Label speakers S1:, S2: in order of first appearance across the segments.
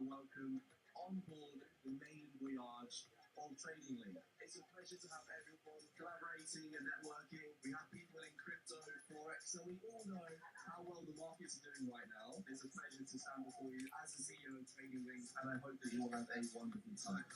S1: welcome on board the main voyage of Trading Link. It's a pleasure to have everyone collaborating and networking. We have people in crypto, forex, so we all know how well the markets are doing right now. It's a pleasure to stand before you as the CEO of Trading Link, and I hope that you all have a wonderful time.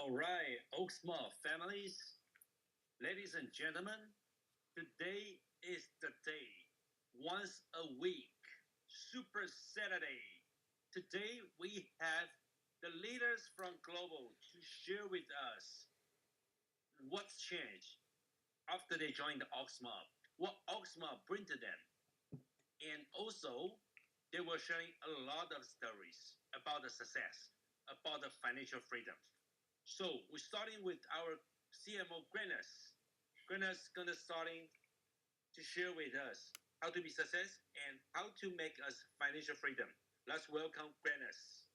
S2: All right, oaksmart families, ladies and gentlemen, today is the day. Once a week, Super Saturday. Today we have the leaders from Global to share with us what's changed after they joined the Oxmob, what Oxmob bring to them. And also, they were sharing a lot of stories about the success, about the financial freedom. So we're starting with our CMO, Grenas. Grenas gonna starting to share with us how to be success and how to make us financial freedom. Let's welcome Grenas.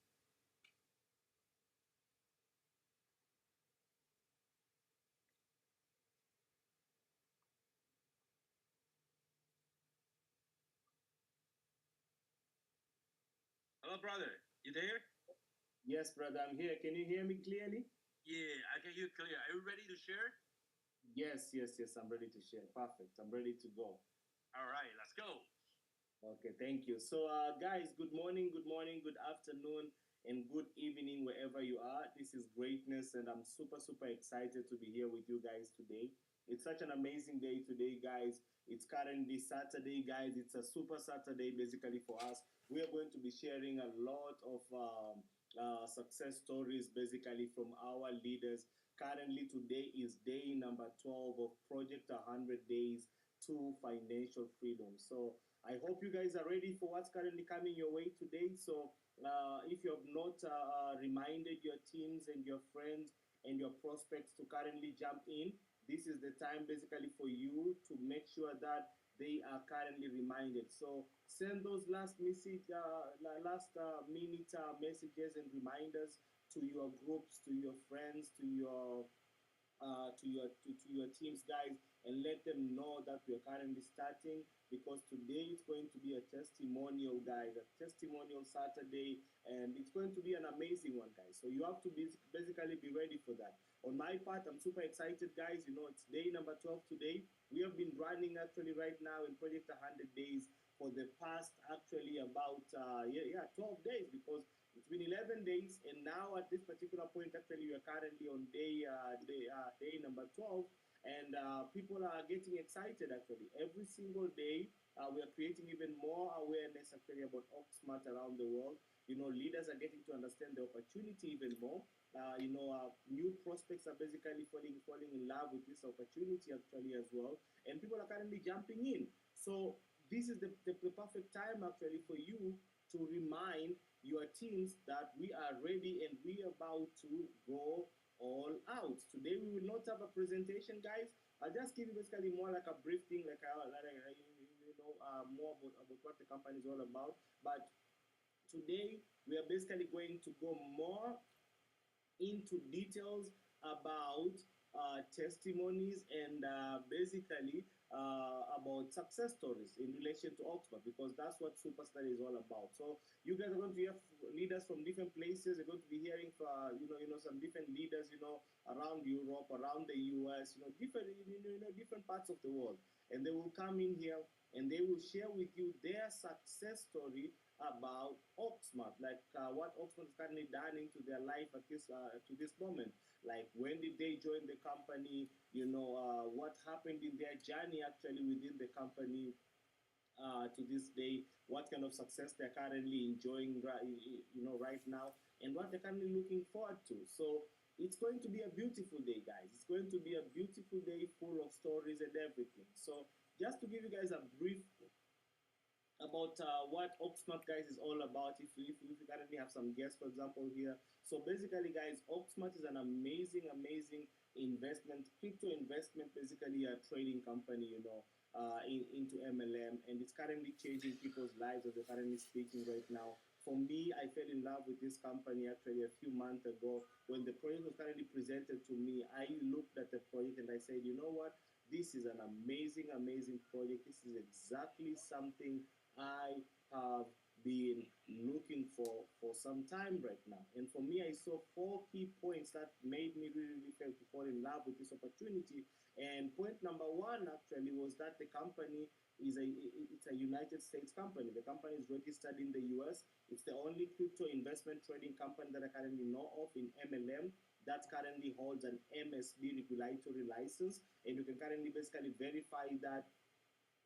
S2: Hello, brother. You there?
S3: Yes, brother, I'm here. Can you hear me clearly?
S2: Yeah, I can hear you clear. Are you ready to share?
S3: Yes, I'm ready to share. Perfect. I'm ready to go.
S2: All right, let's go.
S3: Okay, thank you. So, guys, good morning, good afternoon, and good evening, wherever you are. This is Greatness, and I'm super excited to be here with you guys today. It's such an amazing day today, guys. It's currently Saturday, guys. It's a super Saturday, basically, for us. We are going to be sharing a lot of success stories, basically, from our leaders. Currently, today is day number 12 of Project 100 Days to Financial Freedom. So, I hope you guys are ready for what's currently coming your way today. So, if you have not reminded your teams and your friends and your prospects to currently jump in, this is the time basically for you to make sure that they are currently reminded. So, send those last minute messages and reminders to your groups, to your friends, to your teams, guys, and let them know that we are currently starting, because today it's going to be a testimonial, guys, a testimonial Saturday, and it's going to be an amazing one, guys. So you have to basically be ready for that. On my part, I'm super excited, guys. You know, it's day number 12 today. We have been running actually right now in Project 100 Days for the past actually about 12 days, because it's been 11 days, and now at this particular point, actually, we are currently on day number 12, and people are getting excited. Actually, every single day, we are creating even more awareness actually about oaksmart around the world. You know, leaders are getting to understand the opportunity even more. New prospects are basically falling in love with this opportunity actually as well, and people are currently jumping in. So this is the perfect time actually for you to remind your teams that we are ready and we are about to go all out. Today we will not have a presentation, guys. I'll just give you basically more like a brief thing, more about what the company is all about. But today we are basically going to go more into details about testimonies and basically about success stories in relation to Oxford, because that's what Superstudy is all about. So you guys are going to hear leaders from different places. You're going to be hearing from some different leaders around Europe, around the US, different parts of the world, and they will come in here and they will share with you their success story about Oxmart, like what Oxmart has currently done into their life at this to this moment. Like when did they join the company? What happened in their journey actually within the company to this day, what kind of success they're currently enjoying right now, and what they're currently looking forward to. So it's going to be a beautiful day, guys. It's going to be a beautiful day full of stories and everything. So just to give you guys a brief about what Oaksmart, guys, is all about. If you currently have some guests, for example, here. So basically, guys, Oaksmart is an amazing investment, crypto investment, basically a trading company, into MLM, and it's currently changing people's lives as we're currently speaking right now. For me, I fell in love with this company actually a few months ago when the project was currently presented to me. I looked at the project and I said, you know what? This is an amazing project. This is exactly something I have been looking for some time right now. And for me, I saw four key points that made me really fail to fall in love with this opportunity. And point number one actually was that the company it's a United States company. The company is registered in the US. It's the only crypto investment trading company that I currently know of in MLM that currently holds an MSB regulatory license, and you can currently basically verify that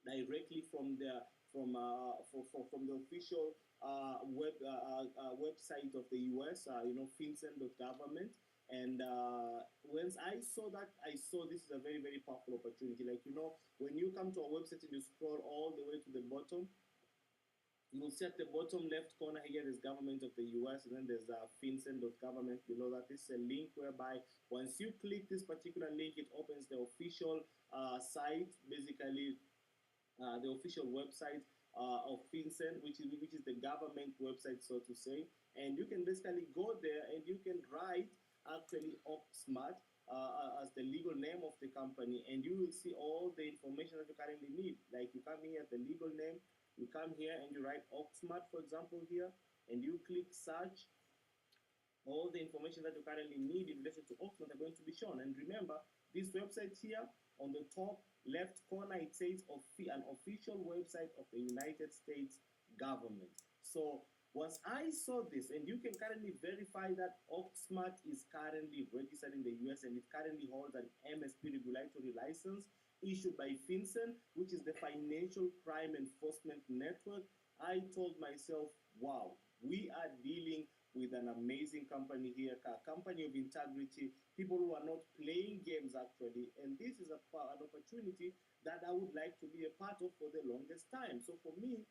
S3: directly from the from the official website of the US, FinCEN.government. And once I saw that, I saw this is a very powerful opportunity. Like when you come to our website and you scroll all the way to the bottom, you will see at the bottom left corner here there's government of the US, and then there's FinCEN.government. Below that is a link whereby once you click this particular link, it opens the official site, basically the official website of FinCEN, which is the government website, so to say. And you can basically go there and you can write actually Oaksmart as the legal name of the company, and you will see all the information that you currently need. Like you come here at the legal name, you come here and you write Oaksmart, for example, here, and you click search. All the information that you currently need in relation to Oxford are going to be shown. And remember, this website here on the top left corner, it says an official website of the United States government. So once I saw this, and you can currently verify that Oxmart is currently registered in the US and it currently holds an MSP regulatory license issued by FinCEN, which is the Financial Crime Enforcement Network, I told myself, wow, we are dealing with an amazing company here, a company of integrity, people who are not playing games actually, and this is an opportunity that I would like to be a part of for the longest time. So for me,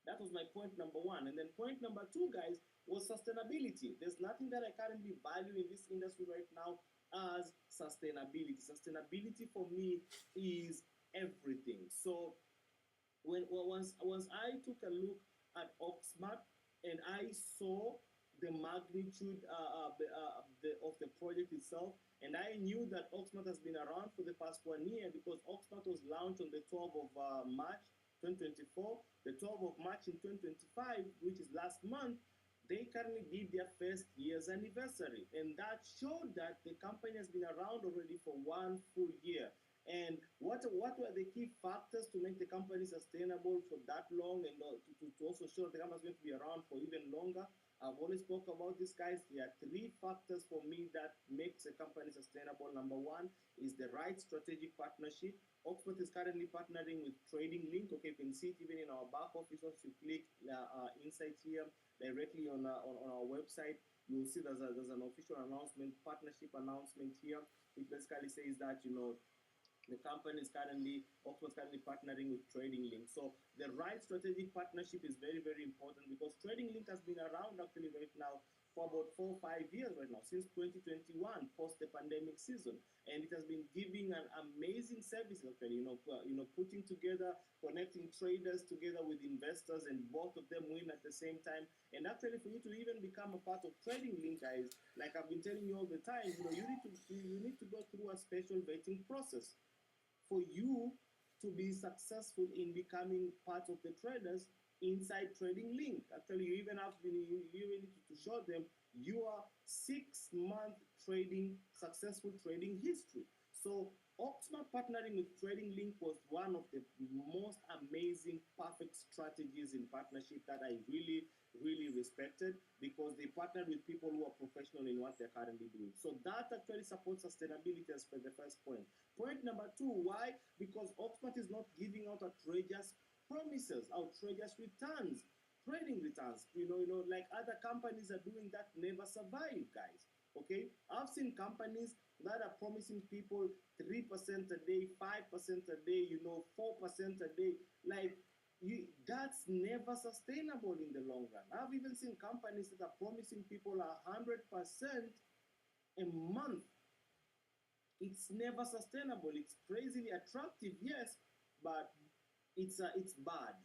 S3: that was my point number one. And then point number two, guys, was sustainability. There's nothing that I currently value in this industry right now as sustainability. Sustainability for me is everything. So once I took a look at Oxmart and I saw the magnitude of the project itself, and I knew that Oxmart has been around for the past 1 year because Oxmart was launched on the 12th of March 2024. The 12th of March in 2025, which is last month, they currently did their first year's anniversary, and that showed that the company has been around already for 1 full year. And what were the key factors to make the company sustainable for that long, and to also show that the company is going to be around for even longer? I've always spoke about this, guys. There are three factors for me that makes a company sustainable. Number one is the right strategic partnership. Oxford is currently partnering with Trading Link. Okay, you can see it even in our back office. Once you click inside here directly on our website, you'll see there's an official announcement, partnership announcement here, which basically says that The company is currently, Oxford currently partnering with Trading Link. So the right strategic partnership is very, very important because Trading Link has been around actually right now for about 4 or 5 years right now, since 2021, post the pandemic season. And it has been giving an amazing service actually, putting together, connecting traders together with investors, and both of them win at the same time. And actually, for you to even become a part of Trading Link, guys, like I've been telling you all the time, you need to go through a special vetting process for you to be successful in becoming part of the traders inside Trading Link. Actually, you even have to, you even need to show them your 6 month trading successful trading history. So Oxford partnering with Trading Link was one of the most amazing, perfect strategies in partnership that I really, really respected because they partnered with people who are professional in what they're currently doing. So that actually supports sustainability as per the first point. Point number two, why? Because Oxford is not giving out outrageous promises, outrageous returns, trading returns. Like other companies are doing that never survive, guys. Okay, I've seen companies that are promising people 3% a day, 5% a day, 4% a day. Like that's never sustainable in the long run. I've even seen companies that are promising people 100% a month. It's never sustainable. It's crazily attractive, yes, but it's bad.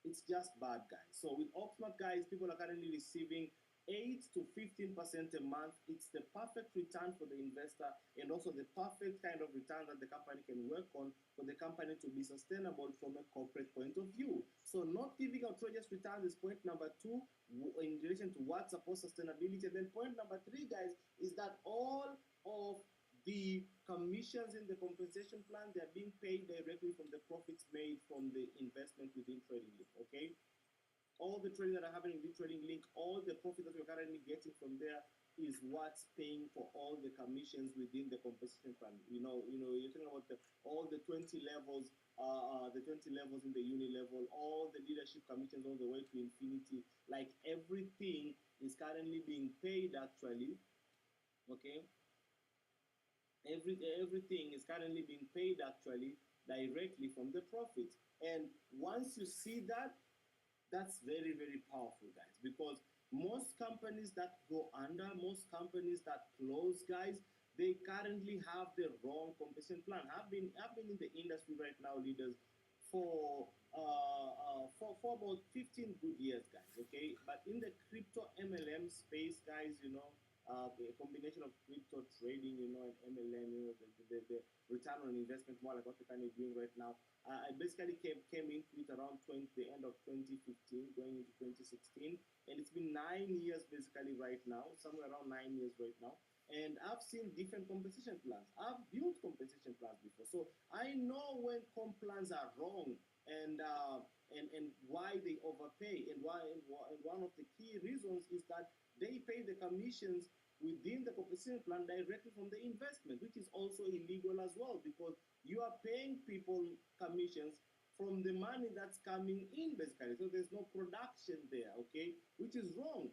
S3: It's just bad, guys. So with Oxford, guys, people are currently receiving 8 to 15% a month. It's the perfect return for the investor and also the perfect kind of return that the company can work on for the company to be sustainable from a corporate point of view. So not giving outrageous returns is point number two in relation to what supports sustainability. And then point number three, guys, is that all of the commissions in the compensation plan, they are being paid directly from the profits made from the investment within Trading Link. Okay, all the trading that are happening within Trading Link, all the profit that we're currently getting from there is what's paying for all the commissions within the compensation plan. You're talking about all the 20 levels, the 20 levels in the uni level, all the leadership commissions all the way to infinity. Like everything is currently being paid actually. Okay, everything is currently being paid actually directly from the profits. And once you see that, that's very, very powerful, guys, because most companies that go under, most companies that close, guys, they currently have the wrong compensation plan. I've been in the industry right now, leaders, for about 15 good years, guys. Okay, but in the crypto MLM space, guys, a combination of crypto trading, and MLM, the return on investment, more like what we're kind of doing right now. I basically came into it around the end of 2015, going into 2016, and it's been 9 years basically right now, somewhere around 9 years right now. And I've seen different compensation plans. I've built compensation plans before, so I know when comp plans are wrong and why they overpay, and one of the key reasons is that they pay the commissions within the compensation plan directly from the investment, which is also illegal as well because you are paying people commissions from the money that's coming in basically. So there's no production there, okay, which is wrong.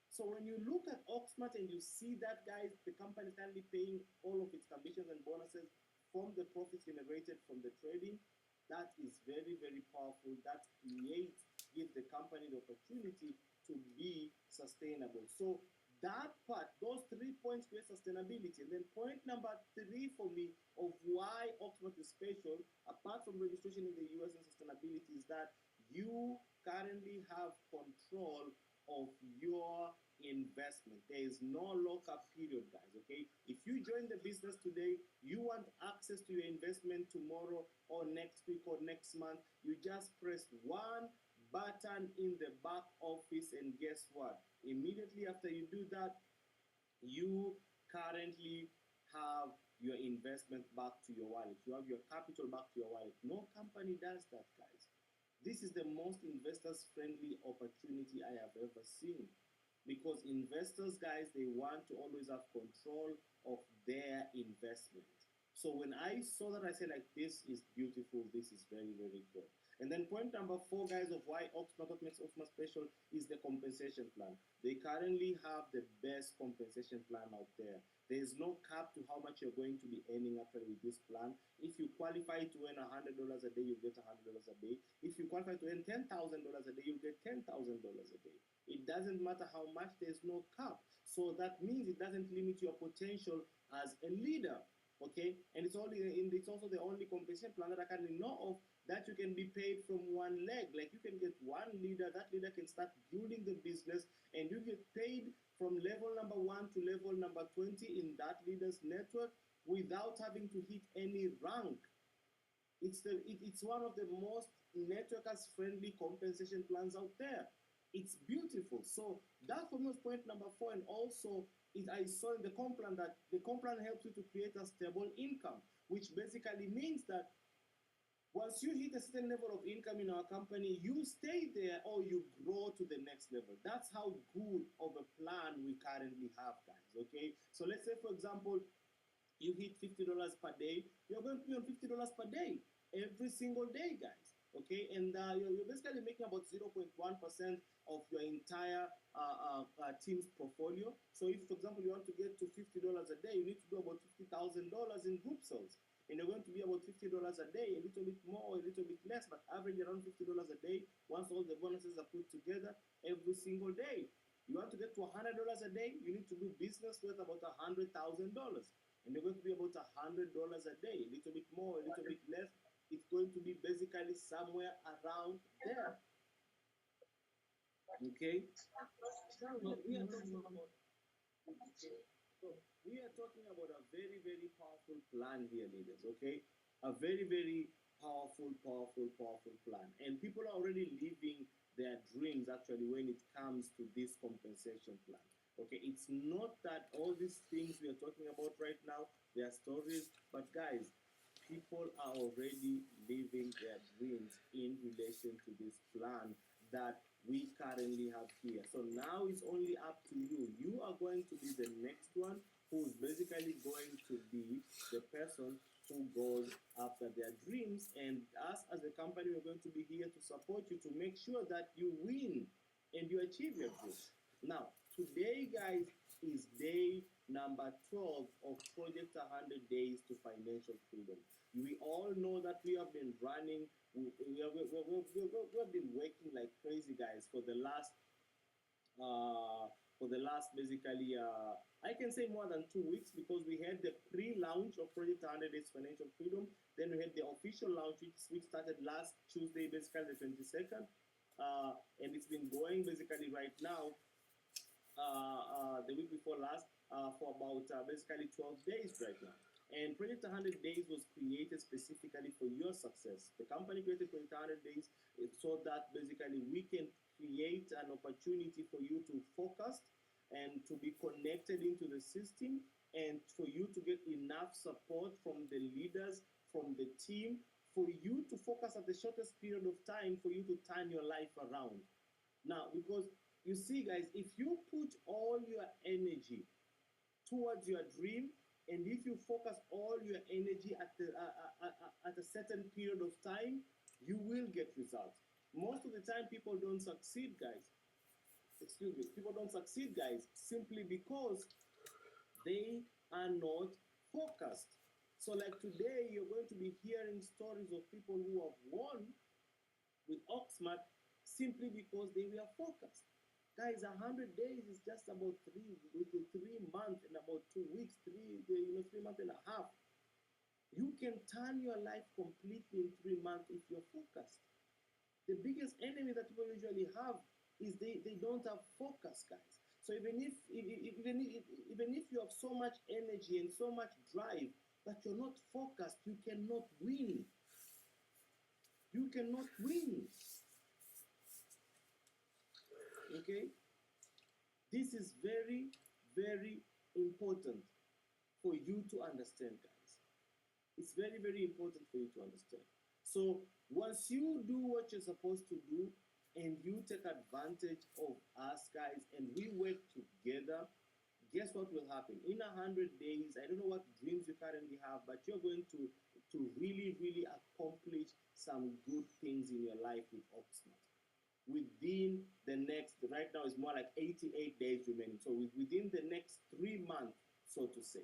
S3: So when you look at Oxmart and you see that, guys, the company is currently paying all of its commissions and bonuses from the profits generated from the trading, that is very, very powerful. That gives the company the opportunity to be sustainable. So that part, those 3 points create sustainability. And then point number three for me of why Oxford is special, apart from registration in the US and sustainability, is that you currently have control of your investment. There is no lockup period, guys. Okay, if you join the business today, you want access to your investment tomorrow or next week or next month, you just press one button in the back office, and guess what? Immediately after you do that, you currently have your investment back to your wallet. You have your capital back to your wallet. No company does that, guys. This is the most investors friendly opportunity I have ever seen because investors, guys, they want to always have control of their investment. So when I saw that, I said, like, this is beautiful, this is very, very good. And then point number 4, guys, of why Oxford, what makes Oxford special is the compensation plan. They currently have the best compensation plan out there. There is no cap to how much you're going to be earning actually with this plan. If you qualify to earn $100 a day, you get $100 a day. If you qualify to earn $10,000 a day, you get $10,000 a day. It doesn't matter how much, there's no cap. So that means it doesn't limit your potential as a leader. Okay, and it's also the only compensation plan that I can know of that you can be paid from one leg. Like you can get one leader, that leader can start building the business, and you get paid from level number 1 to level number 20 in that leader's network without having to hit any rank. It's one of the most networkers friendly compensation plans out there. It's beautiful. So that for me was point number 4. And also I saw in the comp plan that the comp plan helps you to create a stable income, which basically means that once you hit a certain level of income in our company, you stay there or you grow to the next level. That's how good of a plan we currently have, guys. Okay, so let's say, for example, you hit $50 per day, you're going to be on $50 per day every single day, guys. Okay, and you're basically making about 0.1% of your entire team's portfolio. So if, for example, you want to get to $50 a day, you need to do about $50,000 in group sales. And you're going to be about $50 a day, a little bit more or a little bit less, but average around $50 a day once all the bonuses are put together every single day. You want to get to $100 a day, you need to do business worth about $100,000. And you're going to be about $100 a day, a little bit more, a little bit less. It's going to be basically somewhere around there. Okay? We are talking about a very, very powerful plan here, leaders, okay? A very, very powerful plan. And people are already living their dreams, actually, when it comes to this compensation plan. Okay, it's not that all these things we are talking about right now, they are stories, but guys, people are already living their dreams in relation to this plan that we currently have here. So now it's only up to you. You are going to be the next one who's basically going to be the person who goes after their dreams. And us as a company, we're going to be here to support you to make sure that you win and you achieve your dreams. Now, today, guys, is day number 12 of Project 100 Days to Financial Freedom. We all know that we have been running, we've been working like crazy, guys, for the last basically, I can say more than 2 weeks, because we had the pre-launch of Project 100 Days Financial Freedom. Then we had the official launch, which started last Tuesday, basically the 22nd. And it's been going basically right now, the week before last, for about basically 12 days right now. And Project 100 Days was created specifically for your success. The company created Project 100 Days so that basically we can create an opportunity for you to focus and to be connected into the system, and for you to get enough support from the leaders, from the team, for you to focus at the shortest period of time for you to turn your life around. Now, because you see, guys, if you put all your energy towards your dream, and if you focus all your energy at a certain period of time, you will get results. Most of the time, people don't succeed, guys. People don't succeed, guys, simply because they are not focused. So like today, you're going to be hearing stories of people who have won with Oxmart simply because they were focused. Guys, 100 days is just about 3 months and about 2 weeks, 3 months and a half. You can turn your life completely in 3 months if you're focused. The biggest enemy that people usually have is they don't have focus, guys. So even if you have so much energy and so much drive, but you're not focused, you cannot win. You cannot win. Okay? This is very, very important for you to understand, guys. It's very, very important for you to understand. So once you do what you're supposed to do, and you take advantage of us, guys, and we work together, guess what will happen? In 100 days, I don't know what dreams you currently have, but you're going to to really, really accomplish some good things in your life with Oxmart. Within the next, right now it's more like 88 days remaining. So within the next 3 months, so to say,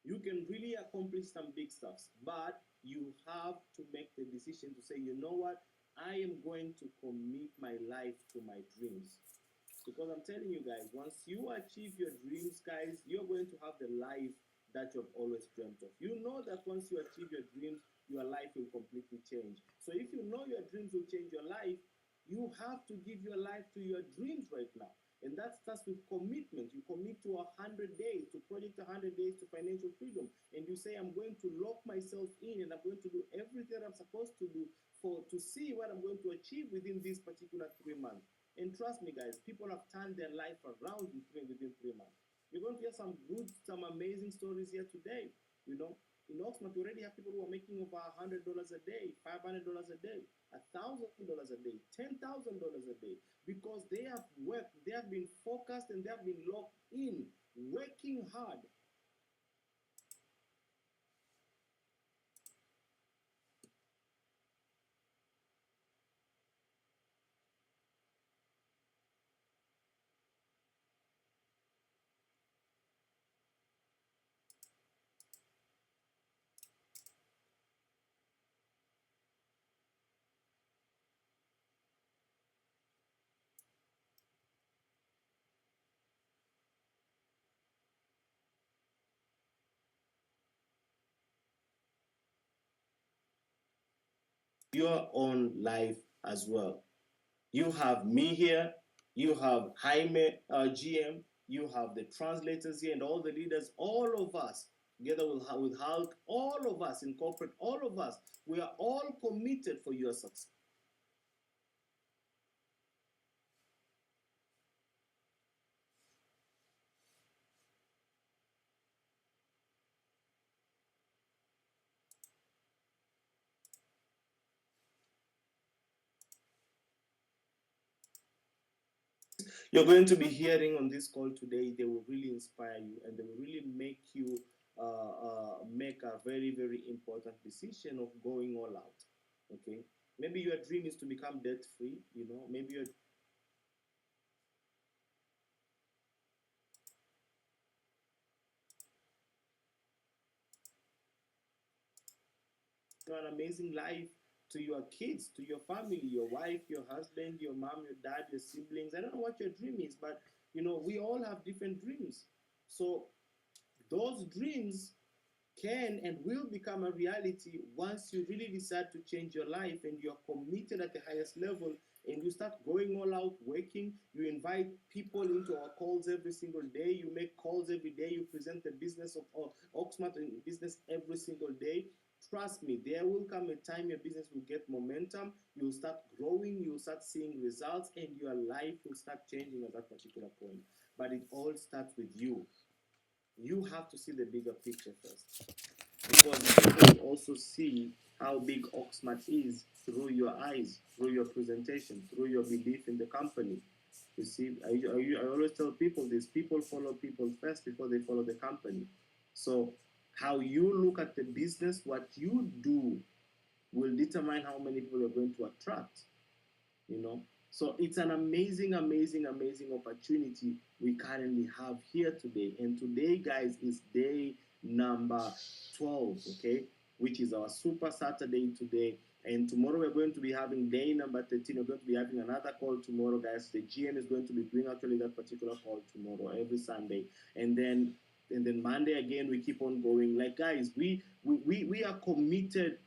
S3: you can really accomplish some big stuffs, but you have to make the decision to say, you know what, I am going to commit my life to my dreams. Because I'm telling you guys, once you achieve your dreams, guys, you're going to have the life that you've always dreamt of. You know that once you achieve your dreams, your life will completely change. So if you know your dreams will change your life, you have to give your life to your dreams right now. And that starts with commitment. You commit to 100 days, to Project 100 Days to Financial Freedom. And you say, I'm going to lock myself in and I'm going to do everything I'm supposed to do to see what I'm going to achieve within these particular 3 months. And trust me, guys, people have turned their life around within 3 months. You're going to hear some good, some amazing stories here today. You know, in Oxford, we already have people who are making over $100 a day, $500 a day, $1,000 a day, $10,000 a day, because they have worked, they have been focused, and they have been locked in, working hard. Your own life as well. You have me here, you have Jaime, GM, you have the translators here, and all the leaders, all of us, together with Hulk, all of us in corporate, all of us, we are all committed for your success. You're going to be hearing on this call today, they will really inspire you and they will really make you make a very, very important decision of going all out. Okay? Maybe your dream is to become debt free, you know, maybe you're an amazing life to your kids, to your family, your wife, your husband, your mom, your dad, your siblings. I don't know what your dream is, but you know, we all have different dreams. So those dreams can and will become a reality once you really decide to change your life and you're committed at the highest level and you start going all out working. You invite people into our calls every single day. You make calls every day. You present the business of Oxmart in business every single day. Trust me, there will come a time your business will get momentum. You'll start growing. You'll start seeing results, and your life will start changing at that particular point. But it all starts with you. You have to see the bigger picture first, because people also see how big Oxmart is through your eyes, through your presentation, through your belief in the company. You see, I always tell people this: people follow people first before they follow the company. So, how you look at the business, what you do, will determine how many people you're going to attract. You know, so it's an amazing, amazing, amazing opportunity we currently have here today. And today, guys, is day number 12, okay, which is our super Saturday today. And tomorrow we're going to be having day number 13. We're going to be having another call tomorrow, guys. The GM is going to be doing actually that particular call tomorrow, every Sunday. And then Monday again, we keep on going. Like, guys, we are committed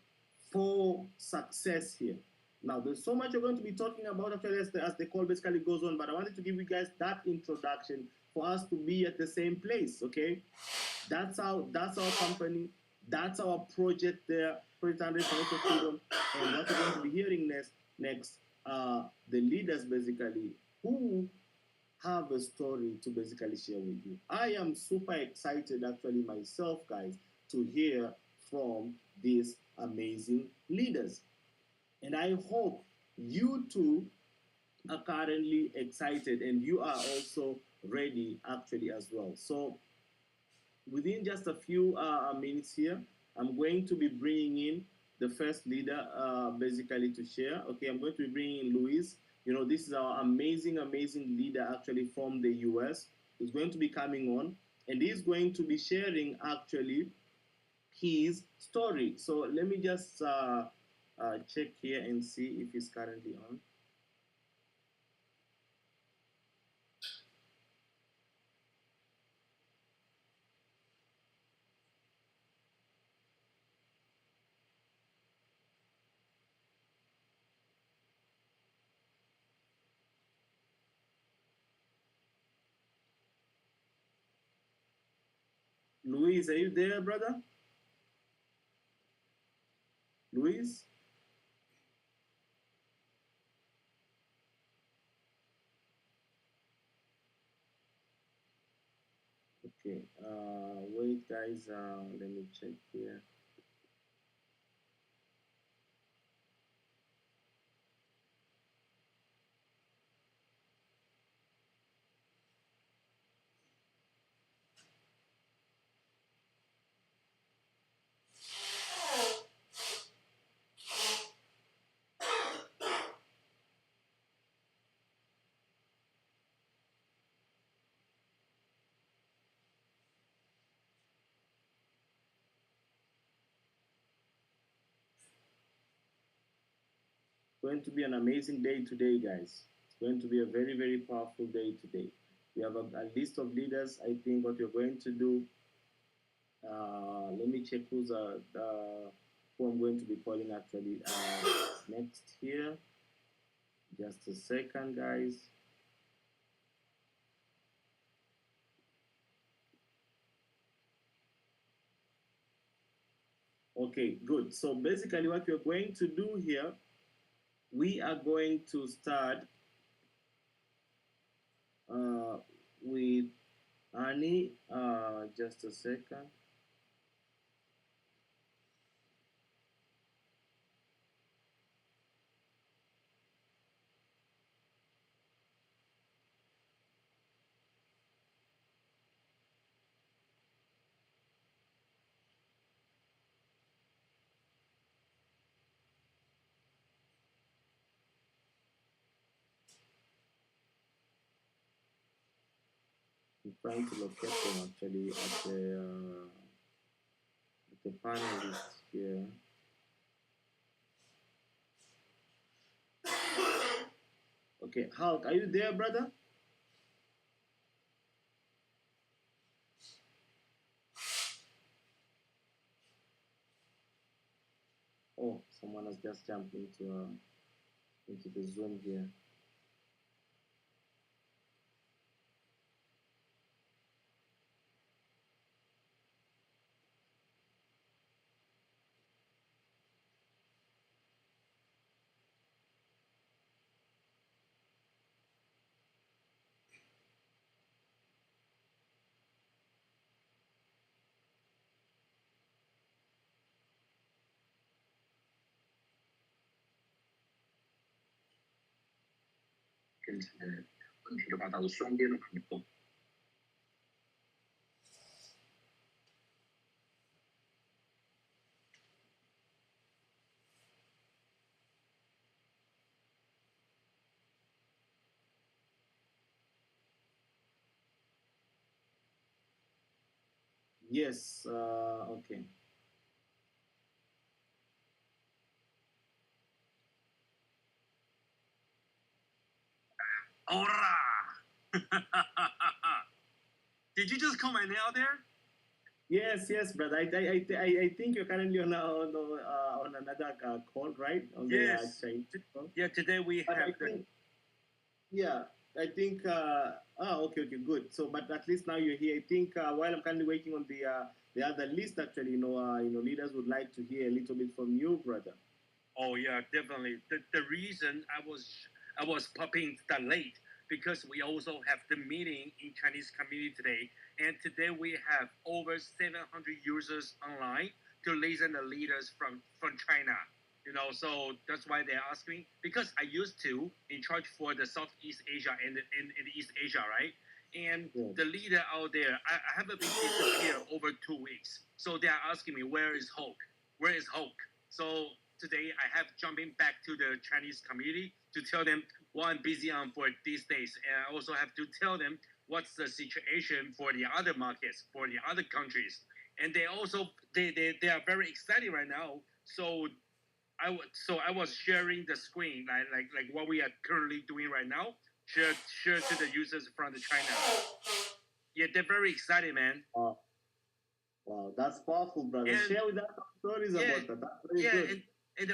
S3: for success here. Now, there's so much we're going to be talking about actually as the call basically goes on, but I wanted to give you guys that introduction for us to be at the same place, okay? That's our company, that's our project there, Project 100 Financial Freedom, and what we're going to be hearing next, the leaders basically who have a story to basically share with you. I am super excited actually myself, guys, to hear from these amazing leaders. And I hope you too are currently excited and you are also ready actually as well. So within just a few minutes here, I'm going to be bringing in the first leader, basically to share. Okay, I'm going to be bringing in Luis. You know, this is our amazing, amazing leader actually from the US. He's going to be coming on, and he's going to be sharing actually his story. So let me just check here and see if he's currently on. Luis, are you there, brother? Luis? Okay, wait, guys, let me check here. Going to be an amazing day today, guys. It's going to be a very, very powerful day today. We have a list of leaders. I think what we're going to do, let me check who I'm going to be calling actually next here. Just a second, guys. Okay, good. So basically what we're going to do here, we are going to start with Annie. Just a second. I'm trying to locate them actually at the panelist here. Okay, Hulk, are you there, brother? Oh, someone has just jumped into the Zoom here.
S2: 跟这个问题的话，到是双边的朋友。
S3: Yes, okay.
S2: Ora! Did you just call my name out there?
S3: Yes, yes, brother. I think you're currently on another call, right? On
S2: yes.
S3: the call.
S2: Yeah, today we
S3: But
S2: have
S3: yeah, I think. Okay, good. So, but at least now you're here. I think while I'm currently waiting on the other list, actually, leaders would like to hear a little bit from you, brother.
S2: Oh yeah, definitely. The reason I was popping that late because we also have the meeting in Chinese community today, and today we have over 700 users online to listen to leaders from China. So that's why they're asking because I used to in charge for the Southeast Asia and East Asia, right? And
S3: Yeah.
S2: the leader out there, I haven't been disappeared over 2 weeks. So they are asking me, where is Hulk? Where is Hulk? So today I have jumping back to the Chinese community to tell them what I'm busy on for these days. And I also have to tell them what's the situation for the other markets, for the other countries. And they also they are very excited right now. So I was sharing the screen like what we are currently doing right now. Share to the users from the China. Yeah, they're very excited, man.
S3: Wow, wow, that's powerful, brother.
S2: And
S3: Share with us some stories
S2: yeah,
S3: about that. That's very
S2: yeah,
S3: good.
S2: and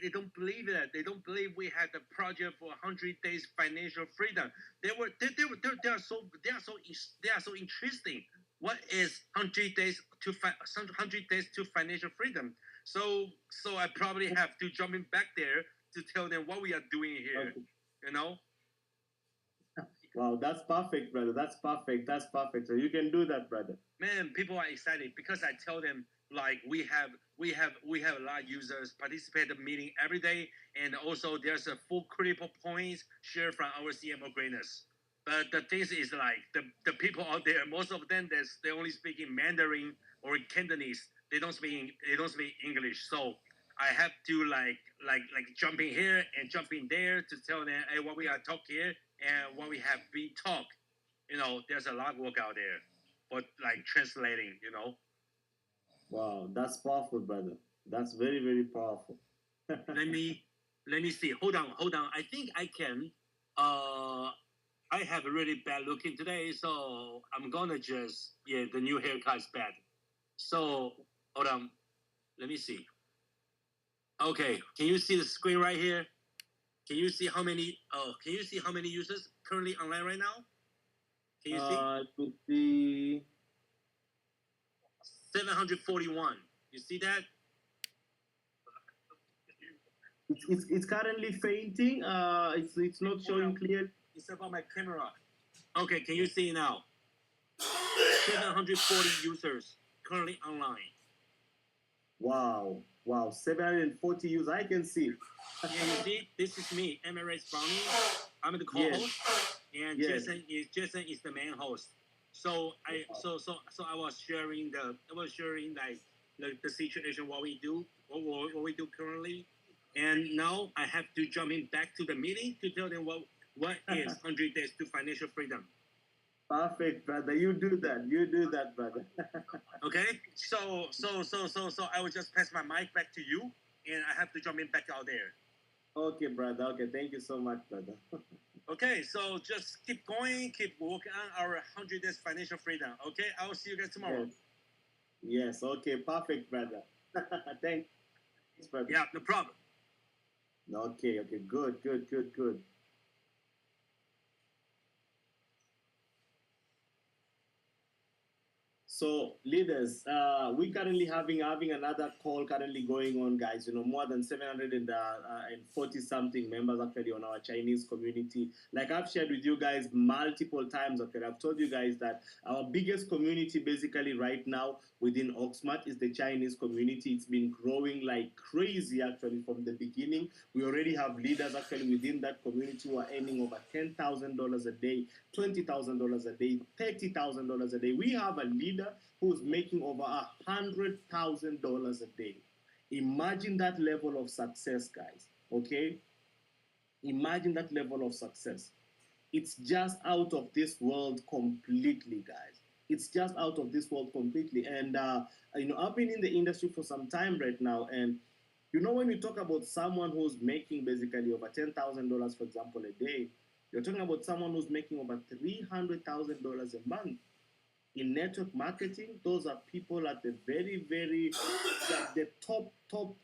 S2: they don't believe that. They don't believe we had the project for 100 days financial freedom. They are so interesting. What is 100 days to financial freedom? So I probably have to jump in back there to tell them what we are doing here.
S3: Okay.
S2: You know,
S3: Wow, that's perfect, brother. That's perfect. That's perfect. So you can do that, brother.
S2: man, people are excited because I tell them like we have a lot of users participate in the meeting every day, and also there's a full critical points shared from our CMO greatness. But the thing is like the people out there, most of them they only speak in Mandarin or Cantonese. They don't speak English. So I have to like jump in here and jump in there to tell them hey what we are talk here and what we have been talk. There's a lot of work out there for like translating.
S3: Wow, that's powerful, brother. That's very, very powerful.
S2: Let me let me see. Hold on. I think I can. I have a really bad looking today, so I'm gonna just the new haircut is bad. So hold on. Let me see. Okay, can you see the screen right here? Can you see how many? Oh, can you see how many users currently online right now? Can you see?
S3: To see.
S2: 741. You see that?
S3: It's currently fainting. It's not showing clear.
S2: It's about my camera. Okay, can you see now? 740 users currently online.
S3: Wow, wow, 740 users. I can see.
S2: Yeah, you see, this is me, Emirates Brownie. I'm the co-host, and
S3: Yes.
S2: Jason is the main host. So I was sharing like the situation what we do currently, and now I have to jump in back to the meeting to tell them what is 100 days to financial freedom.
S3: Perfect, brother. You do that. You do that, brother.
S2: Okay, so I will just pass my mic back to you, and I have to jump in back out there.
S3: Okay, brother. Okay, thank you so much, brother.
S2: Okay, so just keep going, keep working on our 100 days financial freedom. Okay, I will see you guys tomorrow.
S3: Yes. Okay, perfect, brother. Thanks, brother.
S2: Yeah, no problem.
S3: Okay. Good. So leaders, we currently having another call currently going on, guys. More than 740 something members actually on our Chinese community. Like I've shared with you guys multiple times. Okay, I've told you guys that our biggest community basically right now within Oaksmart is the Chinese community. It's been growing like crazy actually from the beginning. We already have leaders actually within that community who are earning over $10,000 a day, $20,000 a day, $30,000 a day. We have a leader who's making over $100,000 a day. Imagine that level of success, guys. Okay? Imagine that level of success. It's just out of this world completely, guys. It's just out of this world completely. And, I've been in the industry for some time right now. And, when we talk about someone who's making basically over $10,000, for example, a day, you're talking about someone who's making over $300,000 a month. In network marketing, those are people at the very, very, like the top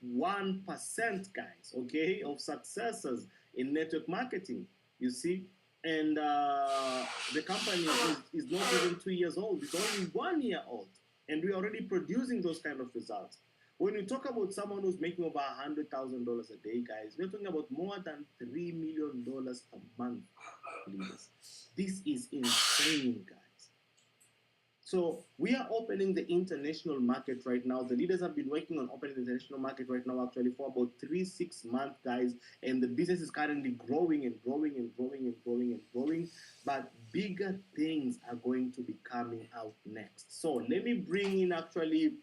S3: 1%, guys, okay, of successes in network marketing, you see. And the company is not even 2 years old, it's only 1 year old. And we're already producing those kind of results. When you talk about someone who's making over $100,000 a day, guys, we're talking about more than $3 million a month, leaders. This is insane, guys. So we are opening the international market right now. The leaders have been working on opening the international market right now, actually, for about 3 6 months, guys. And the business is currently growing and growing and growing and growing and growing. But bigger things are going to be coming out next. So let me bring in actually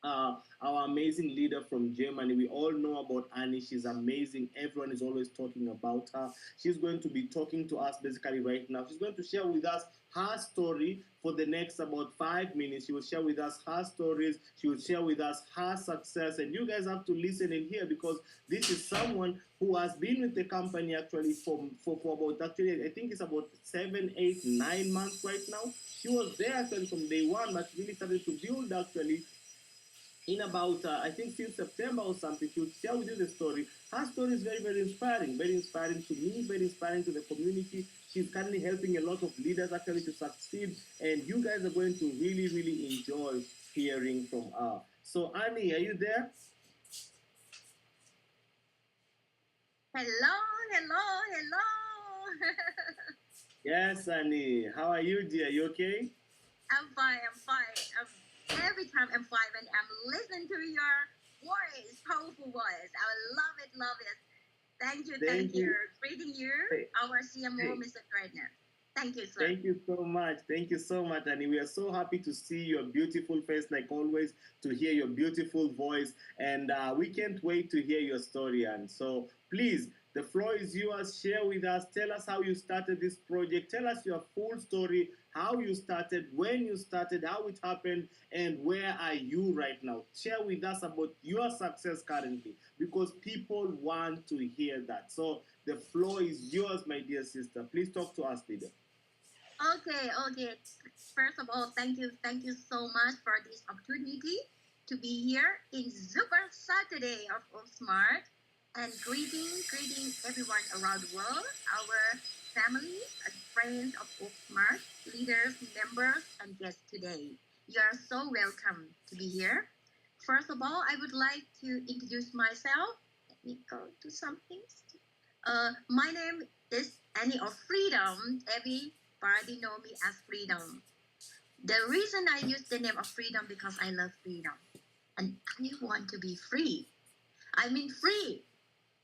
S3: our amazing leader from Germany. We all know about Annie. She's amazing. Everyone is always talking about her. She's going to be talking to us basically right now. She's going to share with us her story for the next about 5 minutes. She will share with us her stories. She will share with us her success. And you guys have to listen and hear because this is someone who has been with the company actually for about actually I think it's about 7 8 9 months right now. She was there actually from day one, but really started to build actually in about I think since September or something. She would share with you the story. Her story is very inspiring to me, very inspiring to the community. She's currently helping a lot of leaders actually to succeed, and you guys are going to really enjoy hearing from her. So Annie, are you there?
S4: Hello, hello, hello.
S3: Yes, Annie. How are you, dear? You okay?
S4: I'm fine, I'm fine. Every time I'm fine when I'm listening to your voice, powerful voice. I love it, love it. Thank you,
S3: Thank
S4: thank you.
S3: you.
S4: Greeting you,
S3: Hey,
S4: our CMO,
S3: hey.
S4: Mr. Gardner. Thank you, sir.
S3: Thank you so much. Thank you so much, Annie. We are so happy to see your beautiful face, like always, to hear your beautiful voice, and we can't wait to hear your story. And so, please, the floor is yours. Share with us. Tell us how you started this project. Tell us your full story, how you started, when you started, how it happened, and where are you right now. Share with us about your success currently, because people want to hear that. So, the floor is yours, my dear sister. Please talk to us, leader.
S4: Okay, okay. First of all, thank you so much for this opportunity to be here in Super Saturday of Oaksmart. And greeting everyone around the world, our family and friends of Oaksmart, leaders, members, and guests today. You are so welcome to be here. First of all, I would like to introduce myself. Let me go to something. My name is Annie of Freedom. Everybody know me as Freedom. The reason I use the name of Freedom because I love freedom and I want to be free. I mean, free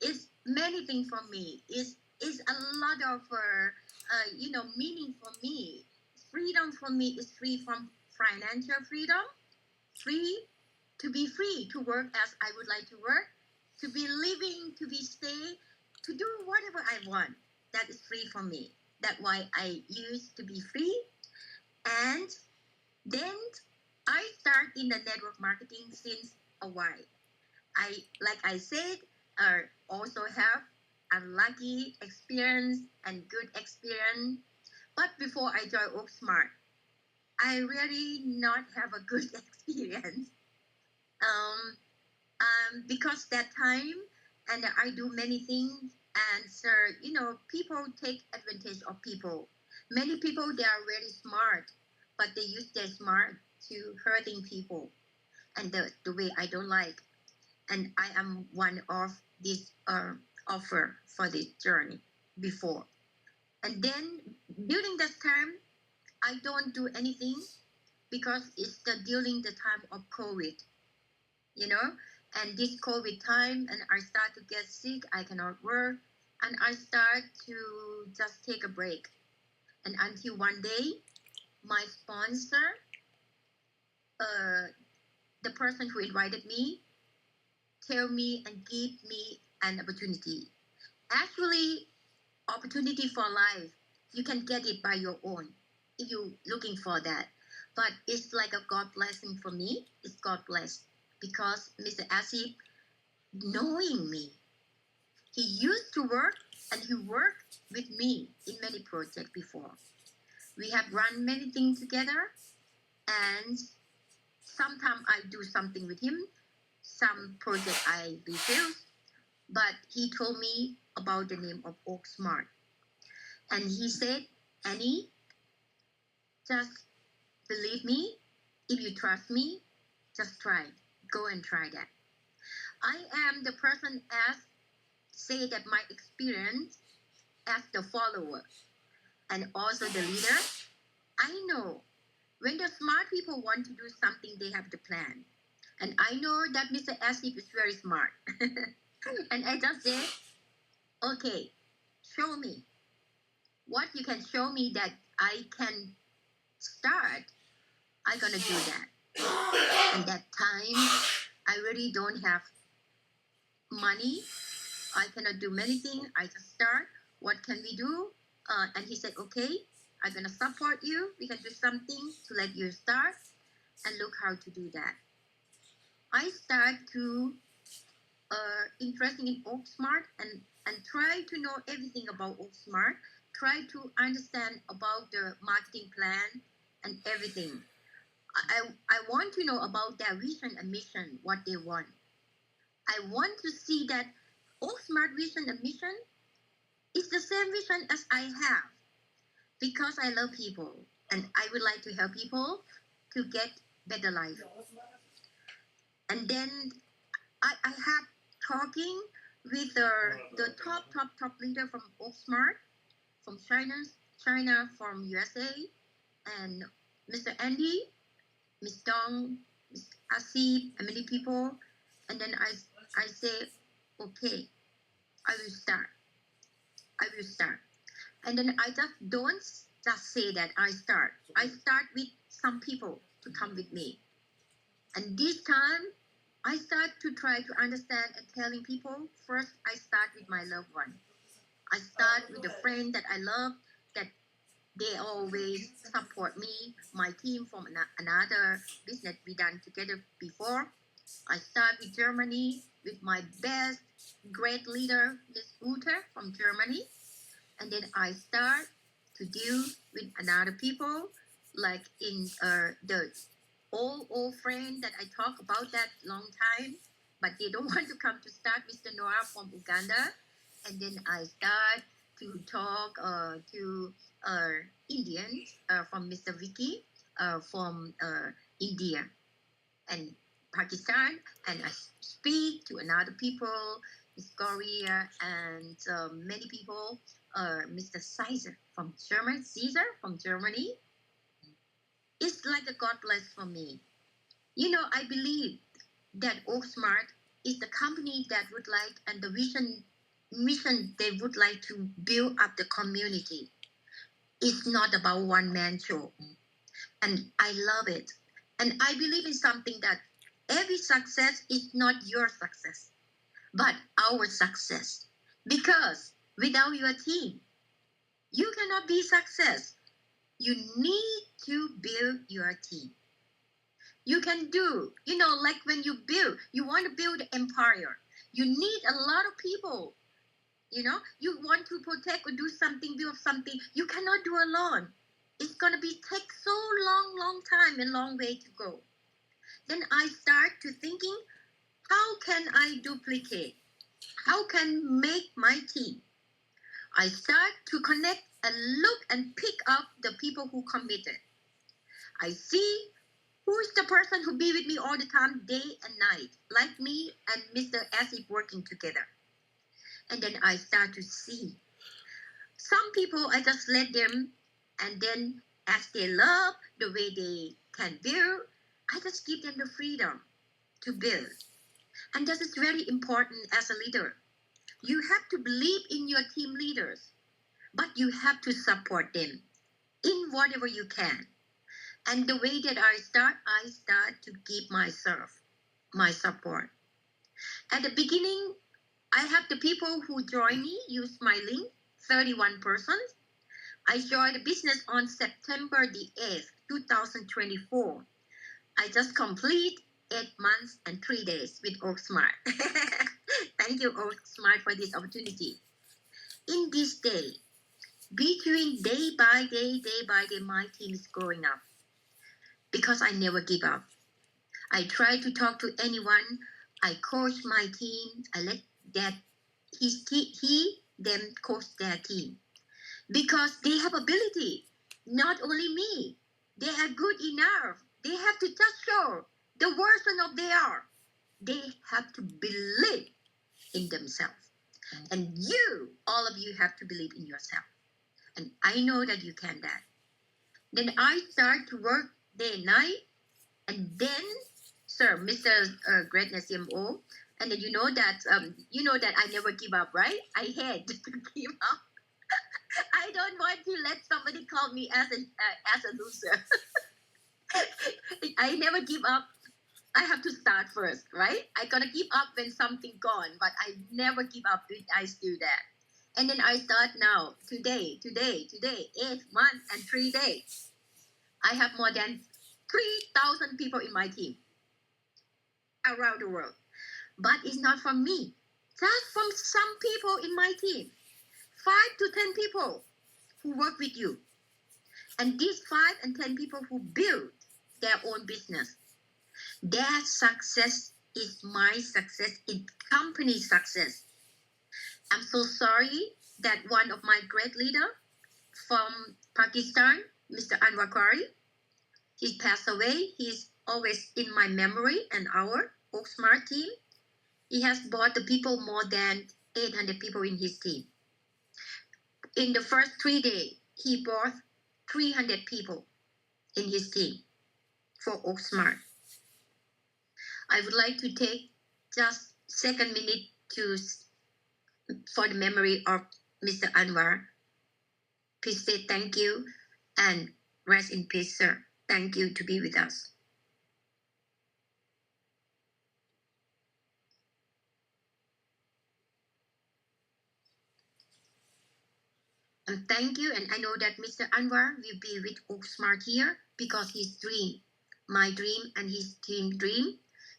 S4: is many things for me. Is a lot of meaning for me. Freedom for me is free from financial freedom, free to be free to work as I would like to work, to be living, to be stay, to do whatever I want. That is free for me. That's why I used to be free. And then I start in the network marketing since a while. Like I said, also have unlucky experience and good experience. But before I joined Oaksmart, I really not have a good experience. Um, because that time and I do many things and sir, people take advantage of people. Many people they are very smart, but they use their smart to hurting people and the way I don't like. And I am one of this offer for this journey before. And then during that time, I don't do anything because it's during the time of COVID, you know, and this COVID time, and I start to get sick. I cannot work, and I start to just take a break. And until one day, my sponsor, uh, the person who invited me, tell me and give me an opportunity. Actually, opportunity for life. You can get it by your own if you're looking for that. But it's like a God blessing for me. It's God blessed because Mr. Asif knowing me. He used to work and he worked with me in many projects before. We have run many things together and sometimes I do something with him. Some project I refuse, but he told me about the name of Oaksmart. And he said, Annie, just believe me. If you trust me, just try. Go and try that. I am the person as say that my experience as the follower and also the leader. I know When the smart people want to do something, they have the plan. And I know that Mr. Asif is very smart. And I just say, okay, show me what you can show me that I can start. I'm gonna do that. And that time, I really don't have money. I cannot do many things. I just start. What can we do? And he said, okay, I'm gonna support you. We can do something to let you start. And look how to do that. I start to interesting in oaksmart and try to know everything about oaksmart. Try to understand about the marketing plan and everything. I want to know about their vision and mission, what they want. I want to see that oaksmart vision and mission is the same vision as I have, because I love people and I would like to help people to get better life. And then I had talking with the top leader from oaksmart, from China, from USA, and Mr. Andy, Miss Dong, Miss Asif, and many people. And then I say, okay, I will start. I will start. And then I just don't just say that I start. I start with some people to come with me. And this time, I start to try to understand and telling people. First, I start with my loved one. I start with the friend that I love, that they always support me, my team from another business we done together before. I start with Germany with my best great leader, Miss Ute from Germany. And then I start to deal with another people, like in the old friend that I talk about that long time, but they don't want to come to start, Mr. Noah from Uganda. And then I start to talk to Indians from Mr. Vicky from India and Pakistan, and I speak to another people, Miss Korea, and many people, Mr. Caesar from Germany. It's like a God bless for me. You know, I believe that oaksmart is the company that would like, and the mission they would like to build up the community. It's not about one man show. And I love it. And I believe in something that every success is not your success, but our success. Because without your team, you cannot be success. You need to build your team. You can do, you know, like when you want to build an empire, you need a lot of people. You know, you want to protect or do something, build something, you cannot do alone. It's gonna take so long time and long way to go. Then I start to thinking, how can I duplicate? How can make my team? I start to connect and look and pick up the people who committed. I see who is the person who be with me all the time, day and night, like me and Mr. Asif working together. And then I start to see. Some people, I just let them, and then as they love the way they can build, I just give them the freedom to build. And this is very important as a leader. You have to believe in your team leaders, but you have to support them in whatever you can. And the way that I start to give myself my support. At the beginning, I have the people who join me, use my link, 31 persons. I joined the business on September the 8th, 2024. I just complete 8 months and 3 days with oaksmart. Thank you, oaksmart, for this opportunity. In this day, between day by day, my team is growing up because I never give up. I try to talk to anyone. I coach my team. I let that them coach their team because they have ability. Not only me, they are good enough. They have to just show the version of they are. They have to believe in themselves. And you, all of you, have to believe in yourself. And I know that you can that. Then I start to work day and night. And then, sir, Mr. Greatness CMO, and then you know that I never give up, right? I had to give up. I don't want to let somebody call me as a loser. I never give up. I have to start first, right? I gotta give up when something gone, but I never give up when I do that. And then I start now, today, 8 months and 3 days. I have more than 3,000 people in my team around the world. But it's not from me, just from some people in my team. 5 to 10 people who work with you. And these 5 and 10 people who build their own business, their success is my success, it's company success. I'm so sorry that one of my great leader from Pakistan, Mr. Anwar Qari, he passed away. He's always in my memory and our oaksmart team. He has brought the people more than 800 people in his team. In the first 3 days, he brought 300 people in his team for oaksmart. I would like to take just second minute for the memory of Mr. Anwar. Please say thank you and rest in peace, sir. Thank you to be with us. And thank you, and I know that Mr. Anwar will be with oaksmart here because his dream, my dream and his team dream,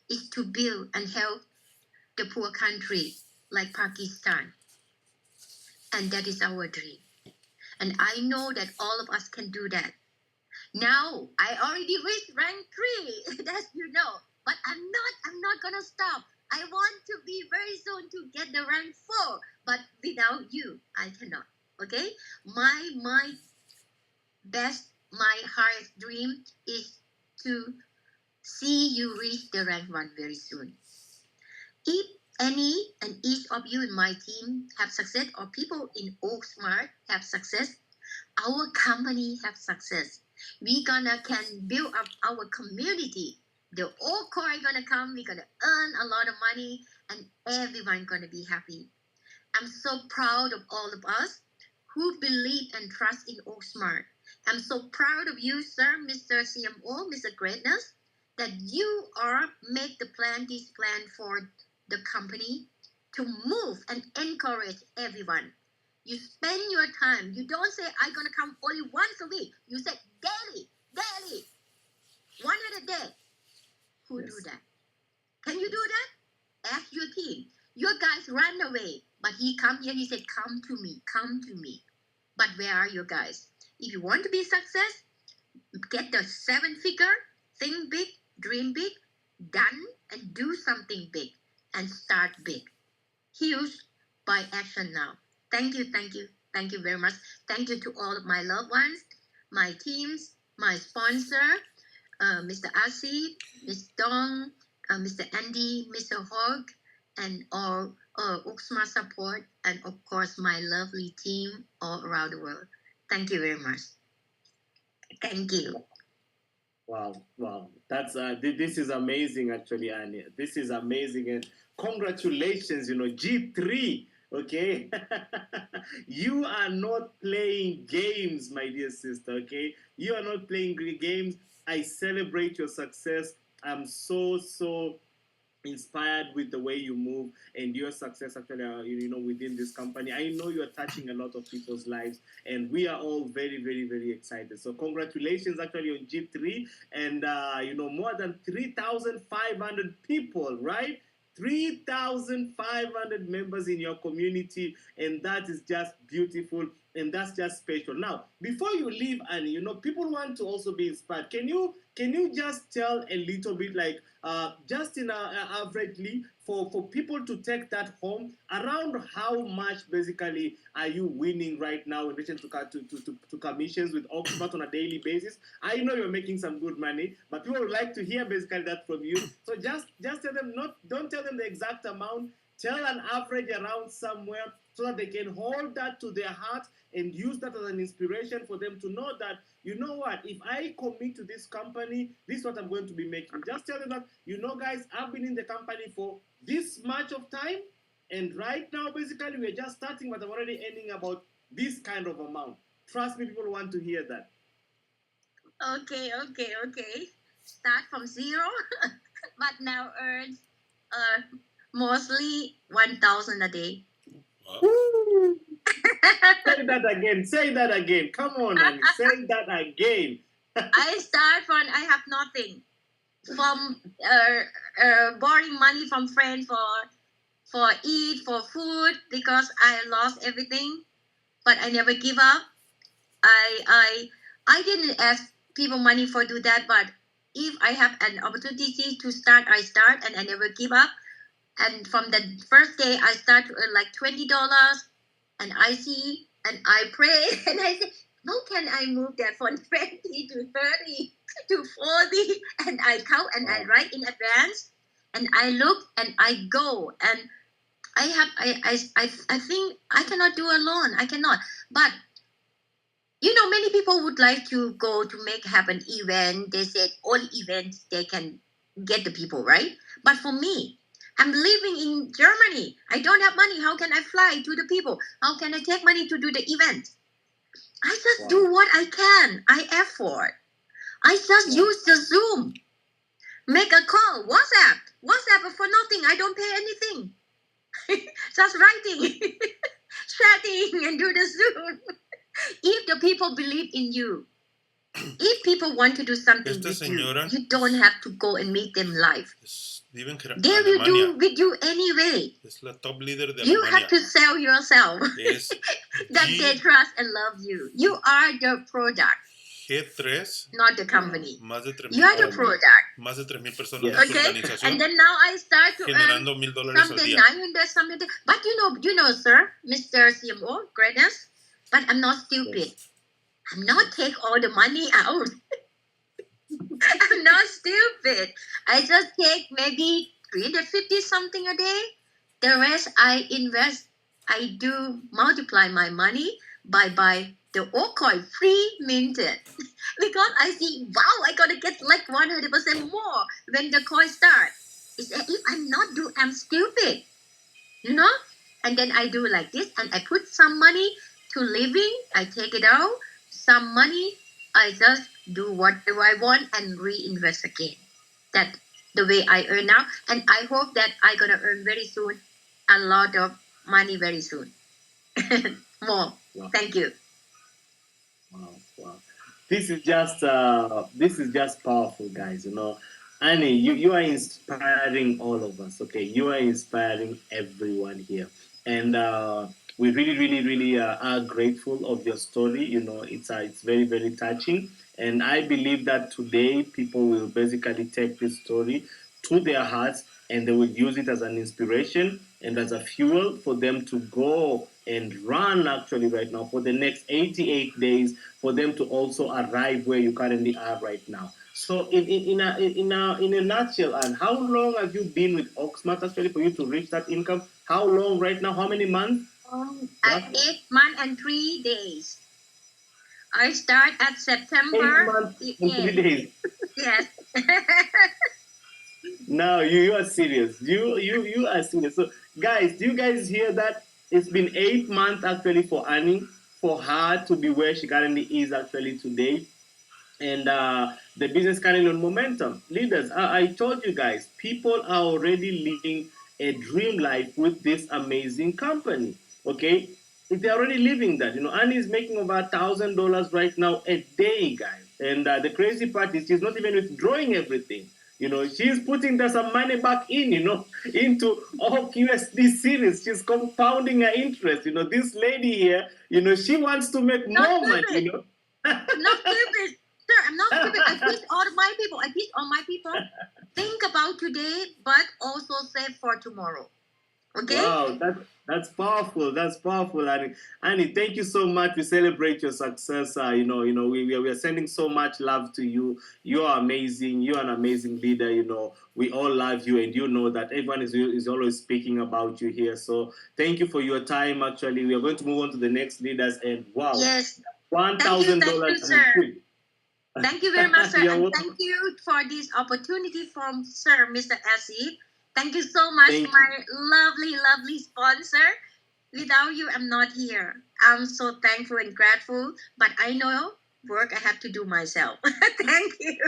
S4: is to build and help the poor country like Pakistan. And that is our dream. And I know that all of us can do that. Now, I already reached rank 3, as you know. But I'm not gonna stop. I want to be very soon to get the rank 4. But without you, I cannot. Okay? My best, my highest dream is to see you reach the rank 1 very soon. If any and each of you in my team have success, or people in oaksmart have success, our company have success. We can build up our community. The old core gonna come. We're gonna earn a lot of money, and everyone gonna be happy. I'm so proud of all of us who believe and trust in oaksmart. I'm so proud of you, sir, Mr. CMO, Mr. Greatness, that you are make this plan for the company to move and encourage everyone. You spend your time. You don't say, I'm going to come only once a week. You say daily, 100 day. Who do that? Can you do that? Ask your team. Your guys ran away, but he come here, he said, come to me. But where are you guys? If you want to be success, get the 7-figure, think big, dream big, done, and do something big, and start big. Huge by action now. Thank you very much. Thank you to all of my loved ones, my teams, my sponsor, Mr. Asi, Ms. Dong, Mr. Andy, Mr. Hogg, and all oaksmart support, and of course my lovely team all around the world. Thank you very much. Thank you.
S3: Wow. That's this is amazing, actually, Annie. This is amazing, and congratulations. G3. Okay, you are not playing games, my dear sister. Okay, you are not playing games. I celebrate your success. I'm so inspired with the way you move and your success, actually, within this company. I know you are touching a lot of people's lives, and we are all very, very, very excited. So congratulations, actually, on G3, and more than 3,500 people, right? 3,500 members in your community, and that is just beautiful, and that's just special. Now, before you leave, Annie, people want to also be inspired. Can you just tell a little bit, like, just in averagely, for people to take that home, around how much basically are you winning right now in relation to commissions with oaksmart on a daily basis? I know you're making some good money, but people would like to hear basically that from you. So just tell them, don't tell them the exact amount. Tell an average around somewhere so that they can hold that to their heart and use that as an inspiration for them to know that, you know what, if I commit to this company, this is what I'm going to be making. Just tell them that, you know, guys, I've been in the company for this much of time, and right now, basically, we're just starting, but I'm already earning about this kind of amount. Trust me, people want to hear that.
S4: Okay. Start from zero, but now earns mostly 1,000 a day.
S3: Woo! Say that again. Come on, Annie. Say that again.
S4: I have nothing. From borrowing money from friends for eat, for food, because I lost everything, but I never give up. I didn't ask people money for do that, but if I have an opportunity to start, I start, and I never give up. And from the first day, I start to earn like $20, and I see and I pray and I say, how can I move that from 20 to 30 to 40? And I count and I write in advance, and I look and I go, and I think I cannot do alone. I cannot. But you know, many people would like to go to have an event. They said all events they can get the people, right? But for me, I'm living in Germany. I don't have money. How can I fly to the people? How can I take money to do the event? I just do what I can. I effort. I just use the Zoom. Make a call. WhatsApp for nothing. I don't pay anything. Just writing, chatting, and do the Zoom. If the people believe in you, if people want to do something with
S5: señora,
S4: you don't have to go and meet them live.
S5: Vive en
S4: They will do with you anyway.
S5: Es la top líder de
S4: You
S5: Alemania.
S4: have to sell yourself
S5: Es
S4: that they trust and love you. You are the product,
S5: G3,
S4: not the company.
S5: más de 3,000
S4: You are the product.
S5: más de 3,000 personas
S3: Yes.
S5: en su
S4: Okay,
S5: organización,
S4: and then now I start to earn
S5: generando $1,000 al
S4: something
S5: día.
S4: 900, something. But you know, sir, Mr. CMO, greatness. But I'm not stupid.
S3: Yes.
S4: I'm not take all the money out. I'm not stupid. I just take maybe 350 something a day. The rest I invest. I do multiply my money by buy the old coin free minted. Because I see, wow, I gotta get like 100% more when the coin start. It's as if I'm stupid, you know? And then I do like this, and I put some money to living. I take it out. Some money, I just do whatever I want and reinvest again. That the way I earn now, and I hope that I gonna earn very soon a lot of money very soon. More.
S3: Wow.
S4: Thank you.
S3: Wow. This is just powerful, guys. You know, Annie, you are inspiring all of us. Okay, you are inspiring everyone here, and we really are grateful of your story. You know, it's very very touching, and I believe that today people will basically take this story to their hearts, and they will use it as an inspiration and as a fuel for them to go and run actually right now for the next 88 days, for them to also arrive where you currently are right now. So in a nutshell, and how long have you been with Oxmart actually for you to reach that income? How long right now? How many months?
S4: 8 months and 3 days. I start at
S3: 8
S4: September.
S3: months and 3 days.
S4: Yes.
S3: No, you are serious. You are serious. So guys, do you guys hear that? It's been 8 months actually for Annie, for her to be where she currently is actually today. And the business currently on momentum. Leaders, I told you guys, people are already living a dream life with this amazing company. Okay, they're already living that. You know, Annie is making over $1,000 right now a day, guys. And the crazy part is she's not even withdrawing everything. You know, she's putting some money back in, you know, into Oak USD series. She's compounding her interest. You know, this lady here, you know, she wants to make more money, you know.
S4: Not stupid. Sir, I'm not stupid. I teach all my people. Think about today, but also save for tomorrow. Okay?
S3: Wow, that's powerful. That's powerful, Annie. Annie, thank you so much. We celebrate your success. We are sending so much love to you. You are amazing. You are an amazing leader. We all love you, and you know that everyone is always speaking about you here. So thank you for your time. Actually, we are going to move on to the next leaders, and wow,
S4: Yes. Thank you,
S3: $1,000
S4: sir. Thank you very much, sir.
S3: You're
S4: And
S3: welcome.
S4: thank you for this opportunity from Sir Mr. Essie. Thank you so much,
S3: Thank
S4: my lovely, lovely sponsor. Without you, I'm not here. I'm so thankful and grateful, but I know work I have to do myself. Thank you.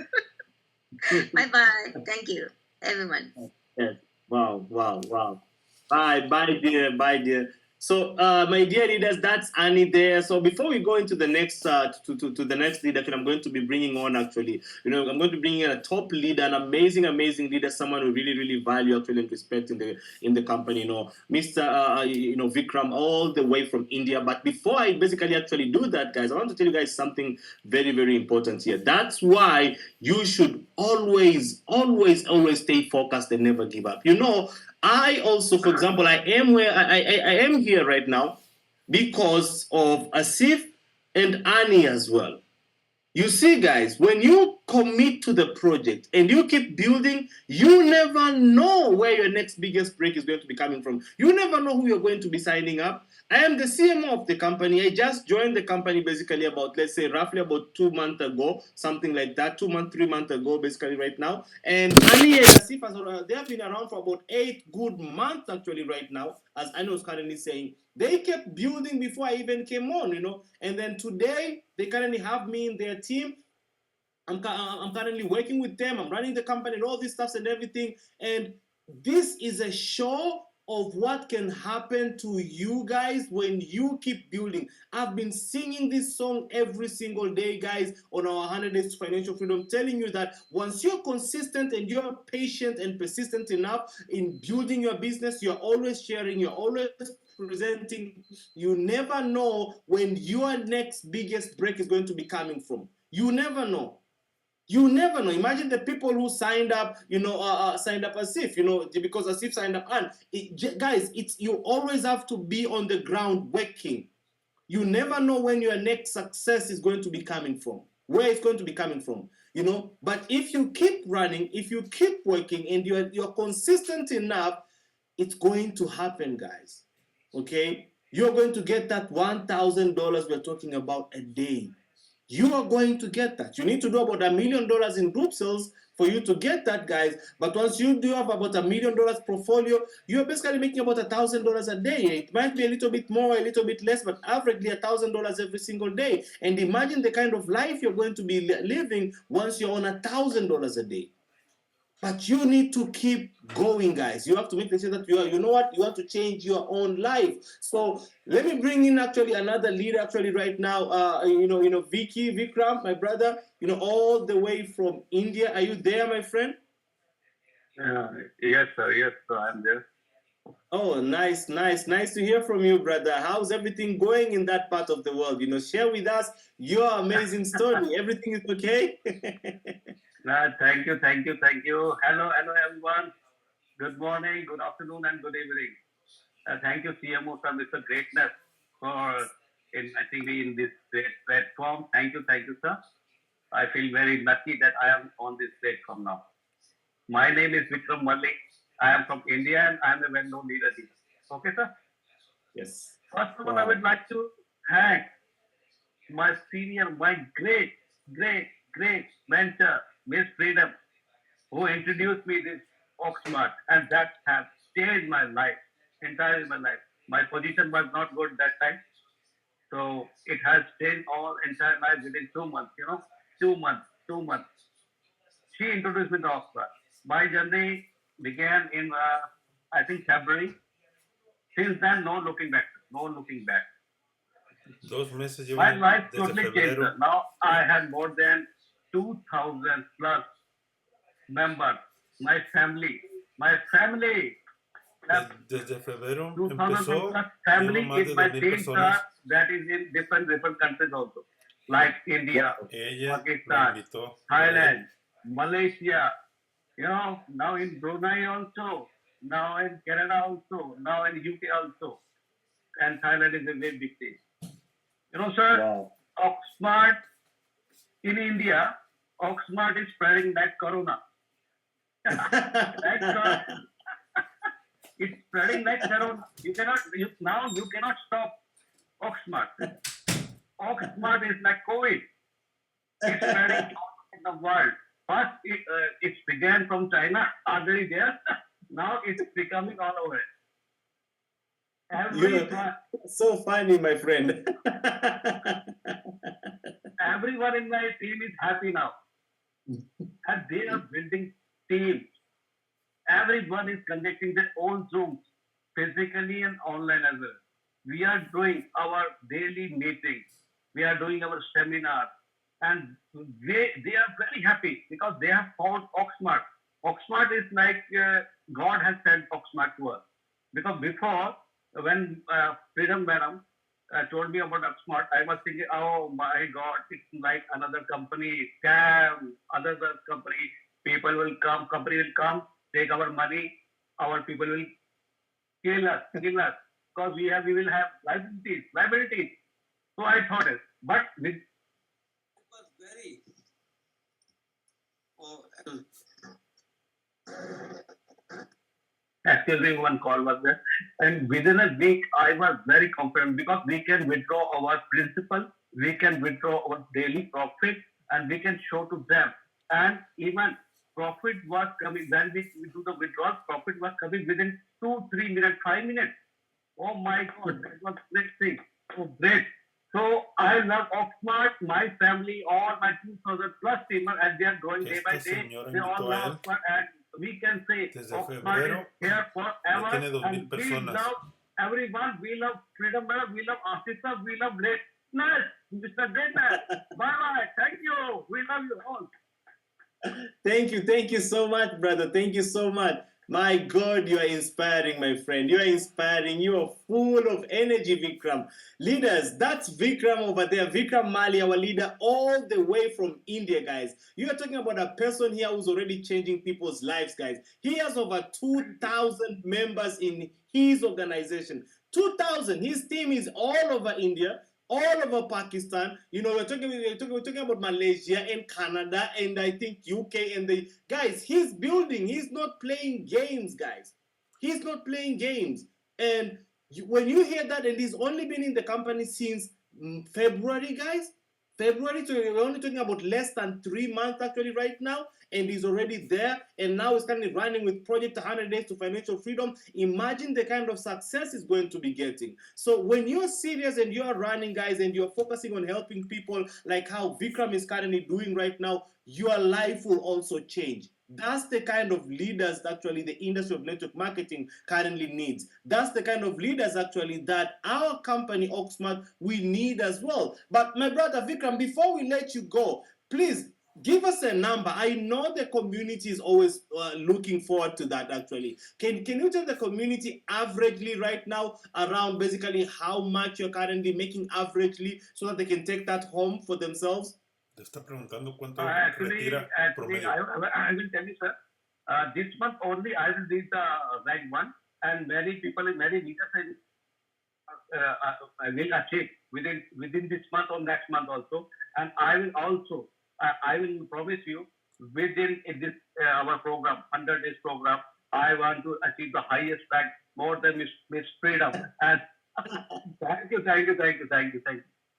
S4: Bye bye. Thank you, everyone.
S3: Yes. Wow, wow, wow. Bye, dear. Bye, dear. So, my dear leaders, that's Annie there. So, before we go into the next to the next leader, I'm going to be bringing on actually, I'm going to bring in a top leader, an amazing, amazing leader, someone who really, really value actually and respect in the company. Mr. Vikram, all the way from India. But before I basically actually do that, guys, I want to tell you guys something very, very important here. That's why you should always, always, always stay focused and never give up. I also, for example, I am where I am here right now because of Asif and Ani as well. You see, guys, when you commit to the project and you keep building, you never know where your next biggest break is going to be coming from. You never know who you're going to be signing up. I am the CMO of the company. I just joined the company basically about, let's say, roughly about 2 months ago, something like that, 2 months, 3 months ago, basically right now. And Ani and Asif, they have been around for about 8 good months actually right now, as Ani was currently saying. They kept building before I even came on, and then today they currently have me in their team. I'm currently working with them. I'm running the company and all these stuffs and everything. And this is a show of what can happen to you guys when you keep building. I've been singing this song every single day, guys, on our 100 Days to Financial Freedom, telling you that once you're consistent and you're patient and persistent enough in building your business, you're always sharing, you're always presenting, you never know when your next biggest break is going to be coming from. You never know. You never know. Imagine the people who signed up, signed up Asif, because Asif signed up. And guys, you always have to be on the ground working. You never know when your next success is going to be coming from, where it's going to be coming from. But if you keep running, if you keep working, and you're consistent enough, it's going to happen, guys. Okay, you're going to get that $1,000 we're talking about a day. You are going to get that. You need to do about $1 million in group sales for you to get that, guys. But once you do have about $1 million portfolio, you're basically making about $1,000 a day. It might be a little bit more, a little bit less, but averagely $1,000 every single day. And imagine the kind of life you're going to be living once you're on $1,000 a day. But you need to keep going, guys. You have to make the decision that you know what, you want to change your own life. So let me bring in actually another leader actually right now. Vikram, my brother, all the way from India. Are you there, my friend?
S2: Yes, sir. Yes, sir. I'm there.
S3: Oh, nice to hear from you, brother. How's everything going in that part of the world? Share with us your amazing story. Everything is okay?
S2: Thank you, thank you, thank you. Hello, everyone. Good morning, good afternoon, and good evening. Thank you, CMO, sir, Mr. Greatness, for inviting me in this great platform. Thank you, sir. I feel very lucky that I am on this platform now. My name is Vikram Malik. I am from India and I am a well-known leader here. Okay, sir?
S3: Yes.
S2: First of all, I would like to thank my senior, my great mentor, Miss Freedom, who introduced me this oaksmart, and that has changed my life, entirely my life. My position was not good that time, so it has changed all entire life within 2 months. 2 months. She introduced me to oaksmart. My journey began in I think February. Since then, no looking back. No looking back.
S5: 2 meses
S2: My
S5: llevo
S2: life
S5: desde
S2: totally changed.
S5: febrero.
S2: Now I have more than 2,000 plus members. My family.
S5: Desde febrero
S2: 2,000
S5: empezó,
S2: plus
S5: llevo
S2: family
S5: más
S2: is
S5: de
S2: my
S5: 2,000
S2: team, sir,
S5: personas.
S2: that is in different countries also, like India,
S5: Ella me
S2: Pakistan,
S5: invitó.
S2: Thailand, Malaysia, now in Brunei also,
S6: now in Canada also, now in UK also, and Thailand is a very big thing. You know, sir,
S3: Wow.
S6: Oxmart in India, Oxmart is spreading like corona. Like it's spreading like corona. Now you cannot stop Oxmart. Oxmart is like COVID. It's spreading all over the world. First, it began from China, already there. Now it's becoming all over.
S3: You're so funny, my friend.
S6: Everyone in my team is happy now. And they are building teams. Everyone is conducting their own Zooms, physically and online as well. We are doing our daily meetings. We are doing our seminars. And they are very happy because they have found Oxmart. Oxmart is like God has sent Oxmart to us. Because before, when Freedom Madam told me about Oxmart, I was thinking, oh my God, it's like another company, scam, another company. People will come, company will come, take our money, our people will kill us, because we will have liabilities. So I thought it, but with
S2: was very. Oh,
S6: excuse me, one call was there, and within a week I was very confident because we can withdraw our principal, we can withdraw our daily profit, and we can show to them, and even profit was coming when we do the withdrawal. Profit was coming within 2-3 minutes, 5 minutes. Oh my God, that was great thing. So great. So I love Oxmart, my family, all my 2,000 plus people, and they are growing day by
S5: Este
S6: day.
S5: señor
S6: They all
S5: invitó a
S6: love
S5: él
S6: Oxmart, and we can say
S5: desde
S6: Oxmart is
S5: febrero.
S6: here
S5: Ya
S6: forever.
S5: tiene 2,000
S6: And we
S5: personas.
S6: love everyone. We love Freedom Man. We love Asisa. We love Greatness. Mr. Greatness. Bye-bye. Thank you. We love you all.
S3: Thank you so much, brother. Thank you so much. My God, you are inspiring, my friend. You are inspiring. You are full of energy, Vikram. Leaders, that's Vikram over there. Vikram Mali, our leader, all the way from India, guys. You are talking about a person here who's already changing people's lives, guys. He has over 2,000 members in his organization. 2,000. His team is all over India, all over Pakistan. You know, we're talking about Malaysia and Canada and I think UK and the guys. He's building. He's not playing games, guys. He's not playing games. And when you hear that, and he's only been in the company since February, guys. February, so we're only talking about less than 3 months actually right now, and he's already there, and now he's currently running with Project 100 Days to Financial Freedom. Imagine the kind of success he's going to be getting. So when you're serious and you're running, guys, and you're focusing on helping people like how Vikram is currently doing right now, your life will also change. That's the kind of leaders that actually the industry of network marketing currently needs. That's the kind of leaders actually that our company, Oaksmart, we need as well. But my brother Vikram, before we let you go, please give us a number. I know the community is always looking forward to that actually. Can you tell the community averagely right now around basically how much you're currently making averagely so that they can take that home for themselves?
S5: Te está preguntando cuánto
S6: Actually,
S5: retira promedio.
S6: I will tell you, sir. This month only I will reach the rank 1, and many people, many leaders will achieve within this month or next month also. And I will also, I will promise you, within this our program, 100 days program, I want to achieve the highest rank, more than Miss Freedom. And thank you.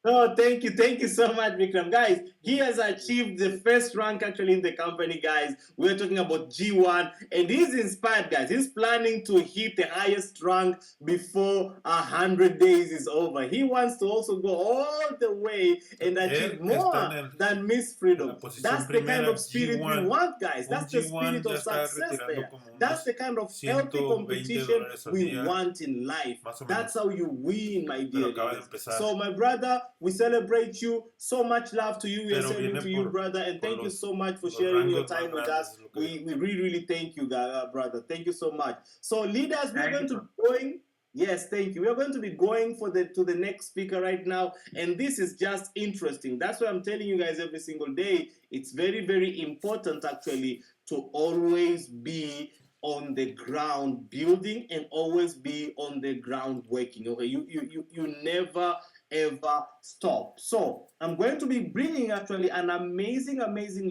S3: Oh, thank you so much, Vikram. Guys, he has achieved the first rank actually in the company, guys. We're talking about G1, and he's inspired, guys. He's planning to hit the highest rank before 100 days is over. He wants to also go all the way and achieve more than Miss Freedom. That's the kind of spirit we want, guys. That's the spirit of success there. That's the kind of healthy competition we want in life. That's how you win, my dear. So, my brother, we celebrate you. So much love to you. We are sending to you, brother. And thank you so much for sharing your time with us. We really thank you, brother. Thank you so much. So, leaders, we're going to be going. Yes, thank you. We are going to be going to the next speaker right now. And this is just interesting. That's why I'm telling you guys every single day. It's very important, actually, to always be on the ground building and always be on the ground working. Okay, you never ever stop. So I'm going to be bringing actually an amazing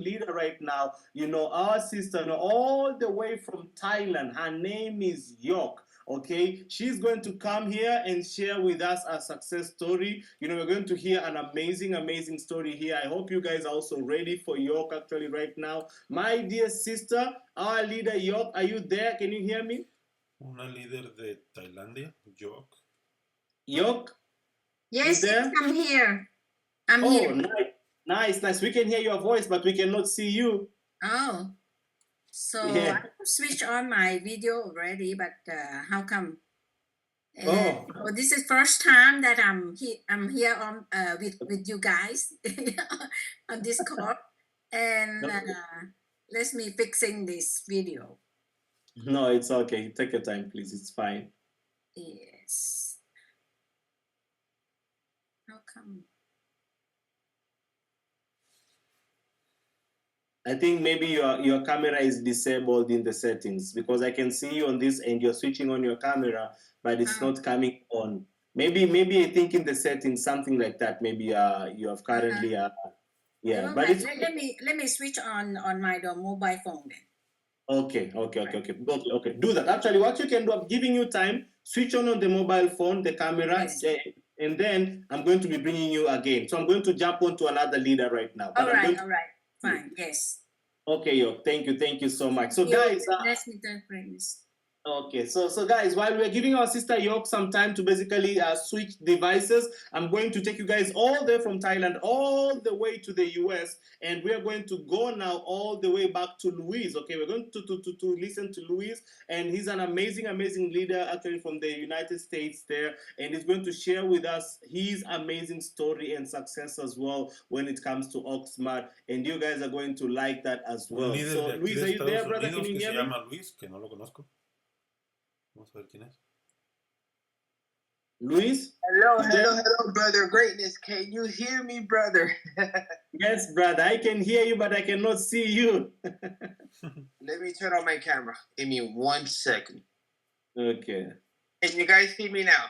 S3: leader right now. Our sister, all the way from Thailand. Her name is York. Okay, she's going to come here and share with us a success story. We're going to hear an amazing story here. I hope you guys are also ready for York actually right now. My dear sister, our leader York, are you there? Can you hear me?
S5: Una líder de Tailandia, York.
S3: York?
S7: Yes,
S3: You there?
S7: I'm here. I'm
S3: Oh,
S7: here.
S3: nice. We can hear your voice, but we cannot see you.
S7: Oh, so
S3: Yeah.
S7: I switched on my video already, but how come?
S3: Oh.
S7: So this is first time that I'm here on with you guys on this call, and let me fixing this video.
S3: No, it's okay. Take your time, please. It's fine.
S7: Yes. How come?
S3: I think maybe your camera is disabled in the settings, because I can see you on this and you're switching on your camera, but it's not coming on. Maybe I think in the settings something like that. Maybe you have currently yeah. But
S7: Right.
S3: it's
S7: Let me switch on my mobile phone then.
S3: okay. Do that. Actually, what you can do, I'm giving you time. Switch on the mobile phone, the camera,
S7: Yes.
S3: and then I'm going to be bringing you again. So I'm going to jump onto another leader right now. But
S7: All
S3: I'm
S7: right.
S3: going to...
S7: All right. Fine. Yes.
S3: Okay, yo, thank you so much. So guys,
S7: Let's meet the friends.
S3: okay, so guys, while we're giving our sister York some time to basically switch devices, I'm going to take you guys all the way from Thailand all the way to the US, and we're going to go now all the way back to Luis. Okay, we're going to listen to Luis, and he's an amazing leader actually from the United States there, and he's going to share with us his amazing story and success as well when it comes to Oaksmart, and you guys are going to like that as
S5: Un
S3: well.
S5: líder
S3: So
S5: de aquí
S3: Luis,
S5: de
S3: are you there,
S5: Estados
S3: brother? Can
S5: Unidos
S3: you
S5: que
S3: hear
S5: se
S3: me?
S5: llama Luis, que no lo conozco. Vamos a ver quién es.
S3: Luis?
S8: Hello, brother. Greatness. Can you hear me, brother?
S3: Yes, brother. I can hear you, but I cannot see you.
S8: Let me turn on my camera. Give me 1 second.
S3: Okay.
S8: Can you guys see me now?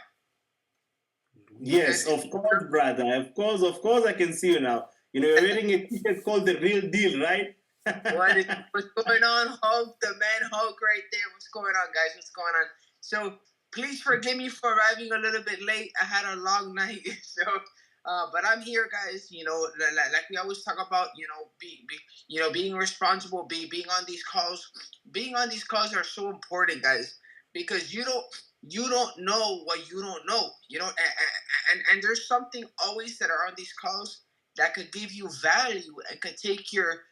S3: Yes, of course, brother. Of course, I can see you now. You're wearing a t-shirt called The Real Deal, right?
S8: What's going on, Hulk? The man Hulk right there. What's going on, guys? What's going on? So, please forgive me for arriving a little bit late. I had a long night, so... but I'm here, guys. Like we always talk about, being responsible, being on these calls. Being on these calls are so important, guys, because you don't know what you don't know. And there's something always that are on these calls that could give you value and could take your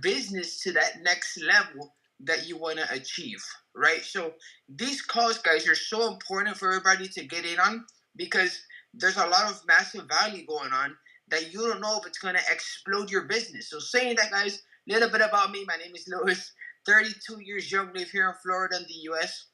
S8: business to that next level that you want to achieve, right? So these calls, guys, are so important for everybody to get in on, because there's a lot of massive value going on that you don't know if it's going to explode your business. So saying that, guys, a little bit about me. My name is Louis, 32 years young, live here in Florida in the U.S.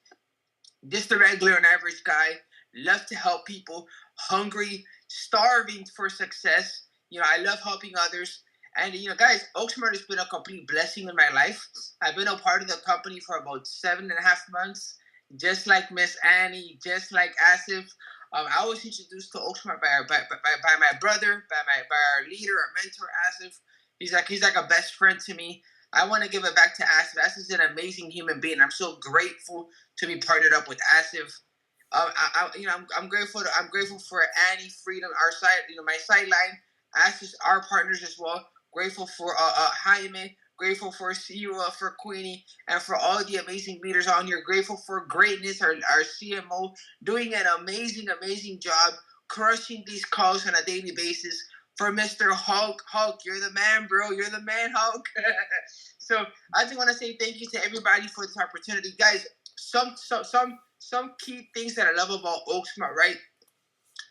S8: Just a regular and average guy, love to help people, hungry, starving for success. I love helping others. And, guys, Oaksmart has been a complete blessing in my life. I've been a part of the company for about 7.5 months, just like Miss Annie, just like Asif. I was introduced to Oaksmart by my brother, by our leader, our mentor, Asif. He's like a best friend to me. I want to give it back to Asif. Asif's an amazing human being. I'm so grateful to be partnered up with Asif. I'm grateful. I'm grateful for Annie, Freedom, our side. My sideline. Asif's our partners as well. Grateful for Jaime. Grateful for you, for Queenie, and for all the amazing leaders on here. Grateful for Greatness, our CMO, doing an amazing job, crushing these calls on a daily basis. For Mr. Hulk, you're the man, bro. You're the man, Hulk. So I just want to say thank you to everybody for this opportunity, guys. Some key things that I love about Oaksmart, right?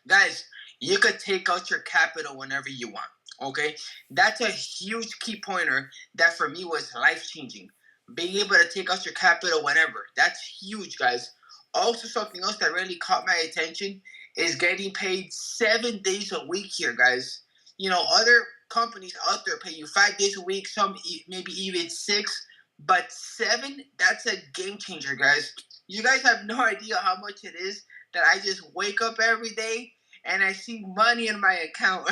S8: Guys, you could take out your capital whenever you want. Okay, that's a huge key pointer that for me was life-changing. Being able to take out your capital whenever. That's huge, guys. Also, something else that really caught my attention is getting paid 7 days a week here, guys. Other companies out there pay you 5 days a week, some maybe even 6. But 7, that's a game changer, guys. You guys have no idea how much it is that I just wake up every day and I see money in my account.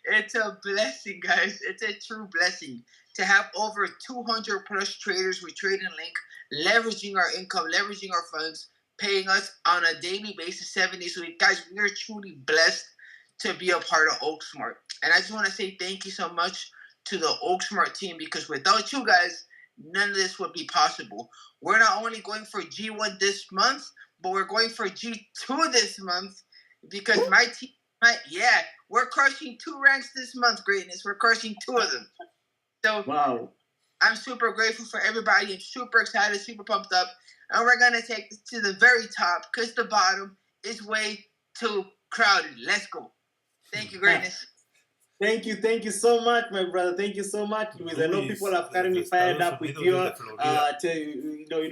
S8: It's a blessing, guys. It's a true blessing to have over 200 plus traders with Trading Link, leveraging our income, leveraging our funds, paying us on a daily basis, 7 days a week. Guys, we are truly blessed to be a part of oaksmart. And I just want to say thank you so much to the oaksmart team, because without you guys, none of this would be possible. We're not only going for G1 this month, but we're going for G2 this month, because my team, we're crushing 2 ranks this month, greatness. We're crushing 2 of them. So
S3: Wow.
S8: I'm super grateful for everybody. I'm super excited, super pumped up. And we're going to take this to the very top, because the bottom is way too crowded. Let's go. Thank you, greatness.
S3: Thank you so much, my brother. Thank you so much, Luis. I know people are currently fired up with your,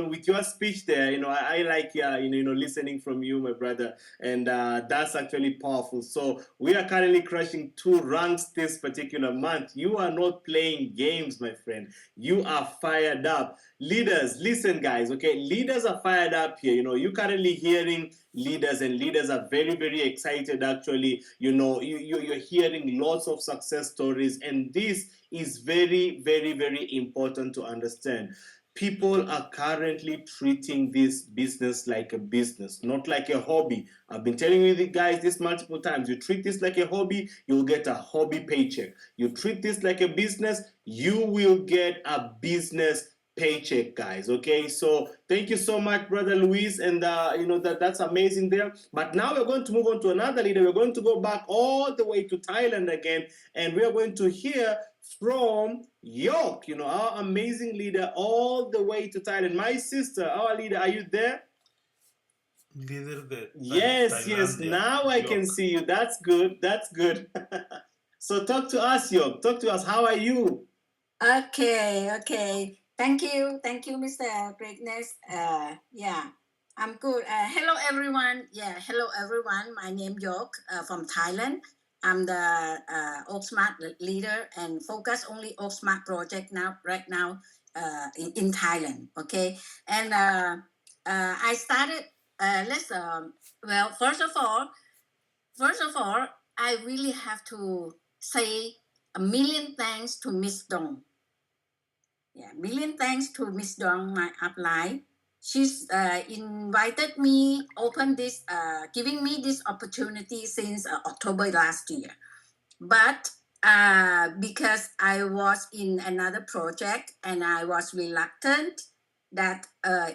S3: with your speech there. I like, listening from you, my brother, and that's actually powerful. So we are currently crushing 2 ranks this particular month. You are not playing games, my friend. You are fired up. Leaders, listen, guys. Okay, leaders are fired up here. You're currently hearing leaders, and leaders are very, very excited. Actually, you're hearing lots of success stories, and this is very, very, very important to understand. People are currently treating this business like a business, not like a hobby. I've been telling you guys this multiple times. You treat this like a hobby, you'll get a hobby paycheck. You treat this like a business, you will get a business paycheck, guys. Okay, so thank you so much, brother Luis, and that's amazing there. But now we're going to move on to another leader. We're going to go back all the way to Thailand again, and we're going to hear from York, our amazing leader, all the way to Thailand. My sister, our leader, are you there?
S5: Leader de
S3: Yes, now I can see you. That's good. So talk to us, York. Talk to us. How are you?
S7: Okay. Thank you, Mr. Greatness. I'm good. Hello, everyone. Hello, everyone. My name is York from Thailand. I'm the oaksmart leader and focus only oaksmart project right now in Thailand. Okay, and I started. First of all, I really have to say a million thanks to Miss Dong. Million thanks to Miss Dong, my upline. She's invited me, giving me this opportunity since October last year. But because I was in another project and I was reluctant that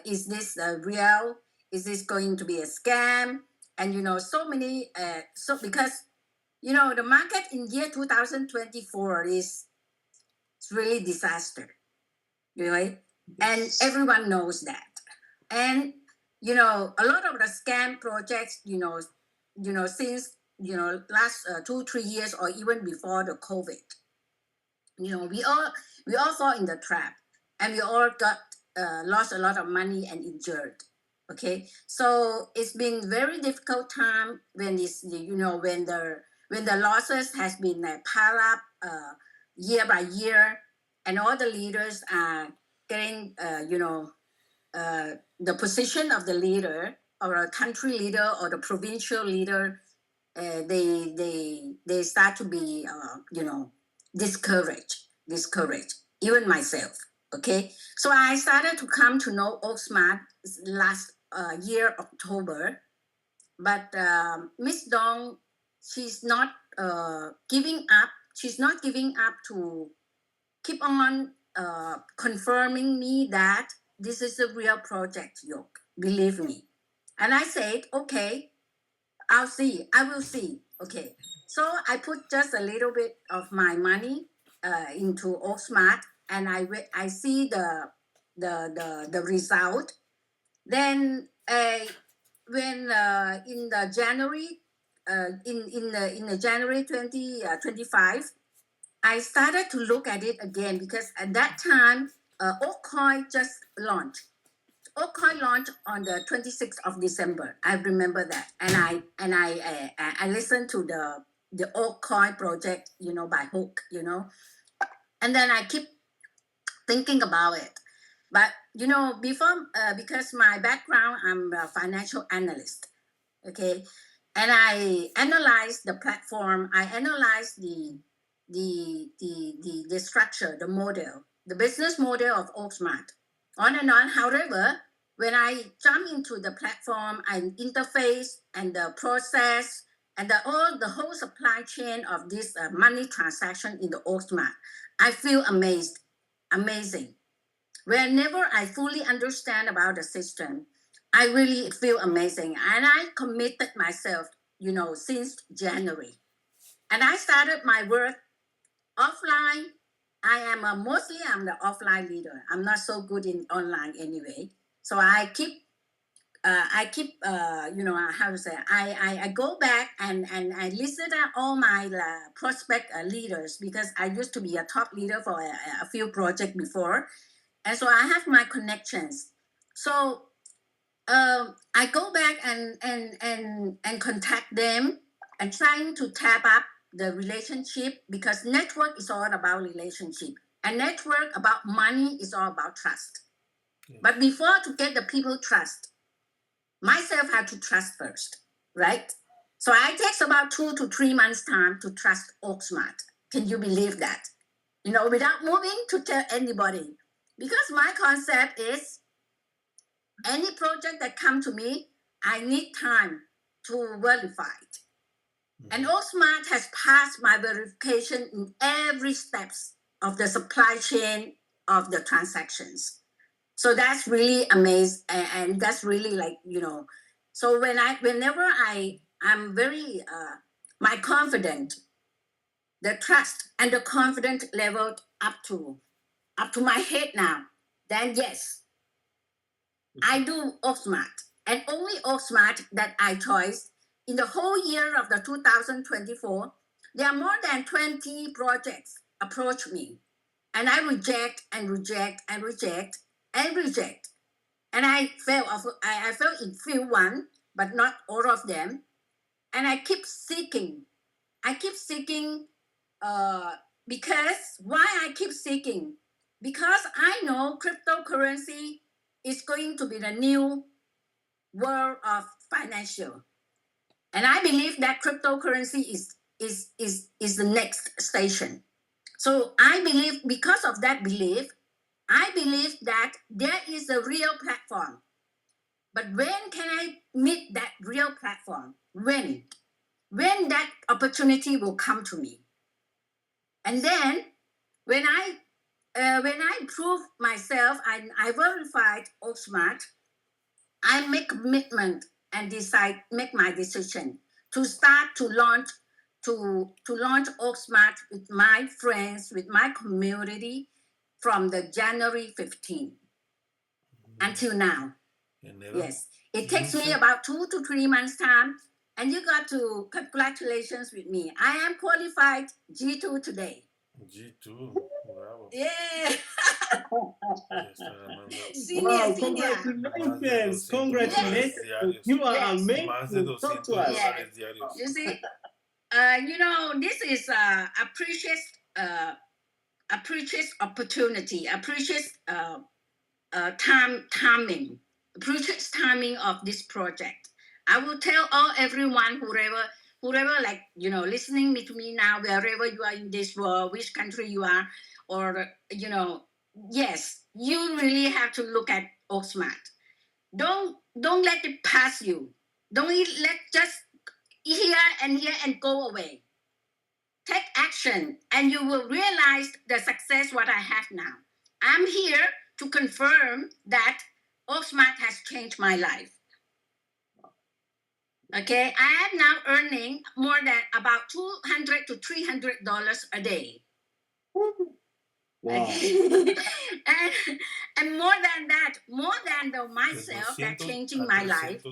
S7: is this real? Is this going to be a scam? And so many. Because the market in year 2024 is really disaster. Right? And everyone knows that. And a lot of the scam projects, since last 2-3 years or even before the COVID, we all fall in the trap, and we all got lost a lot of money and injured. Okay, so it's been very difficult time when when the losses has been piled up year by year. And all the leaders are getting, the position of the leader or a country leader or the provincial leader. They start to be, discouraged. Even myself. Okay, so I started to come to know oaksmart last year October, but Miss Dong, she's not giving up. She's not giving up to keep on confirming me that this is a real project, York. Believe me. And I said, okay, I will see. Okay. So I put just a little bit of my money into oaksmart, and I see the result. Then when in the January in the January 2025, I started to look at it again, because at that time, Oakcoin just launched. Oakcoin launched on the 26th of December. I remember that, and I listened to the Oakcoin project, by hook, and then I keep thinking about it. But before, because my background, I'm a financial analyst, okay, and I analyze the platform, I analyze the structure, the model, the business model of oaksmart, on and on. However, when I jump into the platform and interface and the process and the whole supply chain of this money transaction in the oaksmart, I feel amazing. Whenever I fully understand about the system, I really feel amazing. And I committed myself, since January. And I started my work offline. Mostly I'm the offline leader. I'm not so good in online anyway. So I keep how to say, I go back and I listen to all my prospect leaders, because I used to be a top leader for a few projects before. And so I have my connections. So I go back and contact them and trying to tap up the relationship, because network is all about relationship, and network about money is all about trust.
S5: Yes.
S7: But before to get the people trust, myself had to trust first, right? So I takes about 2 to 3 months time to trust oaksmart. Can you believe that? Without moving to tell anybody, because my concept is any project that come to me, I need time to verify it. And oaksmart has passed my verification in every steps of the supply chain of the transactions. So that's really amazing, and that's really so whenever I'm very my confident, the trust and the confidence level up to my head now, then yes, I do oaksmart, and only oaksmart that I choose. In the whole year of the 2024, there are more than 20 projects approach me, and I reject and reject and reject and reject. And I fell in few one, but not all of them. And I keep seeking. Because why I keep seeking? Because I know cryptocurrency is going to be the new world of financial. And I believe that cryptocurrency is the next station. So I believe, because of that belief, I believe that there is a real platform. But when can I meet that real platform? When that opportunity will come to me. And then when I prove myself, I verified oaksmart, I make commitment and make my decision to start to launch oaksmart with my friends, with my community, from the January 15th until now. Yes, it takes me about 2 to 3 months time, and you got to congratulations with me. I am qualified G2 today.
S5: G2, bravo.
S7: Yeah.
S5: Yes, Armando.
S7: Senior.
S3: Congratulations.
S5: $200
S3: Congratulations.
S5: diarios.
S3: You are
S7: Yes.
S5: Más de
S3: amazing. Talk to us.
S5: $200 diarios.
S7: You see, this is a precious opportunity, a precious timing, precious timing of this project. I will tell everyone, whoever listening to me now, wherever you are in this world, which country you are, or yes, you really have to look at oaksmart. Don't let it pass you. Don't let just here and go away. Take action, and you will realize the success what I have now. I'm here to confirm that oaksmart has changed my life. Okay, I am now earning more than about $200 to $300 a day.
S3: Wow.
S7: and more than that, more than myself that changing my life,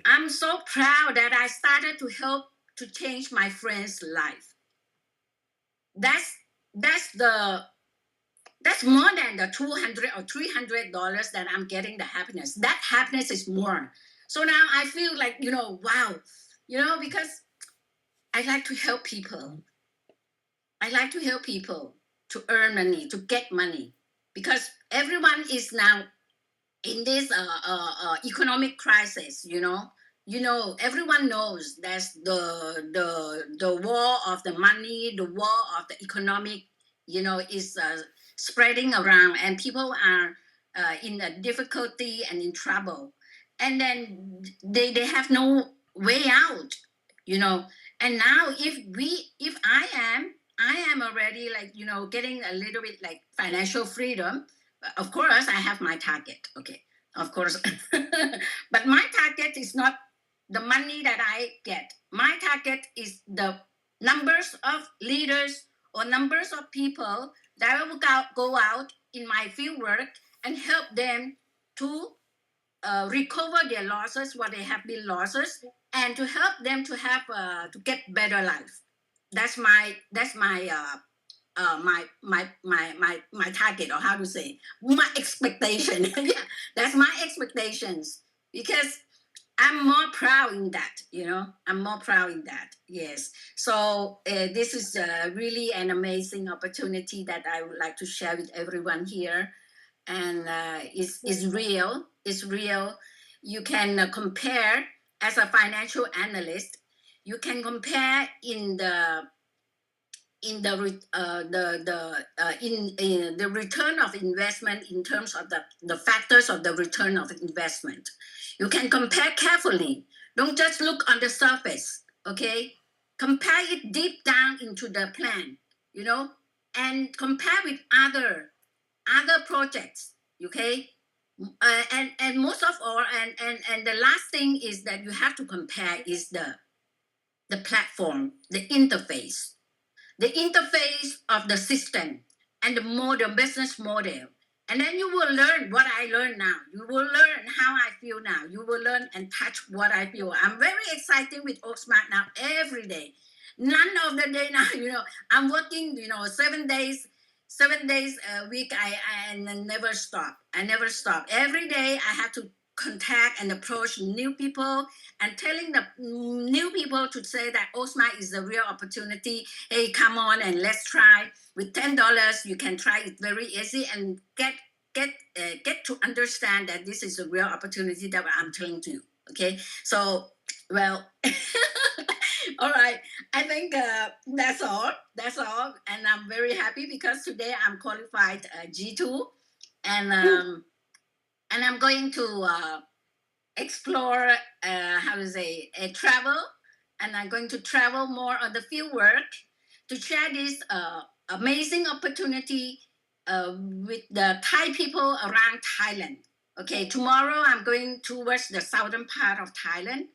S7: I'm so proud that I started to help to change my friend's life. That's more than the $200 or $300 that I'm getting the happiness. That happiness is more. So now I feel wow, because I like to help people. I like to help people to earn money, to get money. because everyone is now in this economic crisis. Everyone knows that's the war of the money, the war of the economic, is spreading around, and people are in a difficulty and in trouble, and then they have no way out. And now if I am already, like, getting a little bit like financial freedom. Of course I have my target, okay, of course. But my target is not the money that I get. My target is the numbers of leaders or numbers of people that I will go out in my field work and help them to recover their losses, what they have been losses, and to help them to have to get better life. That's my target, or how to say, my expectation. Yeah, that's my expectations, because I'm more proud in that. I'm more proud in that. Yes. So this is really an amazing opportunity that I would like to share with everyone here, and it's real. It's real. You can compare as a financial analyst. You can compare in the in the return of investment, in terms of the factors of the return of investment. You can compare carefully. Don't just look on the surface. Okay, compare it deep down into the plan. And compare with other projects. Okay. And most of all, and the last thing is that you have to compare is the platform, the interface of the system, and the business model. And then you will learn what I learned now. You will learn how I feel now. You will learn and touch what I feel. I'm very excited with oaksmart now every day. None of the day now, I'm working, 7 days a week. I never stop. I never stop. Every day I have to contact and approach new people, and telling the new people to say that oaksmart is a real opportunity. Hey, come on and let's try. With $10, you can try it very easy and get to understand that this is a real opportunity that I'm telling to you. Okay, so, well, all right. I think that's all. That's all, and I'm very happy because today I'm qualified G2, and I'm going to explore, how to say, travel, and I'm going to travel more on the field work to share this amazing opportunity with the Thai people around Thailand. Okay, tomorrow I'm going towards the southern part of Thailand,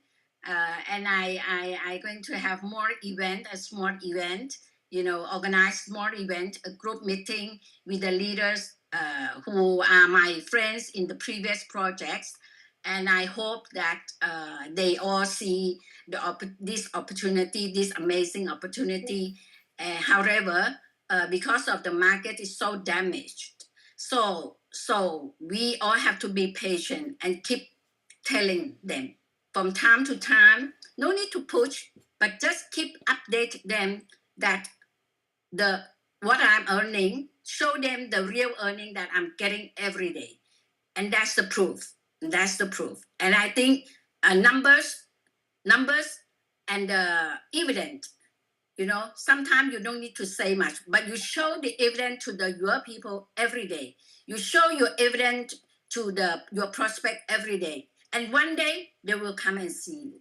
S7: and I going to have more event, a small event, organize small event, a group meeting with the leaders who are my friends in the previous projects. And I hope that they all see this opportunity, this amazing opportunity. However, because of the market is so damaged, so we all have to be patient and keep telling them from time to time. No need to push, but just keep update them that what I'm earning, show them the real earning that I'm getting every day, and that's the proof. That's the proof. And I think numbers and evidence. Sometimes you don't need to say much, but you show the evidence to your people every day. You show your evidence to your prospect every day, and one day they will come and see you.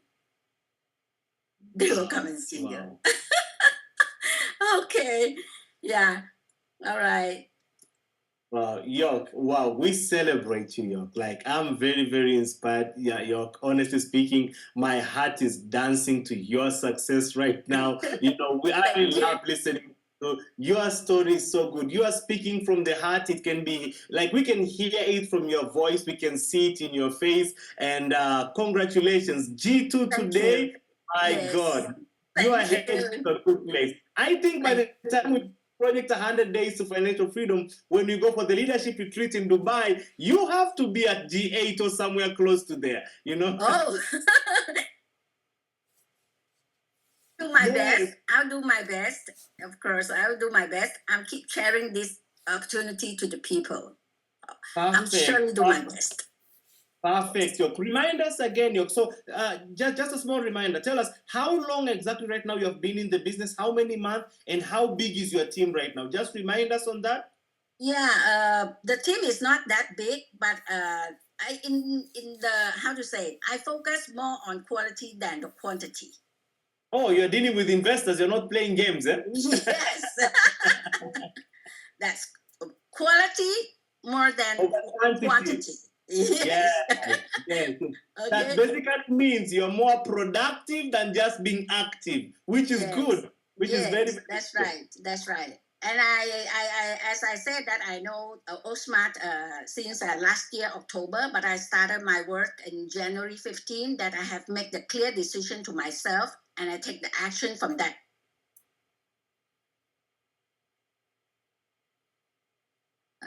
S7: They will come and see you. Okay. Yeah. All right.
S3: Wow, York, wow, we celebrate you, York. Like, I'm very, very inspired. Yeah, York, honestly speaking, my heart is dancing to your success right now. I really love listening. So your story is so good. You are speaking from the heart. It can be like we can hear it from your voice. We can see it in your face. And congratulations, G2 today. My God, you are headed to a good place. I think by the time we project 100 days to financial freedom, when you go for the leadership retreat in Dubai, you have to be at G8 or somewhere close to there,
S7: Oh. Do my best. I'll do my best. Of course, I'll do my best. I'm keep sharing this opportunity to the people.
S3: Perfect.
S7: I'm surely do my best.
S3: Perfect, York. Remind us again, York. So, just a small reminder. Tell us how long exactly right now you have been in the business, how many months, and how big is your team right now? Just remind us on that.
S7: Yeah, the team is not that big, but in the how to say, I focus more on quality than the quantity.
S3: Oh, you're dealing with investors. You're not playing games, eh?
S7: Yes, that's quality more than quantity. Yes.
S3: Yes.
S7: Okay.
S3: That basically means you're more productive than just being active, which is good. Which is very, very
S7: That's
S3: good.
S7: right. That's right. And I as I said that I know oaksmart since last year October, but I started my work in January 15. That I have made the clear decision to myself, and I take the action from that.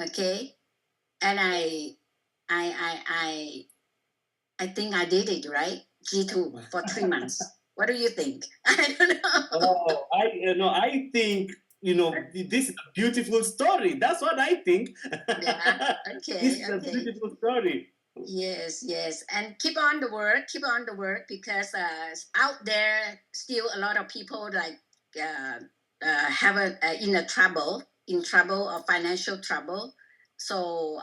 S7: Okay, and I think I did it right. G2 for 3 months. What do you think? I don't know.
S3: Oh, I think this is a beautiful story. That's what I think.
S7: Yeah. Okay.
S3: This is a beautiful story.
S7: Yes, and keep on the work, because out there still a lot of people like have in trouble or financial trouble. So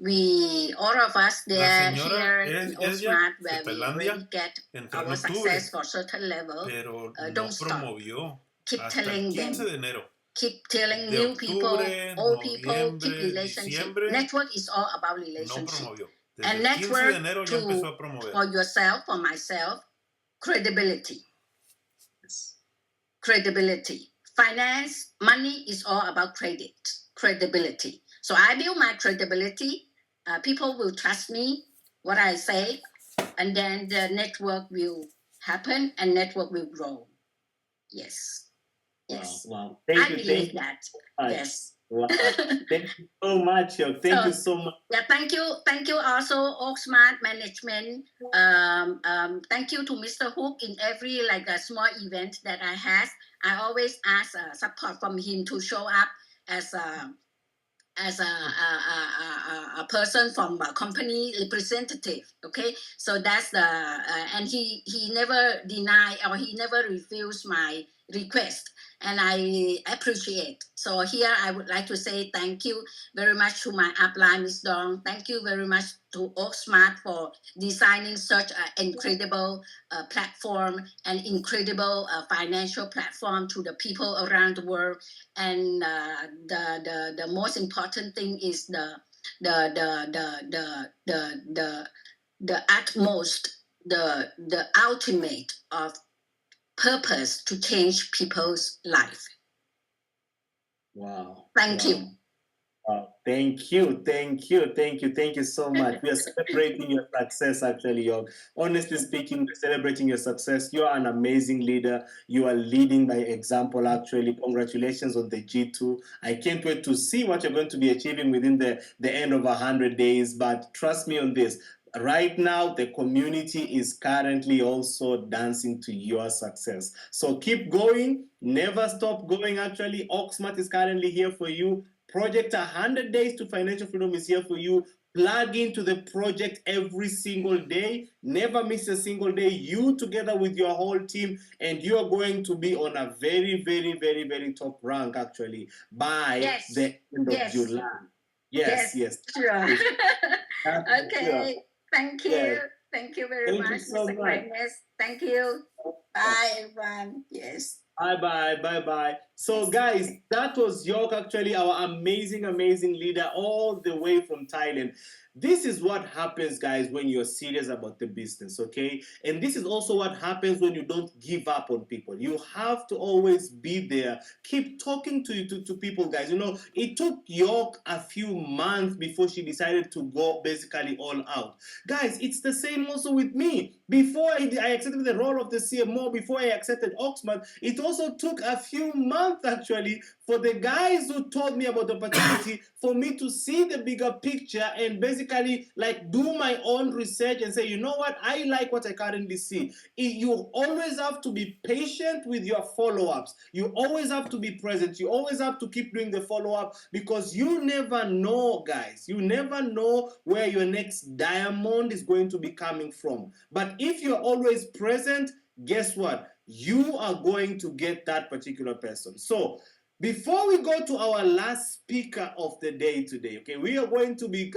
S7: we all of us there here in oaksmart where we already get our success for certain level. Don't stop. Keep telling them. Keep telling new people, old people, keep relationship. Network is all about relationship. And network for yourself, for myself, credibility. Credibility. Finance, money is all about credibility. So I build my credibility. People will trust me, what I say, and then the network will happen and network will grow. Yes. Yes.
S3: Wow.
S7: I believe that. Yes.
S3: Wow. Thank you so much. Thank you so much.
S7: Yeah, thank you also oaksmart management. Thank you to Mr. Hook in every like a small event that I have. I always ask support from him to show up as a person from a company representative. Okay, so that's the and he never deny or he never refused my request, and I appreciate. So here I would like to say thank you very much to my upline, Ms. Dong. Thank you very much to oaksmart for designing such an incredible platform and incredible financial platform to the people around the world. And the most important thing is the utmost, the ultimate of purpose to change people's life.
S3: Wow.
S7: Thank you.
S3: Thank you so much. We are celebrating your success, actually, York. Honestly speaking, we're celebrating your success. You are an amazing leader. You are leading by example, actually. Congratulations on the G2. I can't wait to see what you're going to be achieving within the end of 100 days. But trust me on this. Right now, the community is currently also dancing to your success. So keep going. Never stop going, actually. oaksmart is currently here for you. Project 100 Days to Financial Freedom is here for you. Plug into the project every single day. Never miss a single day. You together with your whole team, and you are going to be on a very, very, very, very top rank, actually, by the end of July. Yes.
S7: Sure. Okay.
S3: Sure.
S7: Thank you.
S3: Yes.
S7: Thank you very much,
S3: so
S7: Mr.
S3: much.
S7: Greatness. Thank you. Bye, everyone. Yes.
S3: Bye. So guys, that was York, actually, our amazing leader all the way from Thailand. This is what happens, guys, when you're serious about the business, okay? And this is also what happens when you don't give up on people. You have to always be there. Keep talking to people, guys. It took York a few months before she decided to go basically all out. Guys, it's the same also with me. Before I accepted the role of the CMO, before I accepted oaksmart, it also took a few months pumped actually for the guys who told me about the opportunity for me to see the bigger picture and basically like do my own research and say, you know what, I like what I currently see. You always have to be patient with your follow-ups. You always have to be present. You always have to keep doing the follow-up because you never know, guys. You never know where your next diamond is going to be coming from. But if you're always present, guess what? You are going to get that particular person. So before we go to our last speaker of the day today, okay, we are going to be,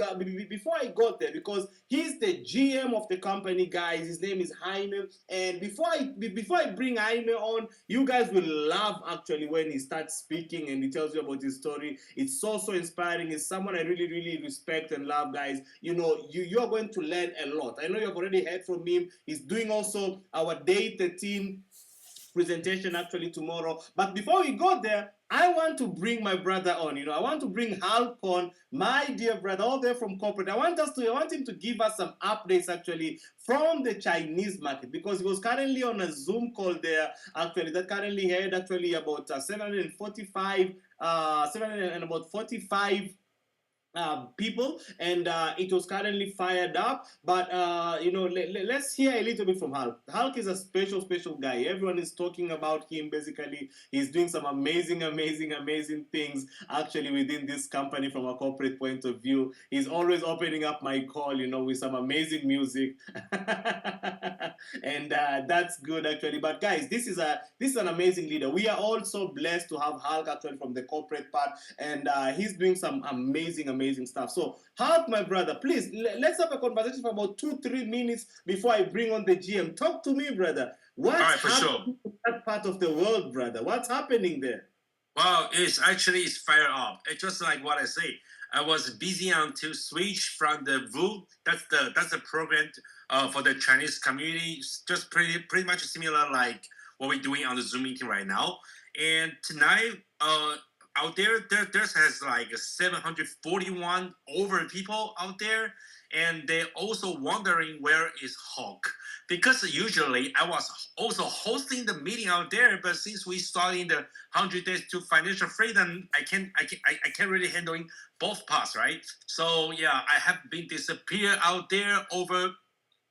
S3: before I got there, because he's the GM of the company, guys. His name is Jaime. And before I bring Jaime on, you guys will love actually when he starts speaking and he tells you about his story. It's so inspiring. It's someone I really, really respect and love, guys. You know, you're going to learn a lot. I know you've already heard from him. He's doing also our day 13 presentation actually tomorrow. But before we go there, I want to bring my brother on. I want to bring Hulk on, my dear brother, all there from corporate. I want him to give us some updates actually from the Chinese market because he was currently on a Zoom call there actually that currently had actually about 745 people, and it was currently fired up. But let's hear a little bit from Hulk. Hulk is a special guy. Everyone is talking about him. Basically, he's doing some amazing things actually within this company from a corporate point of view. He's always opening up my call, with some amazing music, and that's good actually. But guys, this is an amazing leader. We are also blessed to have Hulk actually from the corporate part, and he's doing some amazing stuff. So Hulk, my brother, please let's have a conversation for about 2-3 minutes before I bring on the GM. Talk to me, brother. What's happening in that part of the world, brother? What's happening there?
S2: Well, it's fire up. It's just like what I say. I was busy to switch from the VU. That's the program for the Chinese community. It's just pretty much similar like what we're doing on the Zoom meeting right now. And tonight, out there has like 741 over people out there, and they're also wondering where is Hulk, because usually I was also hosting the meeting out there, but since we started the 100 days to financial freedom, I can't really handling both parts, right? So yeah, I have been disappeared out there over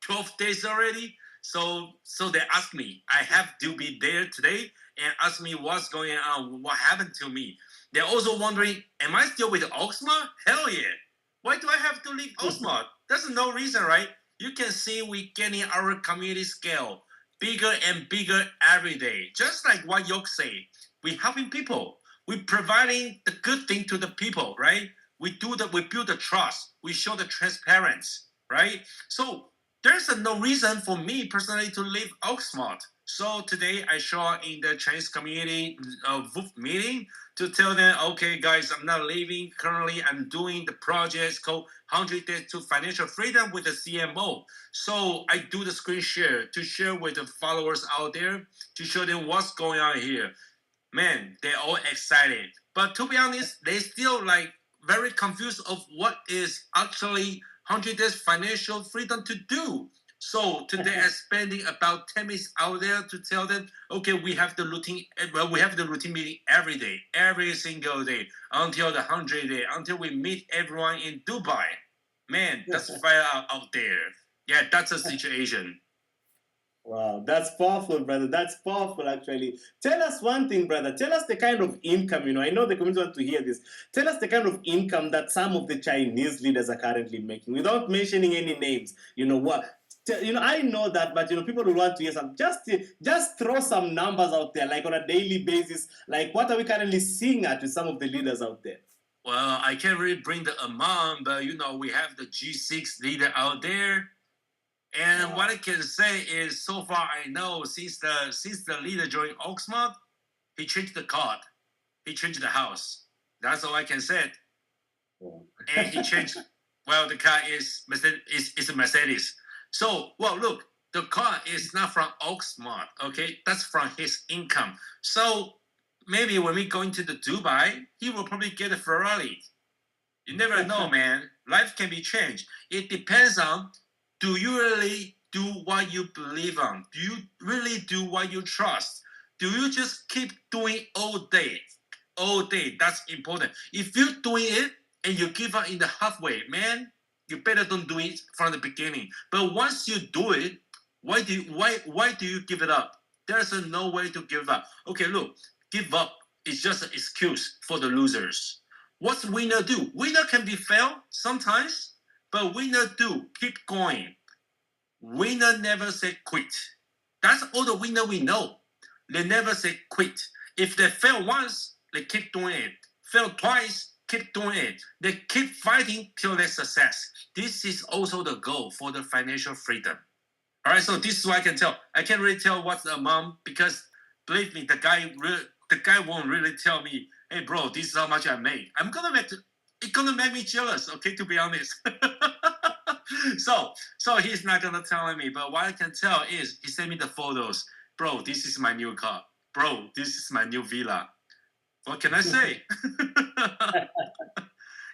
S2: 12 days already. So they asked me, I have to be there today and ask me what's going on, what happened to me. They're also wondering, am I still with oaksmart? Hell yeah. Why do I have to leave oaksmart? There's no reason, right? You can see we getting our community scale bigger and bigger every day. Just like what Yok say, we helping people. We providing the good thing to the people, right? We build the trust. We show the transparency, right? So there's no reason for me personally to leave oaksmart. So today I show up in the Chinese community VUF meeting to tell them, okay, guys, I'm not leaving. Currently, I'm doing the project called 100 Days to Financial Freedom with the CMO. So I do the screen share to share with the followers out there to show them what's going on here. Man, they're all excited. But to be honest, they still like very confused of what is actually 100 Days Financial Freedom to do. So today I'm spending about 10 minutes out there to tell them, okay, we have the routine meeting every day, every single day, until the 100 day, until we meet everyone in Dubai. Man, that's fire out there. Yeah, that's a situation.
S3: Wow, that's powerful, brother. That's powerful, actually. Tell us one thing, brother. Tell us the kind of income, I know the community want to hear this. Tell us the kind of income that some of the Chinese leaders are currently making without mentioning any names. I know that, but people will want to hear some. Just throw some numbers out there, like on a daily basis. Like, what are we currently seeing at with some of the leaders out there?
S2: Well, I can't really bring the amount, but we have the G6 leader out there. And what I can say is, so far I know, since the leader joined oaksmart, he changed the card, he changed the house. That's all I can say. And he changed. Well, the car is a Mercedes. So, well, look, the car is not from oaksmart. Okay, that's from his income. So maybe when we go into the Dubai, he will probably get a Ferrari. You never know, man. Life can be changed. It depends on, do you really do what you believe on? Do you really do what you trust? Do you just keep doing all day? All day. That's important. If you're doing it and you give up in the halfway, man, you better don't do it from the beginning. But once you do it, why do you give it up? There's no way to give up. Okay, look, give up is just an excuse for the losers. What's winner do? Winner can be failed sometimes, but winner do keep going. Winner never say quit. That's all the winner we know. They never say quit. If they fail once, they keep doing it. Fail twice, keep doing it. They keep fighting till their success. This is also the goal for the financial freedom. All right, so this is what I can tell. I can't really tell what's the amount because believe me, the guy won't really tell me, hey bro, this is how much I made. It's gonna make me jealous, okay, to be honest. So he's not gonna tell me, but what I can tell is he sent me the photos. Bro, this is my new car. Bro, this is my new villa. What can I say?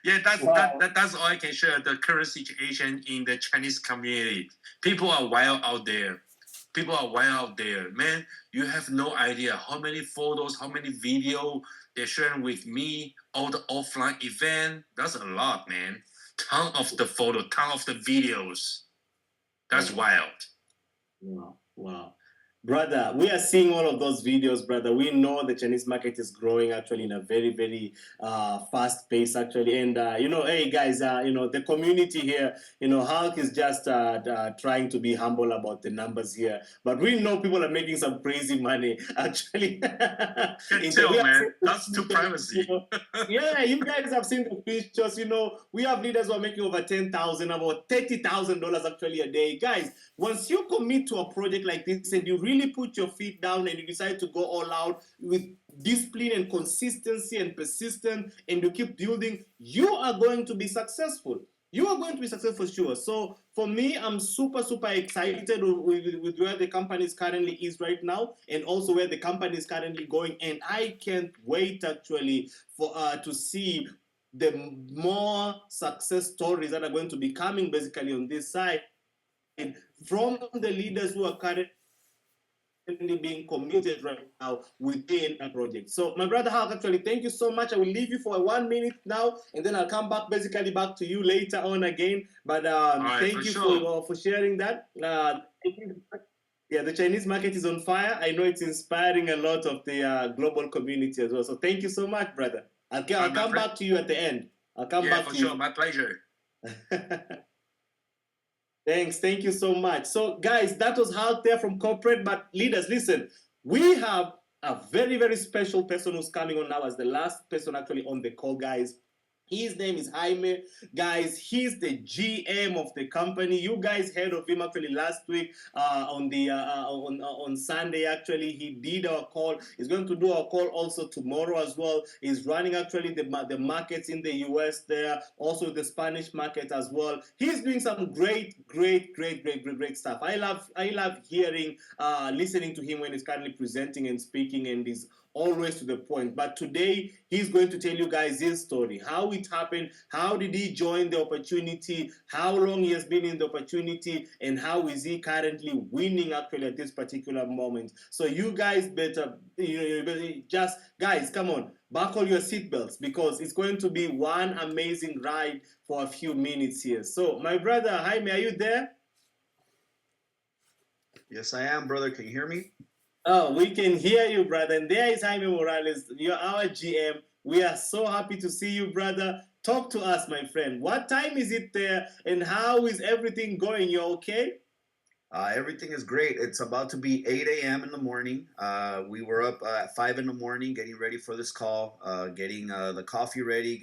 S2: Yeah, that's all I can share. The current situation in the Chinese community. People are wild out there. Man, you have no idea how many photos, how many video they're sharing with me, all the offline event. That's a lot, man. Ton of the photo, ton of the videos. That's wild.
S3: Wow. Brother, we are seeing all of those videos, brother. We know the Chinese market is growing actually in a very, very fast pace actually. And, hey guys, the community here, Hulk is just trying to be humble about the numbers here. But we know people are making some crazy money actually.
S2: Can tell, man. That's too privacy.
S3: Yeah, you guys have seen the pictures, we have leaders who are making over $10,000, about $30,000 actually a day. Guys, once you commit to a project like this and you really put your feet down and you decide to go all out with discipline and consistency and persistence and you keep building, you are going to be successful. You are going to be successful for sure. So for me, I'm super, super excited with where the company is currently is right now and also where the company is currently going. And I can't wait actually for to see the more success stories that are going to be coming basically on this side and from the leaders who are currently being committed right now within a project. So my brother Hulk, actually, thank you so much. I will leave you for 1 minute now, and then I'll come back to you later on again. But thank you for sharing that. Yeah, the Chinese market is on fire. I know it's inspiring a lot of the global community as well. So thank you so much, brother. I'll come back to you at the end. I'll come back to you.
S2: Yeah, for sure. My pleasure.
S3: Thanks. Thank you so much. So, guys, that was out there from corporate. But leaders, listen, we have a very, very special person who's coming on now as the last person actually on the call, guys. His name is Jaime. Guys, he's the GM of the company. You guys heard of him actually last week on Sunday. Actually, he did our call. He's going to do our call also tomorrow as well. He's running actually the markets in the US there, also the Spanish market as well. He's doing some great stuff. I love hearing, listening to him when he's currently presenting and speaking, and he's always to the point. But today he's going to tell you guys his story, how it happened, how did he join the opportunity, how long he has been in the opportunity, and how is he currently winning actually at this particular moment. So you guys better, just guys, come on, buckle your seatbelts because it's going to be one amazing ride for a few minutes here. So my brother Jaime, are you there?
S9: Yes, I am, brother. Can you hear me?
S3: Oh, we can hear you, brother. And there is Jaime Morales. You're our GM. We are so happy to see you, brother. Talk to us, my friend. What time is it there, and how is everything going? You okay?
S9: Everything is great. It's about to be 8 a.m. in the morning. We were up at 5 in the morning getting ready for this call, getting the coffee ready,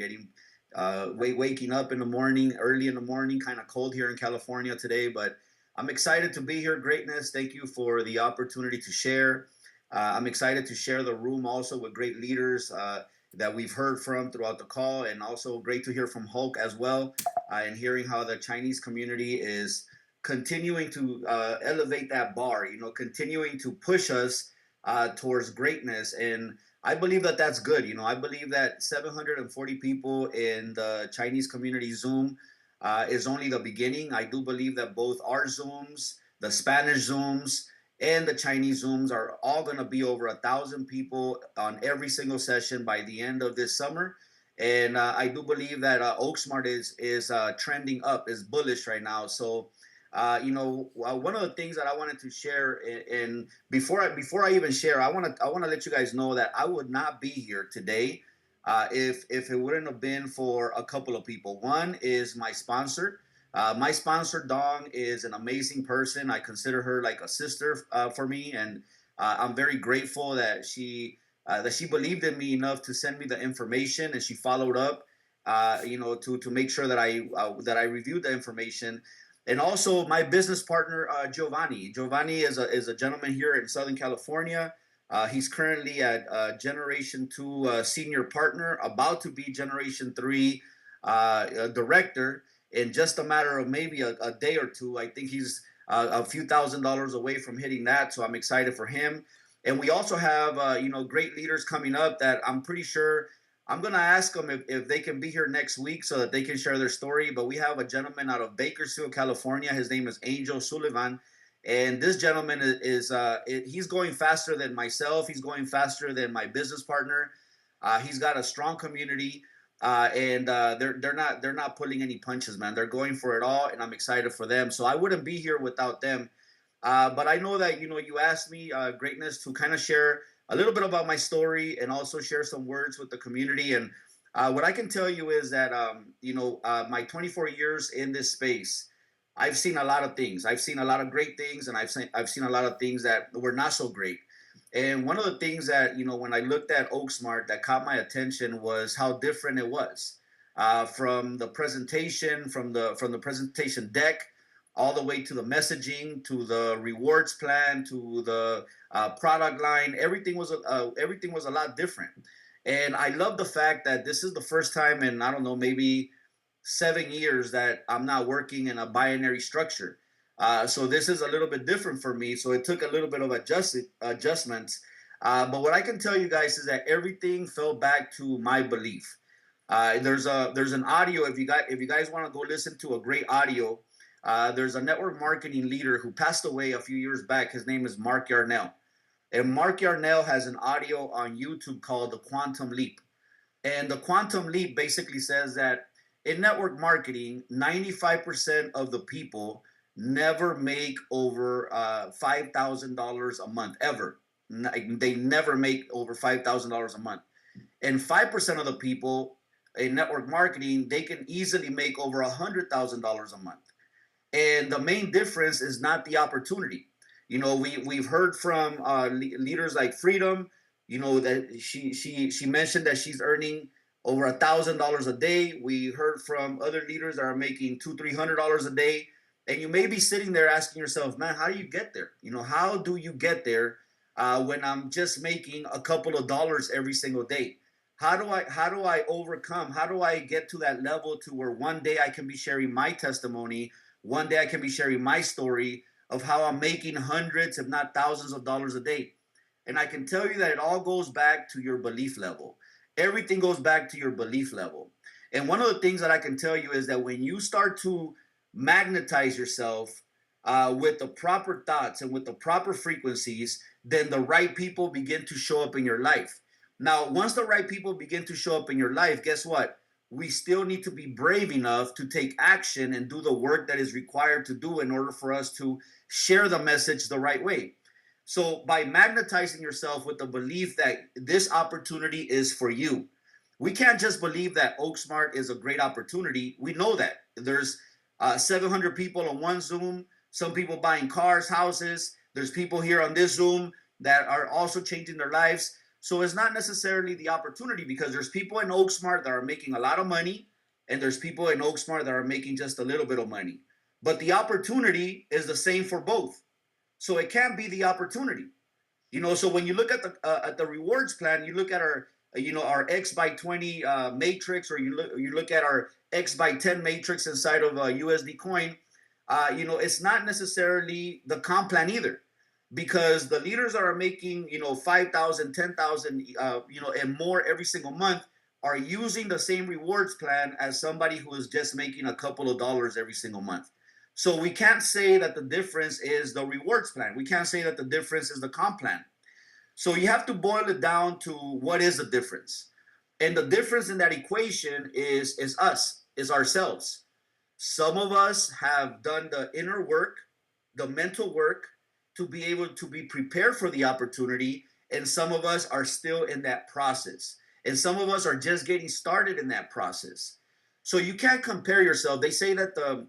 S9: waking up in the morning, early in the morning, kind of cold here in California today, but I'm excited to be here, Greatness. Thank you for the opportunity to share. I'm excited to share the room also with great leaders that we've heard from throughout the call, and also great to hear from Hulk as well, and hearing how the Chinese community is continuing to elevate that bar, continuing to push us towards greatness. And I believe that that's good. I believe that 740 people in the Chinese community Zoom is only the beginning. I do believe that both our Zooms, the Spanish Zooms, and the Chinese Zooms are all going to be over 1,000 people on every single session by the end of this summer. And I do believe that Oaksmart is trending up, is bullish right now. So, one of the things that I wanted to share, and before I even share, I want to let you guys know that I would not be here today if it wouldn't have been for a couple of people. One is my sponsor. My sponsor, Dong, is an amazing person. I consider her like a sister for me, and I'm very grateful that she believed in me enough to send me the information, and she followed up, to make sure that I reviewed the information. And also my business partner, Giovanni. Giovanni is a gentleman here in Southern California. He's currently at Generation 2 senior partner, about to be Generation 3 director in just a matter of maybe a day or two. I think he's a few $1,000s away from hitting that, so I'm excited for him. And we also have great leaders coming up that I'm pretty sure I'm going to ask them if they can be here next week so that they can share their story. But we have a gentleman out of Bakersfield, California. His name is Angel Sullivan. And this gentleman he's going faster than myself. He's going faster than my business partner. He's got a strong community. And they're not pulling any punches, man. They're going for it all, and I'm excited for them. So I wouldn't be here without them. But I know that you asked me, Greatness, to kind of share a little bit about my story and also share some words with the community. And what I can tell you is that my 24 years in this space, I've seen a lot of things. I've seen a lot of great things, and I've seen a lot of things that were not so great. And one of the things that, when I looked at Oaksmart that caught my attention was how different it was from the presentation, from the presentation deck, all the way to the messaging, to the rewards plan, to the product line. Everything was a lot different. And I love the fact that this is the first time in, I don't know, maybe 7 years that I'm not working in a binary structure. So this is a little bit different for me. So it took a little bit of adjustments. But what I can tell you guys is that everything fell back to my belief. There's an audio. If you guys want to go listen to a great audio, there's a network marketing leader who passed away a few years back. His name is Mark Yarnell. And Mark Yarnell has an audio on YouTube called The Quantum Leap. And the Quantum Leap basically says that in network marketing, 95% of the people never make over $5,000 a month, ever. They never make over $5,000 a month. And 5% of the people in network marketing, they can easily make over $100,000 a month. And the main difference is not the opportunity. We've heard from leaders like Freedom, that she mentioned that she's earning over $1,000 a day. We heard from other leaders that are making $200-300 a day. And you may be sitting there asking yourself, man, how do you get there? How do you get there when I'm just making a couple of dollars every single day? How do I overcome? How do I get to that level to where one day I can be sharing my testimony? One day I can be sharing my story of how I'm making hundreds, if not thousands of dollars a day. And I can tell you that it all goes back to your belief level. Everything goes back to your belief level. And one of the things that I can tell you is that when you start to magnetize yourself with the proper thoughts and with the proper frequencies, then the right people begin to show up in your life. Now, once the right people begin to show up in your life, guess what? We still need to be brave enough to take action and do the work that is required to do in order for us to share the message the right way. So by magnetizing yourself with the belief that this opportunity is for you, we can't just believe that Oaksmart is a great opportunity. We know that there's 700 people on one Zoom, some people buying cars, houses. There's people here on this Zoom that are also changing their lives. So it's not necessarily the opportunity, because there's people in Oaksmart that are making a lot of money, and there's people in Oaksmart that are making just a little bit of money. But the opportunity is the same for both. So it can't be the opportunity. So when you look at the rewards plan, you look at our X by 20 matrix, or you look at our X by 10 matrix inside of USD coin, it's not necessarily the comp plan either. Because the leaders that are making, 5,000, 10,000, and more every single month are using the same rewards plan as somebody who is just making a couple of dollars every single month. So we can't say that the difference is the rewards plan. We can't say that the difference is the comp plan. So you have to boil it down to what is the difference. And the difference in that equation is us, is ourselves. Some of us have done the inner work, the mental work to be able to be prepared for the opportunity. And some of us are still in that process. And some of us are just getting started in that process. So you can't compare yourself. They say that the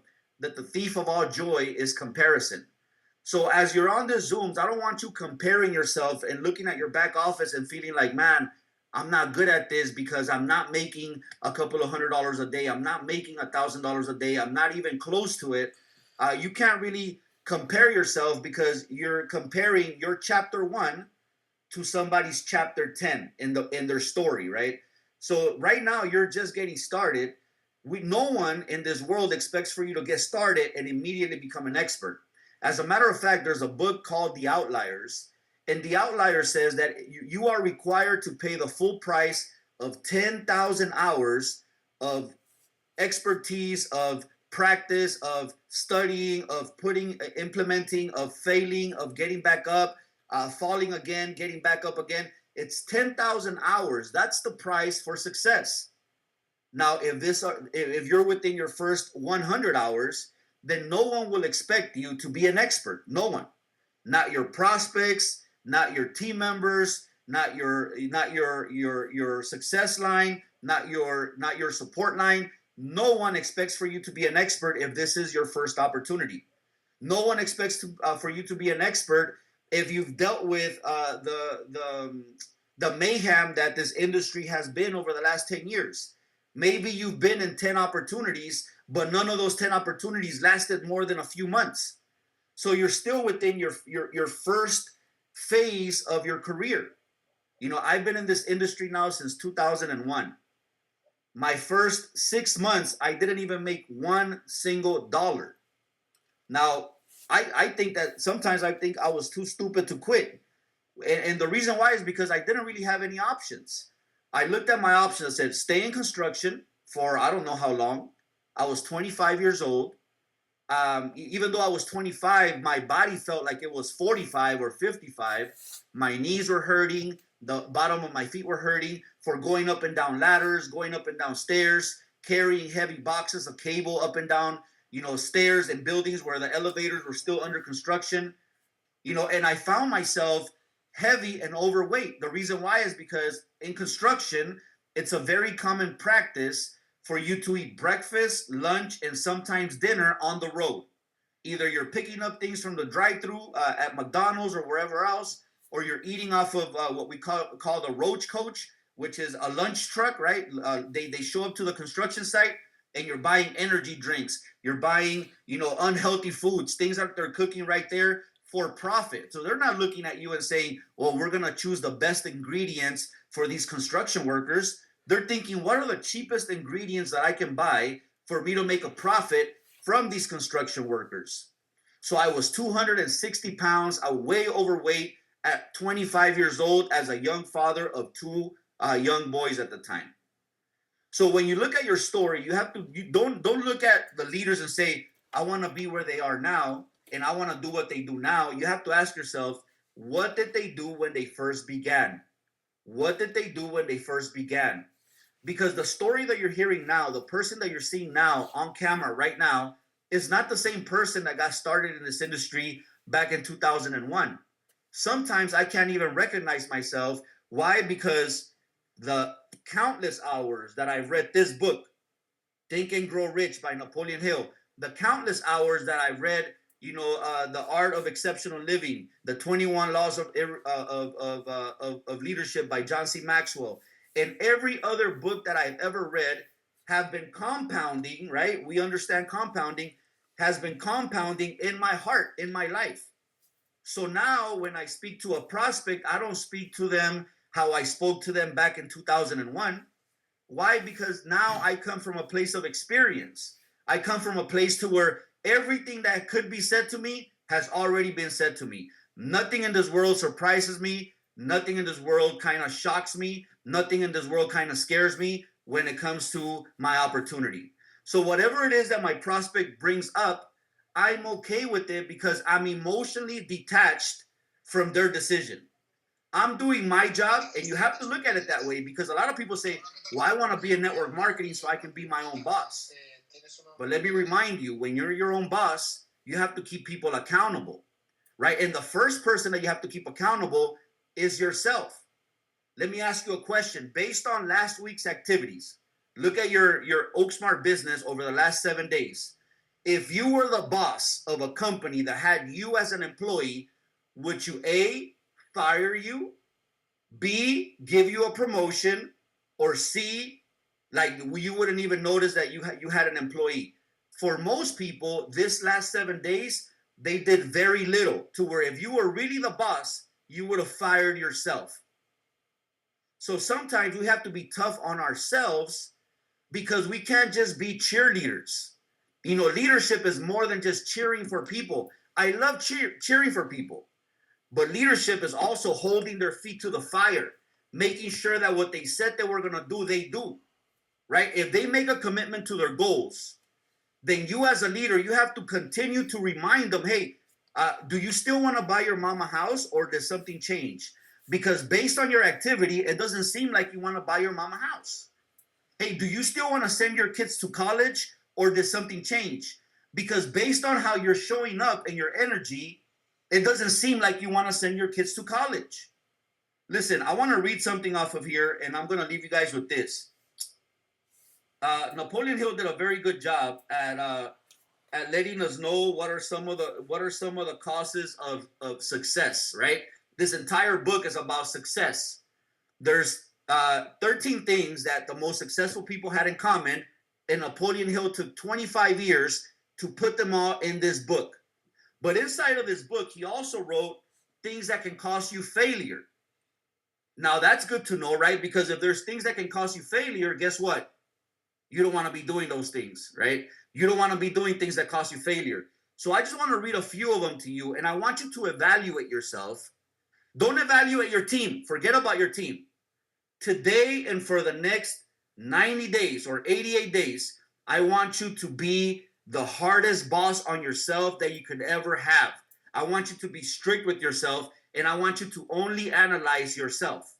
S9: thief of all joy is comparison. So as you're on the Zooms, I don't want you comparing yourself and looking at your back office and feeling like, man, I'm not good at this because I'm not making a couple of $100 a day. I'm not making $1,000 a day. I'm not even close to it. You can't really compare yourself because you're comparing your chapter 1 to somebody's chapter 10 in their story, right? So right now you're just getting started. No one in this world expects for you to get started and immediately become an expert. As a matter of fact, there's a book called The Outliers, and The Outlier says that you are required to pay the full price of 10,000 hours of expertise, of practice, of studying, of implementing, of failing, of getting back up, falling again, getting back up again. It's 10,000 hours. That's the price for success. Now, if you're within your first 100 hours, then no one will expect you to be an expert. No one. Not your prospects, not your team members, not your success line, not your support line. No one expects for you to be an expert if this is your first opportunity. No one expects for you to be an expert if you've dealt with the mayhem that this industry has been over the last 10 years. Maybe you've been in 10 opportunities, but none of those 10 opportunities lasted more than a few months. So you're still within your first phase of your career. You know, I've been in this industry now since 2001. My first 6 months, I didn't even make one single dollar. Now, I think that sometimes I think I was too stupid to quit. And the reason why is because I didn't really have any options. I looked at my options and said, stay in construction for I don't know how long. I was 25 years old. Even though I was 25, my body felt like it was 45 or 55. My knees were hurting. The bottom of my feet were hurting for going up and down ladders, going up and down stairs, carrying heavy boxes of cable up and down, stairs and buildings where the elevators were still under construction, and I found myself heavy and overweight. The reason why is because in construction, it's a very common practice for you to eat breakfast, lunch, and sometimes dinner on the road. Either you're picking up things from the drive-thru at McDonald's or wherever else, or you're eating off of what we call the roach coach, which is a lunch truck, right? They show up to the construction site and you're buying energy drinks. You're buying, unhealthy foods, things that they're cooking right there for profit. So they're not looking at you and saying, well, we're going to choose the best ingredients for these construction workers. They're thinking, what are the cheapest ingredients that I can buy for me to make a profit from these construction workers? So I was 260 pounds, I was way overweight at 25 years old as a young father of two young boys at the time. So when you look at your story, you don't look at the leaders and say, I want to be where they are now and I want to do what they do now. You have to ask yourself, what did they do when they first began? What did they do when they first began? Because the story that you're hearing now, the person that you're seeing now on camera right now, is not the same person that got started in this industry back in 2001. Sometimes I can't even recognize myself. Why? Because the countless hours that I've read this book, Think and Grow Rich by Napoleon Hill, the countless hours that I've read, The Art of Exceptional Living, the 21 Laws of Leadership by John C. Maxwell, and every other book that I've ever read have been compounding, right? We understand compounding has been compounding in my heart, in my life. So now when I speak to a prospect, I don't speak to them how I spoke to them back in 2001. Why? Because now I come from a place of experience. I come from a place to where everything that could be said to me has already been said to me. Nothing in this world surprises me. Nothing in this world kind of shocks me. Nothing in this world kind of scares me when it comes to my opportunity. So whatever it is that my prospect brings up, I'm okay with it because I'm emotionally detached from their decision. I'm doing my job, and you have to look at it that way because a lot of people say, well, I want to be in network marketing so I can be my own boss. But let me remind you, when you're your own boss, you have to keep people accountable, right? And the first person that you have to keep accountable is yourself. Let me ask you a question. Based on last week's activities, look at your oaksmart business over the last 7 days. If you were the boss of a company that had you as an employee, would you A, fire you, B, give you a promotion, or C, like you wouldn't even notice that you had an employee? For most people, this last 7 days, they did very little to where if you were really the boss, you would have fired yourself. So sometimes we have to be tough on ourselves because we can't just be cheerleaders. You know, leadership is more than just cheering for people. I love cheering for people, but leadership is also holding their feet to the fire, making sure that what they said they were going to do, they do, right? If they make a commitment to their goals, then you as a leader, you have to continue to remind them, hey, do you still want to buy your mama house or did something change? Because based on your activity, it doesn't seem like you want to buy your mama house. Hey, do you still want to send your kids to college or did something change? Because based on how you're showing up and your energy, it doesn't seem like you want to send your kids to college. Listen, I want to read something off of here, and I'm going to leave you guys with this. Napoleon Hill did a very good job at letting us know what are some of the causes of success. Right, this entire book is about success. There's 13 things that the most successful people had in common, and Napoleon Hill took 25 years to put them all in this book. But inside of this book, he also wrote things that can cause you failure. Now, that's good to know, right? Because if there's things that can cause you failure, guess what? You don't want to be doing those things, right? You don't want to be doing things that cause you failure. So I just want to read a few of them to you, and I want you to evaluate yourself. Don't evaluate your team. Forget about your team. Today and for the next 90 days or 88 days, I want you to be the hardest boss on yourself that you could ever have. I want you to be strict with yourself, and I want you to only analyze yourself.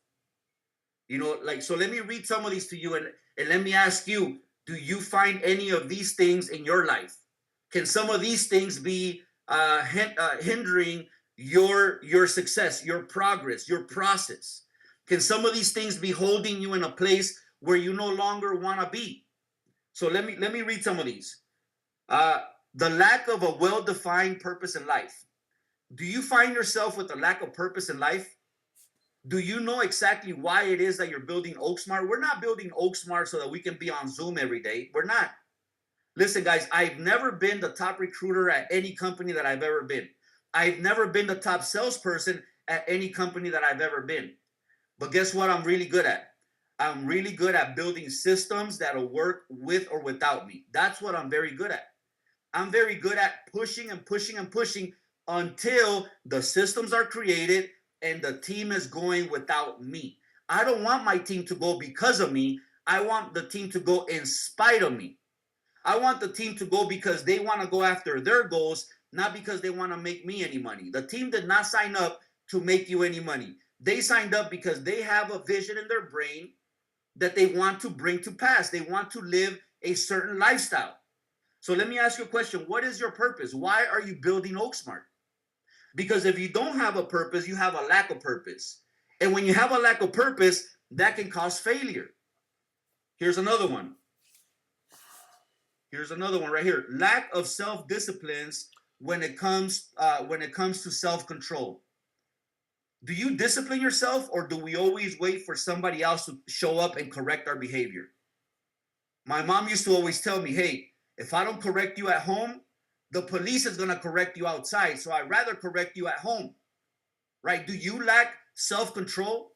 S9: You know, like, so let me read some of these to you, and let me ask you, do you find any of these things in your life? Can some of these things be hindering your success, your progress, your process? Can some of these things be holding you in a place where you no longer want to be? So let me read some of these. The lack of a well-defined purpose in life. Do you find yourself with a lack of purpose in life? Do you know exactly why it is that you're building oaksmart? We're not building oaksmart so that we can be on Zoom every day. We're not. Listen, guys, I've never been the top recruiter at any company that I've ever been. I've never been the top salesperson at any company that I've ever been. But guess what I'm really good at? I'm really good at building systems that'll work with or without me. That's what I'm very good at. I'm very good at pushing and pushing and pushing until the systems are created and the team is going without me. I don't want my team to go because of me. I want the team to go in spite of me. I want the team to go because they want to go after their goals, not because they want to make me any money. The team did not sign up to make you any money. They signed up because they have a vision in their brain that they want to bring to pass. They want to live a certain lifestyle. So let me ask you a question. What is your purpose? Why are you building oaksmart? Because if you don't have a purpose, you have a lack of purpose. And when you have a lack of purpose, that can cause failure. Here's another one. Here's another one right here. Lack of self-disciplines when it comes to self-control. Do you discipline yourself, or do we always wait for somebody else to show up and correct our behavior? My mom used to always tell me, hey, if I don't correct you at home, the police is going to correct you outside. So I'd rather correct you at home, right? Do you lack self-control?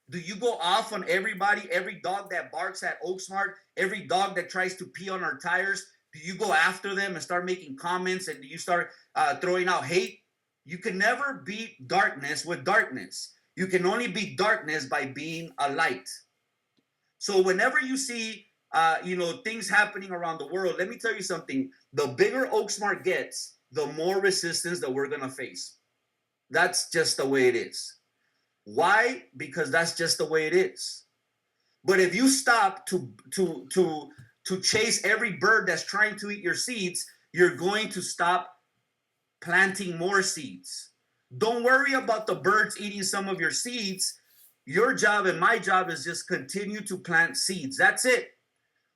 S9: Do you go off on everybody, every dog that barks at oaksmart, every dog that tries to pee on our tires? Do you go after them and start making comments, and do you start throwing out hate? You can never beat darkness with darkness. You can only beat darkness by being a light. So whenever you see things happening around the world. Let me tell you something. The bigger Oaksmart gets, the more resistance that we're going to face. That's just the way it is. Why? Because that's just the way it is. But if you stop to chase every bird that's trying to eat your seeds, you're going to stop planting more seeds. Don't worry about the birds eating some of your seeds. Your job and my job is just continue to plant seeds. That's it.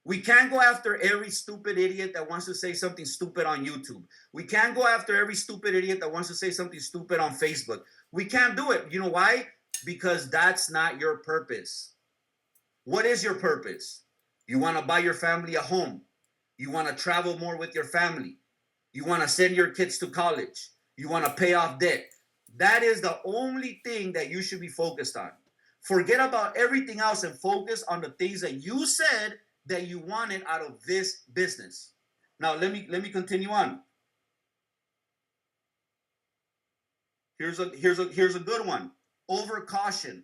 S9: We can't go after every stupid idiot that wants to say something stupid on YouTube. We can't go after every stupid idiot that wants to say something stupid on Facebook. We can't do it. You know why? Because that's not your purpose. What is your purpose? You want to buy your family a home. You want to travel more with your family. You want to send your kids to college. You want to pay off debt. That is the only thing that you should be focused on. Forget about everything else and focus on the things that you said that you wanted out of this business. Now, let me continue on. Here's a good one. Over caution.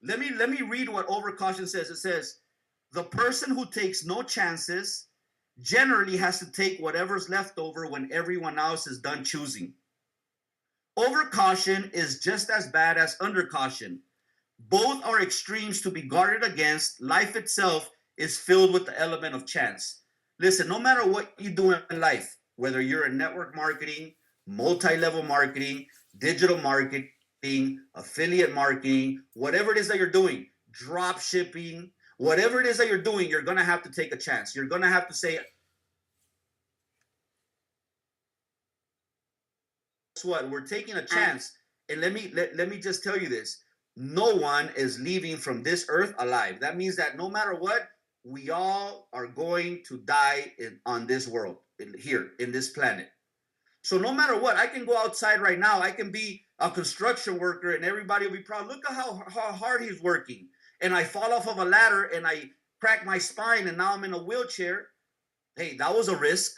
S9: Let me read what over caution says. It says, the person who takes no chances generally has to take whatever's left over when everyone else is done choosing. Over caution is just as bad as under caution. Both are extremes to be guarded against. Life itself is filled with the element of chance. Listen, no matter what you do in life, whether you're in network marketing, multi-level marketing, digital marketing, affiliate marketing, whatever it is that you're doing, drop shipping, whatever it is that you're doing, you're going to have to take a chance. You're going to have to say, guess what? We're taking a chance. And let me just tell you this. No one is leaving from this earth alive. That means that no matter what, we all are going to die on this world, here, in this planet. So no matter what, I can go outside right now. I can be a construction worker and everybody will be proud. Look at how hard he's working. And I fall off of a ladder and I crack my spine and now I'm in a wheelchair. Hey, that was a risk,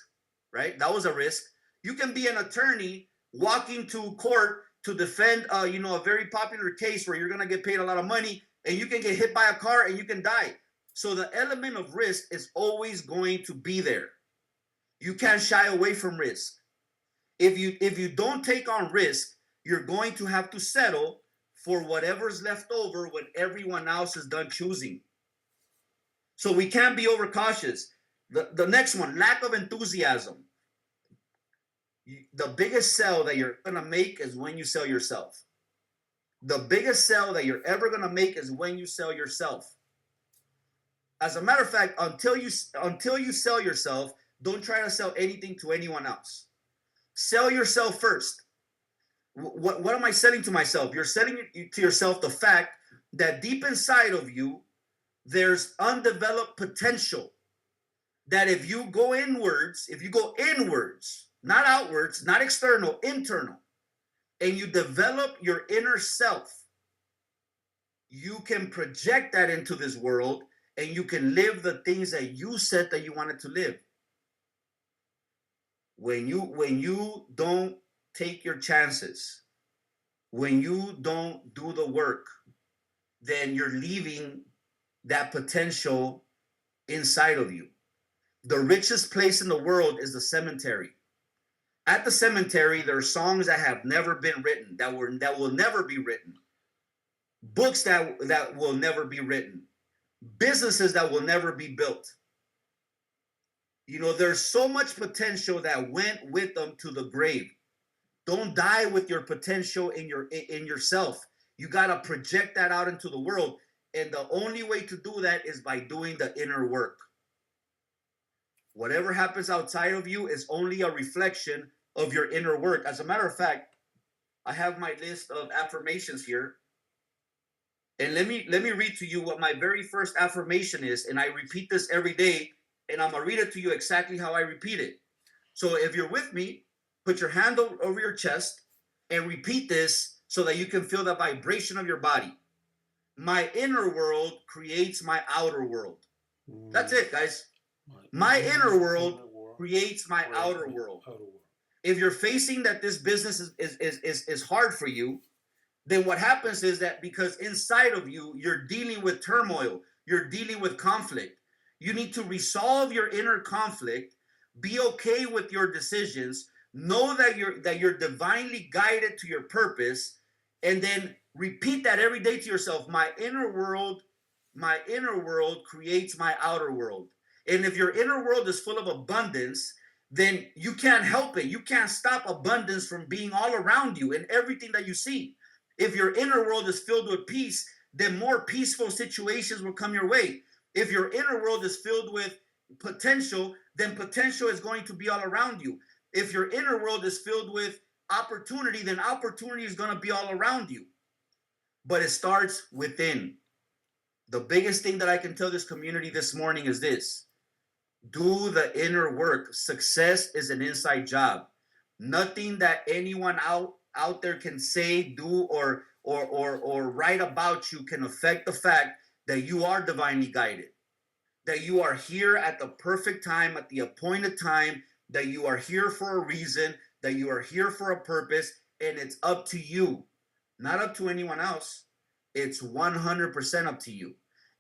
S9: right? That was a risk. You can be an attorney walking to court to defend, a very popular case where you're going to get paid a lot of money and you can get hit by a car and you can die. So the element of risk is always going to be there. You can't shy away from risk. If you don't take on risk, you're going to have to settle for whatever's left over when everyone else is done choosing. So we can't be overcautious. The next one, lack of enthusiasm. The biggest sell that you're going to make is when you sell yourself. The biggest sell that you're ever going to make is when you sell yourself. As a matter of fact, until you sell yourself, don't try to sell anything to anyone else. Sell yourself first. What am I selling to myself? You're selling to yourself the fact that deep inside of you, there's undeveloped potential. That if you go inwards, not outwards, not external, internal, and you develop your inner self, you can project that into this world and you can live the things that you said that you wanted to live. When you don't take your chances, when you don't do the work, then you're leaving that potential inside of you. The richest place in the world is the cemetery. At the cemetery, there are songs that have never been written, that will never be written. Books that will never be written. Businesses that will never be built. There's so much potential that went with them to the grave. Don't die with your potential in yourself. You got to project that out into the world. And the only way to do that is by doing the inner work. Whatever happens outside of you is only a reflection of your inner work. As a matter of fact, I have my list of affirmations here. And let me read to you what my very first affirmation is. And I repeat this every day. And I'm going to read it to you exactly how I repeat it. So if you're with me, put your hand over your chest and repeat this so that you can feel the vibration of your body. My inner world creates my outer world. That's it, guys. My inner world creates my outer world. If you're facing that this business is hard for you, then what happens is that because inside of you, you're dealing with turmoil, you're dealing with conflict, You need to resolve your inner conflict, be okay with your decisions, know that you're divinely guided to your purpose, and then repeat that every day to yourself. My inner world creates my outer world. And if your inner world is full of abundance, then you can't help it. You can't stop abundance from being all around you in everything that you see. If your inner world is filled with peace, then more peaceful situations will come your way. If your inner world is filled with potential, then potential is going to be all around you. If your inner world is filled with opportunity, then opportunity is going to be all around you. But it starts within. The biggest thing that I can tell this community this morning is this: do the inner work. Success is an inside job. Nothing that anyone out there can say, do, or write about you can affect the fact that you are divinely guided, that you are here at the perfect time, at the appointed time, that you are here for a reason, that you are here for a purpose, and it's up to you, not up to anyone else. It's 100% up to you.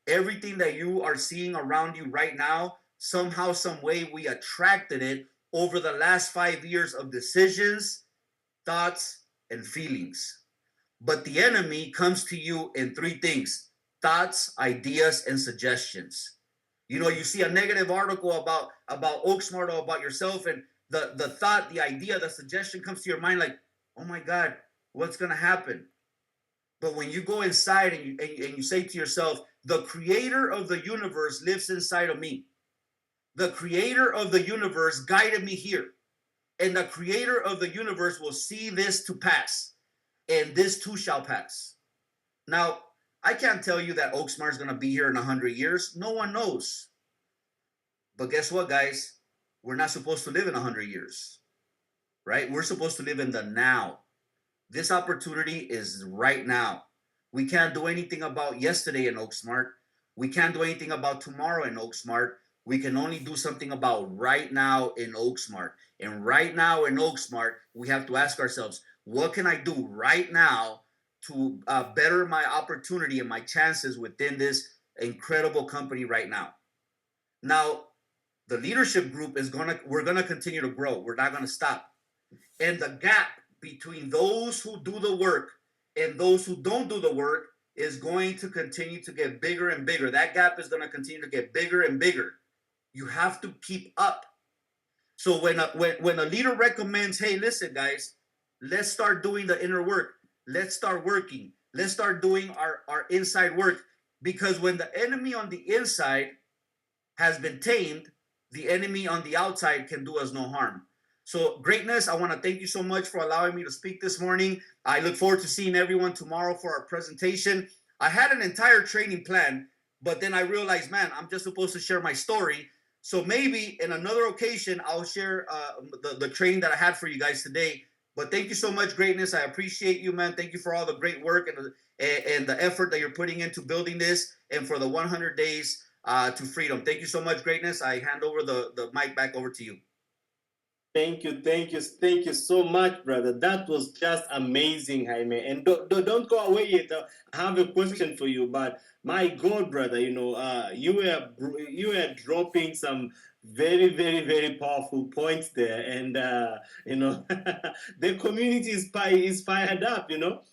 S9: Everything that you are seeing around you right now, somehow, some way, we attracted it over the last 5 years of decisions, thoughts, and feelings. But the enemy comes to you in three things: thoughts, ideas, and suggestions. You see a negative article about Oaksmart or about yourself, and the thought, the idea, the suggestion comes to your mind like, oh my God, what's going to happen? But when you go inside and you say to yourself, the creator of the universe lives inside of me. The creator of the universe guided me here. And the creator of the universe will see this to pass. And this too shall pass. Now, I can't tell you that Oaksmart is going to be here in 100 years. No one knows. But guess what, guys? We're not supposed to live in 100 years, right? We're supposed to live in the now. This opportunity is right now. We can't do anything about yesterday in Oaksmart. We can't do anything about tomorrow in Oaksmart. We can only do something about right now in Oaksmart. And right now in Oaksmart, we have to ask ourselves, what can I do right now to better my opportunity and my chances within this incredible company right now? Now, the leadership group we're gonna continue to grow. We're not gonna stop. And the gap between those who do the work and those who don't do the work is going to continue to get bigger and bigger. That gap is going to continue to get bigger and bigger. You have to keep up. So when a leader recommends, hey, listen, guys, let's start doing the inner work. Let's start working. Let's start doing our inside work. Because when the enemy on the inside has been tamed, the enemy on the outside can do us no harm. So, greatness, I want to thank you so much for allowing me to speak this morning. I look forward to seeing everyone tomorrow for our presentation. I had an entire training plan, but then I realized, man, I'm just supposed to share my story. So maybe in another occasion, I'll share the training that I had for you guys today. But thank you so much, greatness. I appreciate you, man. Thank you for all the great work and the effort that you're putting into building this, and for the 100 days to freedom. Thank you so much, greatness. I hand over the mic back over to you.
S3: Thank you so much, brother. That was just amazing, Jaime. And don't go away yet. I have a question for you. But my God, brother, you were dropping some very, very, very powerful points there, and the community is fired up.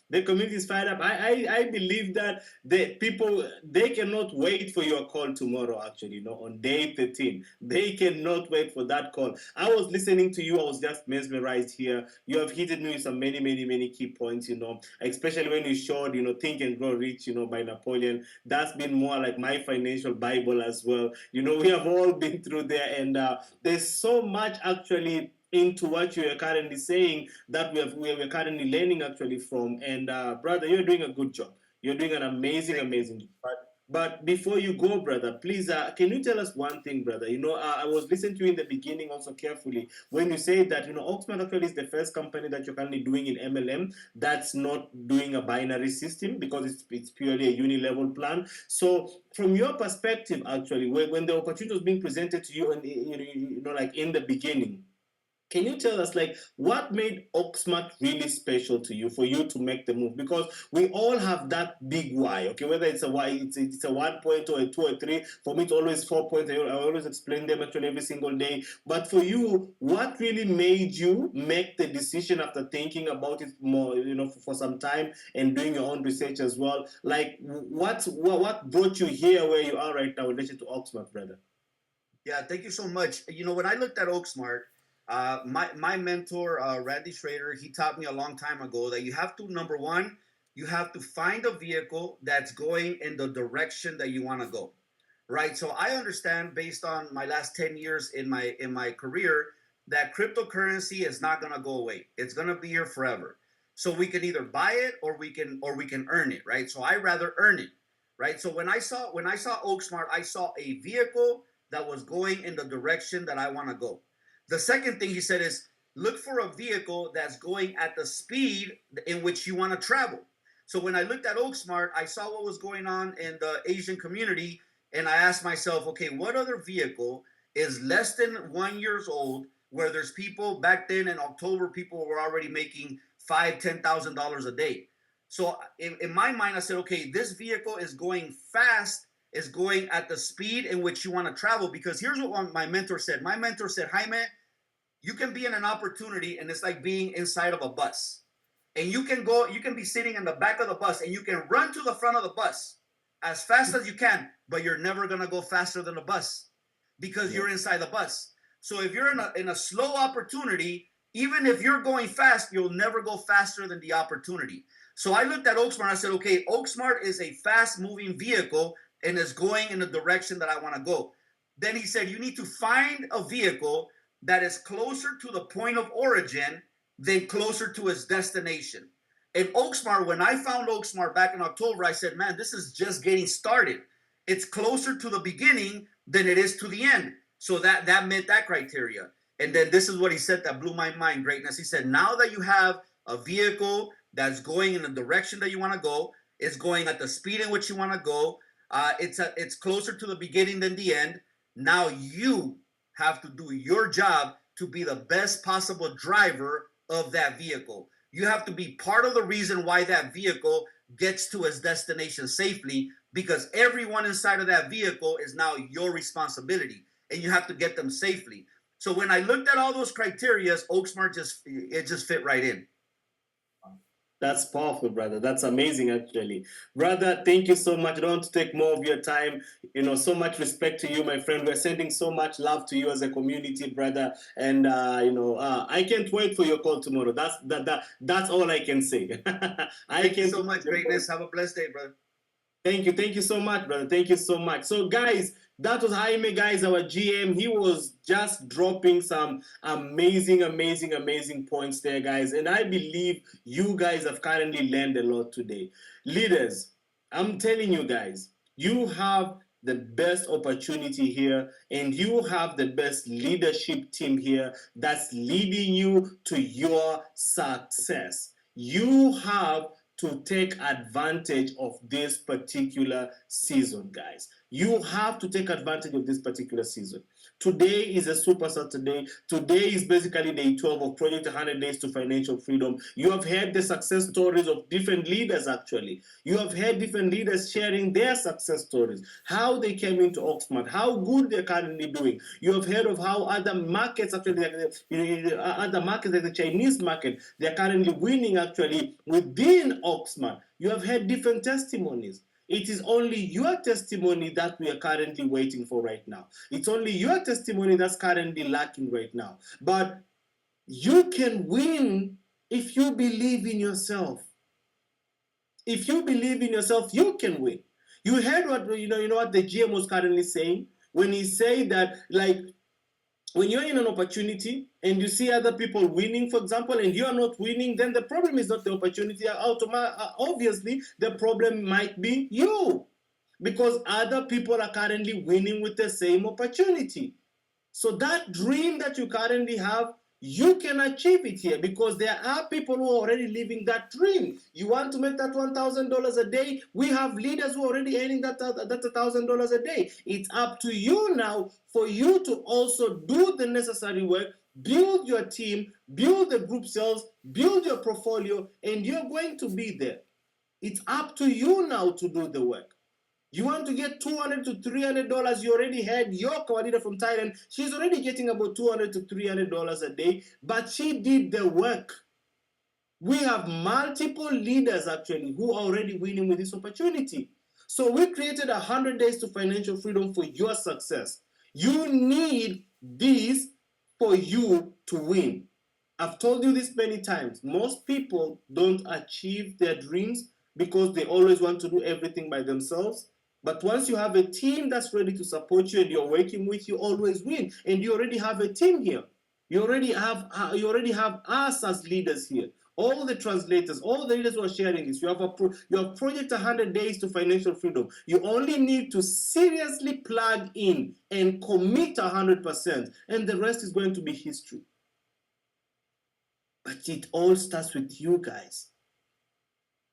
S3: The community is fired up. I believe that the people, they cannot wait for your call tomorrow. Actually, on day 13, they cannot wait for that call. I was listening to you. I was just mesmerized here. You have hit me with some many, many, many key points. Especially when you showed, Think and Grow Rich, by Napoleon. That's been more like my financial Bible as well. We have all been through there, and there's so much actually into what you are currently saying that we're currently learning actually from. And brother, you're doing a good job. You're doing an amazing job. But before you go, brother, please, can you tell us one thing, brother? I was listening to you in the beginning also carefully when you said that, Oaksmart actually is the first company that you're currently doing in MLM that's not doing a binary system, because it's purely a uni-level plan. So from your perspective, actually, when the opportunity was being presented to you, and like in the beginning, Can you tell us, like, what made Oaksmart really special to you for you to make the move? Because we all have that big why, okay? Whether it's a why, it's a 1 point or a 2 or 3. For me, it's always 4 points. I always explain them actually every single day. But for you, what really made you make the decision after thinking about it more, for some time and doing your own research as well? Like, what brought you here where you are right now in relation to Oaksmart, brother?
S9: Yeah, thank you so much. When I looked at Oaksmart, my mentor, Randy Schrader, he taught me a long time ago that you have to, number one, you have to find a vehicle that's going in the direction that you want to go, right? So I understand, based on my last 10 years in my career, that cryptocurrency is not going to go away. It's going to be here forever. So we can either buy it or we can earn it, right? So I rather earn it, right? So when I saw Oaksmart, I saw a vehicle that was going in the direction that I want to go. The second thing he said is, look for a vehicle that's going at the speed in which you want to travel. So when I looked at Oaksmart, I saw what was going on in the Asian community, and I asked myself, okay, what other vehicle is less than 1 year old, where there's people back then in October, people were already making $5,000-$10,000 a day. So in my mind, I said, okay, this vehicle is going fast, is going at the speed in which you want to travel. Because here's what my mentor said. My mentor said, Jaime, you can be in an opportunity and it's like being inside of a bus. And you can be sitting in the back of the bus and you can run to the front of the bus as fast as you can, but you're never going to go faster than the bus because you're inside the bus. So if you're in a slow opportunity, even if you're going fast, you'll never go faster than the opportunity. So I looked at Oaksmart and I said, okay, Oaksmart is a fast moving vehicle and is going in the direction that I want to go. Then he said, you need to find a vehicle that is closer to the point of origin than closer to its destination. And Oaksmart, when I found Oaksmart back in October, I said, man, this is just getting started. It's closer to the beginning than it is to the end. So that met that criteria. And then this is what he said that blew my mind, greatness. He said, now that you have a vehicle that's going in the direction that you want to go, it's going at the speed in which you want to go, it's closer to the beginning than the end. Now you have to do your job to be the best possible driver of that vehicle. You have to be part of the reason why that vehicle gets to its destination safely, because everyone inside of that vehicle is now your responsibility, and you have to get them safely. So when I looked at all those criteria, Oaksmart just fit right in.
S3: That's powerful, brother. That's amazing, actually. Brother, thank you so much. I don't want to take more of your time. So much respect to you, my friend. We're sending so much love to you as a community, brother. And, I can't wait for your call tomorrow. That's all I can say.
S9: Thank you so much, greatness. Have a blessed day, brother.
S3: Thank you. Thank you so much, brother. Thank you so much. So, guys, that was Jaime, guys, our GM. He was just dropping some amazing points there, guys. And I believe you guys have currently learned a lot today. Leaders, I'm telling you guys, you have the best opportunity here, and you have the best leadership team here that's leading you to your success. You have to take advantage of this particular season, guys. You have to take advantage of this particular season. Today is a super Saturday. Today is basically day 12 of Project 100 Days to Financial Freedom. You have heard the success stories of different leaders, actually. You have heard different leaders sharing their success stories, how they came into Oaksmart, how good they're currently doing. You have heard of how other markets, actually, other markets like the Chinese market, they're currently winning, actually, within Oaksmart. You have heard different testimonies. It is only your testimony that we are currently waiting for right now. It's only your testimony that's currently lacking right now. But you can win if you believe in yourself. If you believe in yourself, you can win. You heard what what the GM was currently saying when he said that, like, when you're in an opportunity and you see other people winning, for example, and you are not winning, then the problem is not the opportunity. Obviously, the problem might be you, because other people are currently winning with the same opportunity. So that dream that you currently have, you can achieve it here, because there are people who are already living that dream. You want to make that $1,000 a day? We have leaders who are already earning that $1,000 a day. It's up to you now for you to also do the necessary work, build your team, build the group sales, build your portfolio, and you're going to be there. It's up to you now to do the work. You want to get $200 to $300, you already had your coordinator from Thailand. She's already getting about $200 to $300 a day, but she did the work. We have multiple leaders actually who are already winning with this opportunity. So we created 100 days to financial freedom for your success. You need this for you to win. I've told you this many times. Most people don't achieve their dreams because they always want to do everything by themselves. But once you have a team that's ready to support you and you're working with, you always win. And you already have a team here. You already have us as leaders here. All the translators, all the leaders who are sharing this. You have Project 100 Days to Financial Freedom. You only need to seriously plug in and commit 100%, and the rest is going to be history. But it all starts with you guys.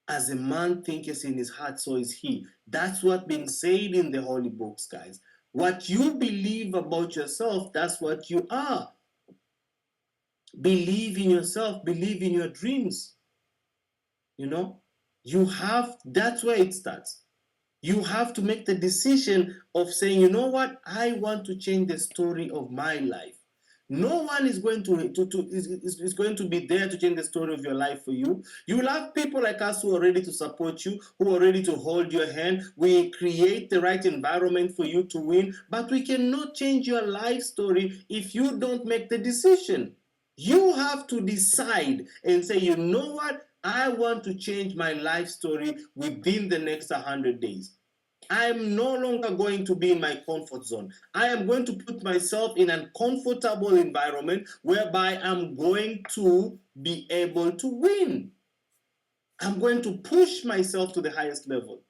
S3: As a man thinketh in his heart, so is he. That's what being said in the holy books, guys. What you believe about yourself, that's what you are. Believe in yourself, believe in your dreams. You know, that's where it starts. You have to make the decision of saying, you know what, I want to change the story of my life. No one is going is going to be there to change the story of your life for you. You will have people like us who are ready to support you, who are ready to hold your hand. We create the right environment for you to win, but we cannot change your life story if you don't make the decision. You have to decide and say, you know what, I want to change my life story within the next 100 days. I am no longer going to be in my comfort zone. I am going to put myself in an comfortable environment whereby I'm going to be able to win. I'm going to push myself to the highest level.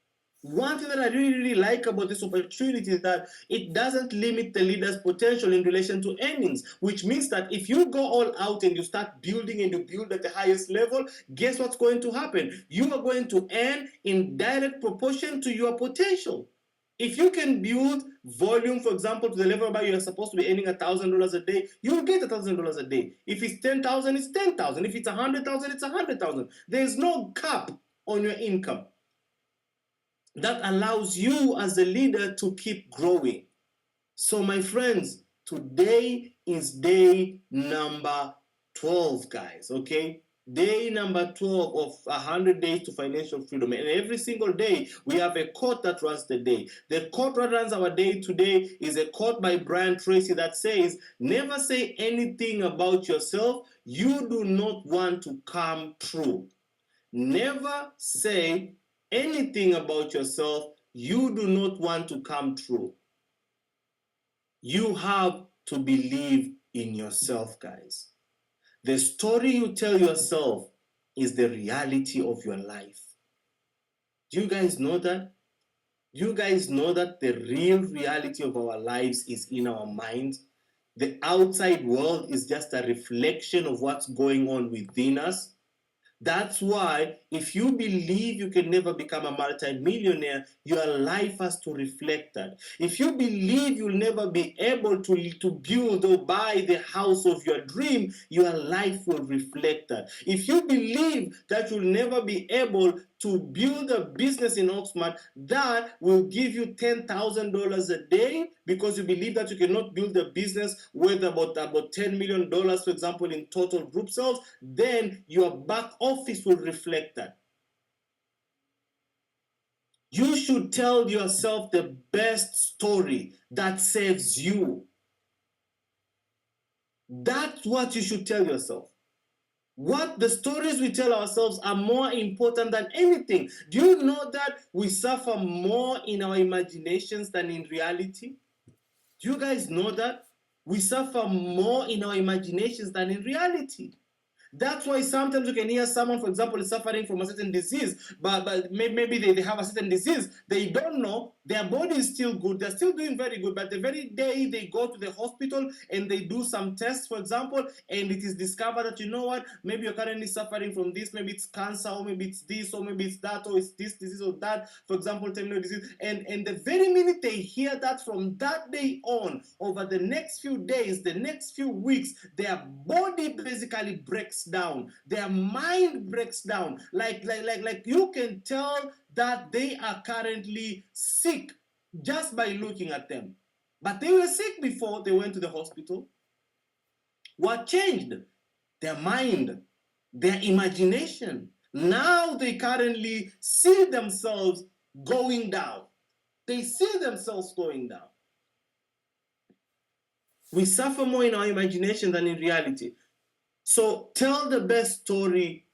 S3: One thing that I really, really like about this opportunity is that it doesn't limit the leader's potential in relation to earnings, which means that if you go all out and you start building and you build at the highest level, guess what's going to happen? You are going to earn in direct proportion to your potential. If you can build volume, for example, to the level where you're supposed to be earning $1,000 a day, you'll get $1,000 a day. If it's 10,000, it's 10,000. If it's 100,000, it's 100,000. There's no cap on your income. That allows you as a leader to keep growing. So my friends, today is day number 12, guys, okay? Day number 12 of 100 days to financial freedom. And every single day, we have a quote that runs the day. The quote that runs our day today is a quote by Brian Tracy that says, never say anything about yourself you do not want to come true. Never say anything about yourself you do not want to come true. You have to believe in yourself, guys. The story you tell yourself is the reality of your life. Do you guys know that? Do you guys know that the real reality of our lives is in our minds? The outside world is just a reflection of what's going on within us. That's why if you believe you can never become a multi-millionaire, your life has to reflect that. If you believe you'll never be able to build or buy the house of your dream, your life will reflect that. If you believe that you'll never be able to build a business in Oaksmart that will give you $10,000 a day because you believe that you cannot build a business worth about $10 million, for example, in total group sales, then your back office will reflect that. You should tell yourself the best story that saves you. That's what you should tell yourself. What the stories we tell ourselves are more important than anything. Do you know that we suffer more in our imaginations than in reality? Do you guys know that? We suffer more in our imaginations than in reality. That's why sometimes you can hear someone, for example, is suffering from a certain disease, but maybe they have a certain disease. They don't know. Their body is still good. They're still doing very good. But the very day they go to the hospital and they do some tests, for example, and it is discovered that, you know what, maybe you're currently suffering from this, maybe it's cancer, or maybe it's this, or maybe it's that, or it's this disease or that, for example, terminal disease. And the very minute they hear that, from that day on, over the next few days, the next few weeks, their body basically breaks down. Their mind breaks down. Like you can tell that they are currently sick just by looking at them. But they were sick before they went to the hospital. What changed? Their mind, their imagination. Now they currently see themselves going down. They see themselves going down. We suffer more in our imagination than in reality. So tell the best story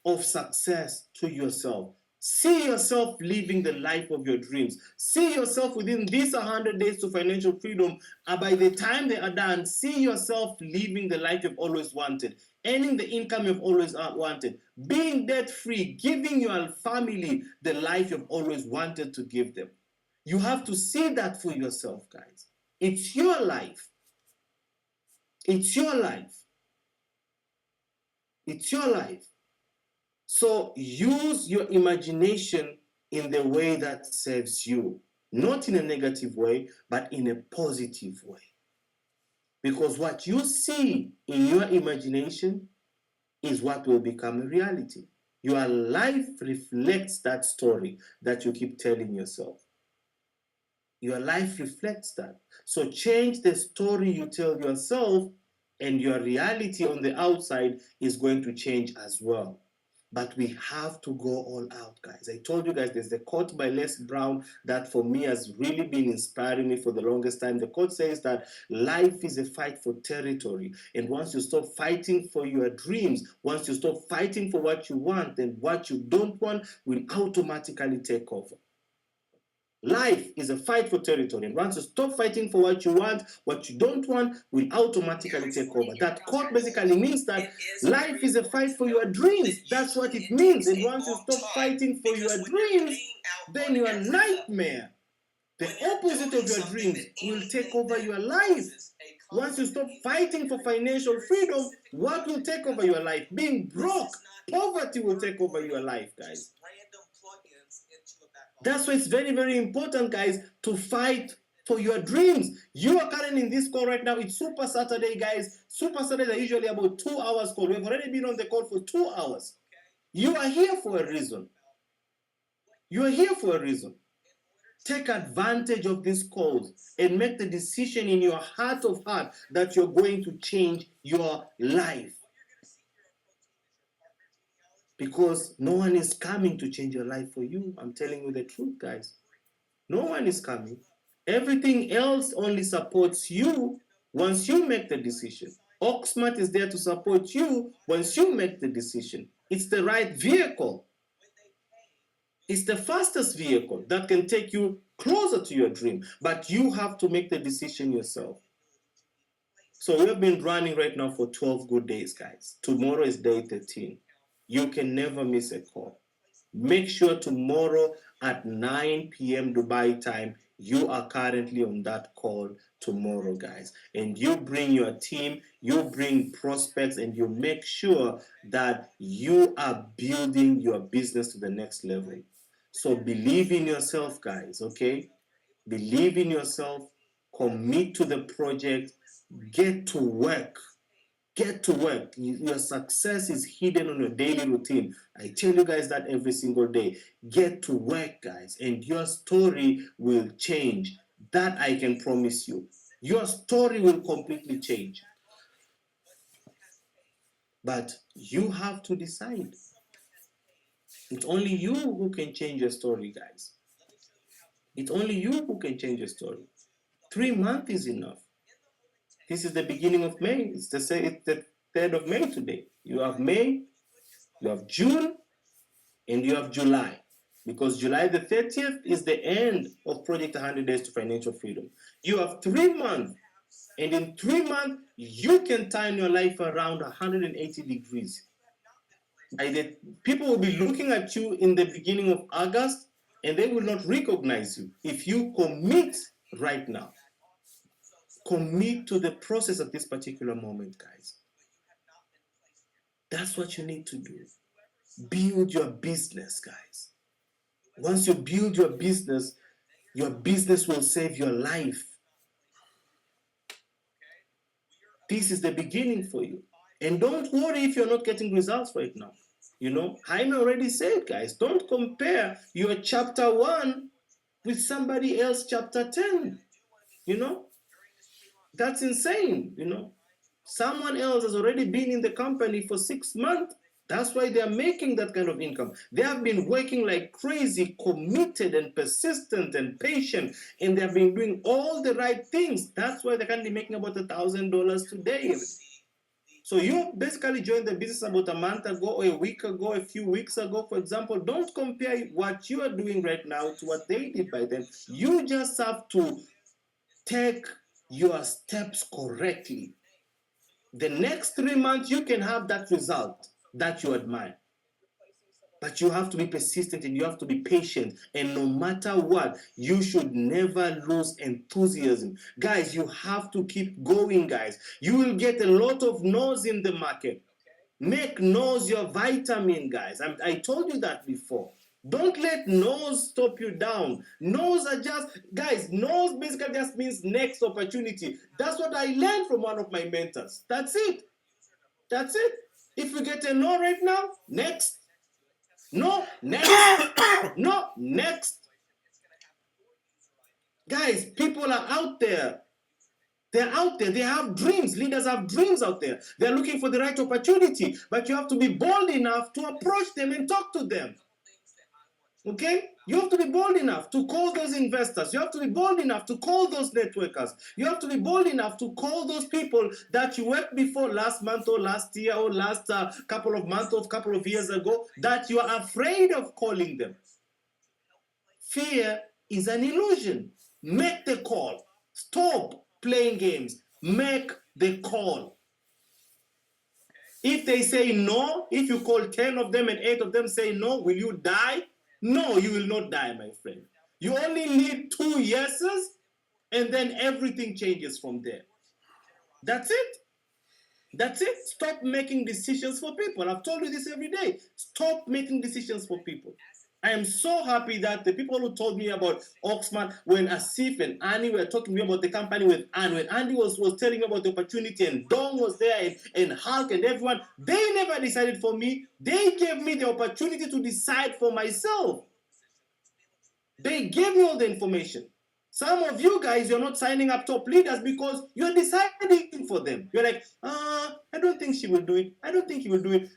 S3: of success to yourself. See yourself living the life of your dreams. See yourself within these 100 days to financial freedom. And by the time they are done, see yourself living the life you've always wanted, earning the income you've always wanted, being debt-free, giving your family the life you've always wanted to give them. You have to see that for yourself, guys. It's your life. It's your life. It's your life. So use your imagination in the way that serves you. Not in a negative way, but in a positive way. Because what you see in your imagination is what will become a reality. Your life reflects that story that you keep telling yourself. Your life reflects that. So change the story you tell yourself, and your reality on the outside is going to change as well. But we have to go all out, guys. I told you guys, there's the quote by Les Brown that for me has really been inspiring me for the longest time. The quote says that life is a fight for territory. And once you stop fighting for your dreams, once you stop fighting for what you want, then what you don't want will automatically take over. Life is a fight for territory. And once you stop fighting for what you want, what you don't want will automatically take over. That quote basically means that life is a fight for your dreams. That's what it means. And once you stop fighting for your dreams, then your nightmare, the opposite of your dreams, will take over your life. Once you stop fighting for financial freedom, what will take over your life? Being broke, poverty will take over your life, guys. That's why it's very, very important, guys, to fight for your dreams. You are currently in this call right now. It's Super Saturday, guys. Super Saturdays are usually about 2 hours call. We've already been on the call for 2 hours. You are here for a reason. You are here for a reason. Take advantage of these calls and make the decision in your heart of heart that you're going to change your life. Because no one is coming to change your life for you. I'm telling you the truth, guys. No one is coming. Everything else only supports you once you make the decision. Oaksmart is there to support you once you make the decision. It's the right vehicle. It's the fastest vehicle that can take you closer to your dream. But you have to make the decision yourself. So we've been running right now for 12 good days, guys. Tomorrow is day 13. You can never miss a call. Make sure tomorrow at 9 p.m. Dubai time, you are currently on that call tomorrow, guys. And you bring your team, you bring prospects, and you make sure that you are building your business to the next level. So believe in yourself, guys, okay? Believe in yourself, commit to the project, get to work. Get to work. Your success is hidden on your daily routine. I tell you guys that every single day. Get to work, guys, and your story will change. That I can promise you. Your story will completely change. But you have to decide. It's only you who can change your story, guys. It's only you who can change your story. 3 months is enough. This is the beginning of May. It's the 3rd of May today. You have May, you have June, and you have July. Because July the 30th is the end of Project 100 Days to Financial Freedom. You have 3 months. And in 3 months, you can turn your life around 180 degrees. People will be looking at you in the beginning of August, and they will not recognize you if you commit right now. Commit to the process at this particular moment, guys. That's what you need to do. Build your business, guys. Once you build your business will save your life. This is the beginning for you. And don't worry if you're not getting results right now. You know, Jaime already said, guys, don't compare your chapter 1 with somebody else chapter 10. You know, that's insane. You know, someone else has already been in the company for 6 months. That's why they're making that kind of income. They have been working like crazy, committed and persistent and patient, and they have been doing all the right things. That's why they're currently making about $1,000 today. So you basically joined the business about a month ago, or a week ago, a few weeks ago, for example. Don't compare what you are doing right now to what they did by then. You just have to take your steps correctly. The next 3 months, you can have that result that you admire. But you have to be persistent and you have to be patient. And no matter what, you should never lose enthusiasm. Guys, you have to keep going, guys. You will get a lot of no's in the market. Make no's your vitamin, guys. I told you that before. Don't let no's stop you down. No's are just, guys, no's basically just means next opportunity. That's what I learned from one of my mentors. That's it. That's it. If you get a no right now, next. No, next. No, next. Guys, people are out there. They're out there. They have dreams. Leaders have dreams out there. They're looking for the right opportunity. But you have to be bold enough to approach them and talk to them. Okay? You have to be bold enough to call those investors. You have to be bold enough to call those networkers. You have to be bold enough to call those people that you worked before last month or last year or last couple of months or couple of years ago that you are afraid of calling them. Fear is an illusion. Make the call. Stop playing games. Make the call. If they say no, if you call 10 of them and 8 of them say no, will you die? No, you will not die, my friend. You only need 2 yeses, and then everything changes from there. That's it. That's it. Stop making decisions for people. I've told you this every day. Stop making decisions for people. I am so happy that the people who told me about Oaksmart, when Asif and Annie were talking to me about the company with Annie, when Andy was telling me about the opportunity, and Dong was there, and Hulk and everyone, they never decided for me. They gave me the opportunity to decide for myself. They gave me all the information. Some of you guys, you're not signing up top leaders because you're deciding for them. You're like, I don't think she will do it. I don't think he will do it.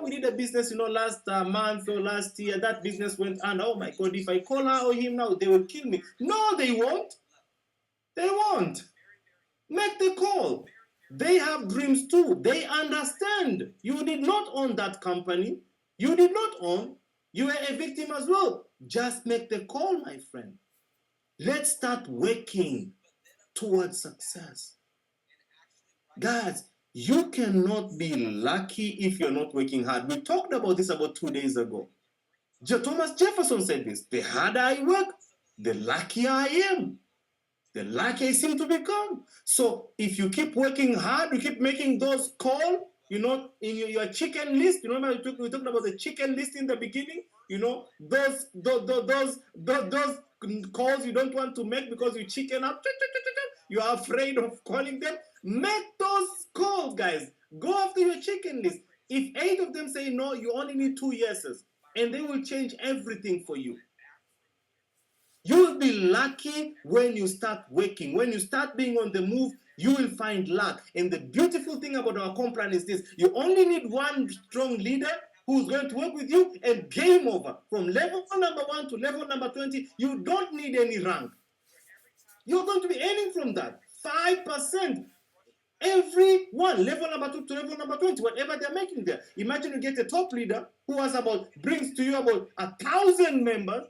S3: We did a business, last month or last year. That business went on. Oh my God, if I call her or him now, they will kill me. No, they won't. They won't. Make the call. They have dreams too. They understand. You did not own that company. You did not own. You were a victim as well. Just make the call, my friend. Let's start working towards success. Guys, you cannot be lucky if you're not working hard. We talked about this about 2 days ago. Thomas Jefferson said this. The harder I work, the luckier I am. The luckier I seem to become. So if you keep working hard, you keep making those calls, in your chicken list. You remember we talked about the chicken list in the beginning? Those calls you don't want to make because you chicken up. You are afraid of calling them. Make those calls, guys. Go after your chicken list. If 8 of them say no, you only need 2 yeses, and they will change everything for you. You will be lucky when you start working. When you start being on the move, you will find luck. And the beautiful thing about our comp plan is this. You only need one strong leader who's going to work with you, and game over. From level number 1 to level number 20, you don't need any rank. You're going to be earning from that. 5%. Every one, level number 2 to level number 20, whatever they're making there. Imagine you get a top leader who brings to you about 1,000 members,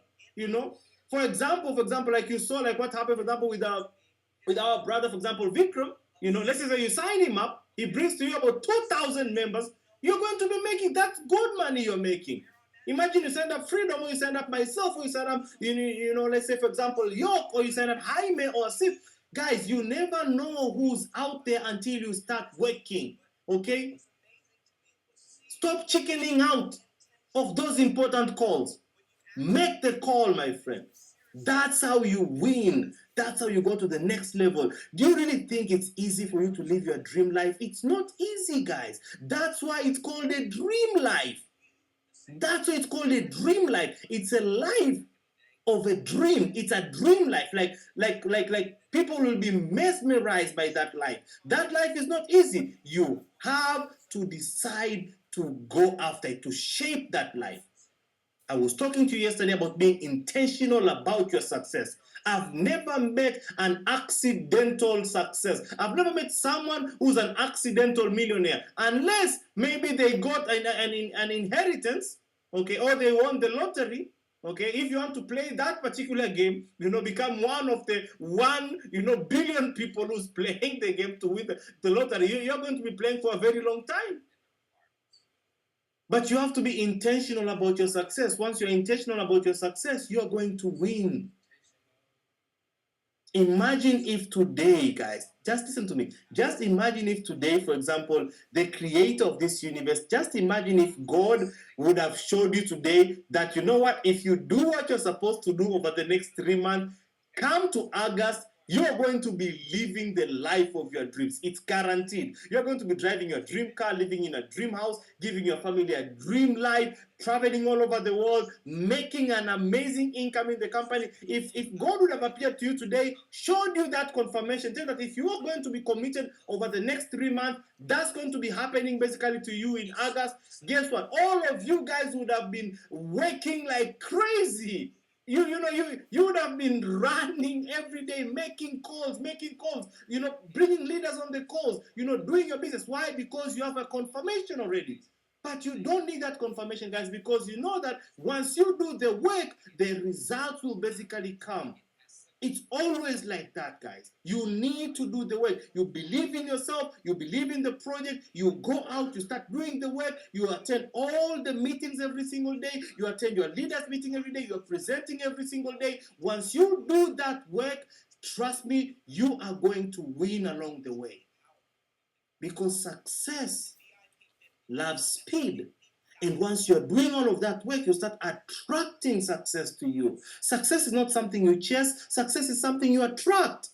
S3: For example, like you saw, like what happened, for example, with our brother, for example, Vikram, let's say you sign him up, he brings to you about 2,000 members. You're going to be making that good money you're making. Imagine you sign up Freedom, or you sign up myself, or you sign up, let's say, for example, York, or you sign up Jaime or Sif. Guys, you never know who's out there until you start working, okay? Stop chickening out of those important calls. Make the call, my friend. That's how you win. That's how you go to the next level. Do you really think it's easy for you to live your dream life? It's not easy, guys. That's why it's called a dream life. That's why it's called a dream life. It's a life of a dream. It's a dream life. Like people will be mesmerized by that life. That life is not easy. You have to decide to go after it, to shape that life. I was talking to you yesterday about being intentional about your success. I've never met an accidental success. I've never met someone who's an accidental millionaire, unless maybe they got an inheritance, okay, or they won the lottery. Okay, if you want to play that particular game, become one of the billion people who's playing the game to win the lottery, you're going to be playing for a very long time. But you have to be intentional about your success. Once you're intentional about your success, you're going to win. Imagine if today, guys, just listen to me. Just imagine if today, for example, the creator of this universe, just imagine if God would have showed you today that, you know what, if you do what you're supposed to do over the next 3 months, come to August, you're going to be living the life of your dreams. It's guaranteed. You're going to be driving your dream car, living in a dream house, giving your family a dream life, traveling all over the world, making an amazing income in the company. If God would have appeared to you today, showed you that confirmation, tell that if you are going to be committed over the next 3 months, that's going to be happening basically to you in August. Guess what? All of you guys would have been working like crazy. You would have been running every day, making calls, bringing leaders on the calls, doing your business. Why? Because you have a confirmation already. But you don't need that confirmation, guys, because you know that once you do the work, the results will basically come. It's always like that, guys. You need to do the work. You believe in yourself. You believe in the project. You go out. You start doing the work. You attend all the meetings every single day. You attend your leaders meeting every day. You're presenting every single day. Once you do that work, trust me, you are going to win along the way. Because success loves speed. And once you're doing all of that work, you start attracting success to you. Success is not something you chase. Success is something you attract.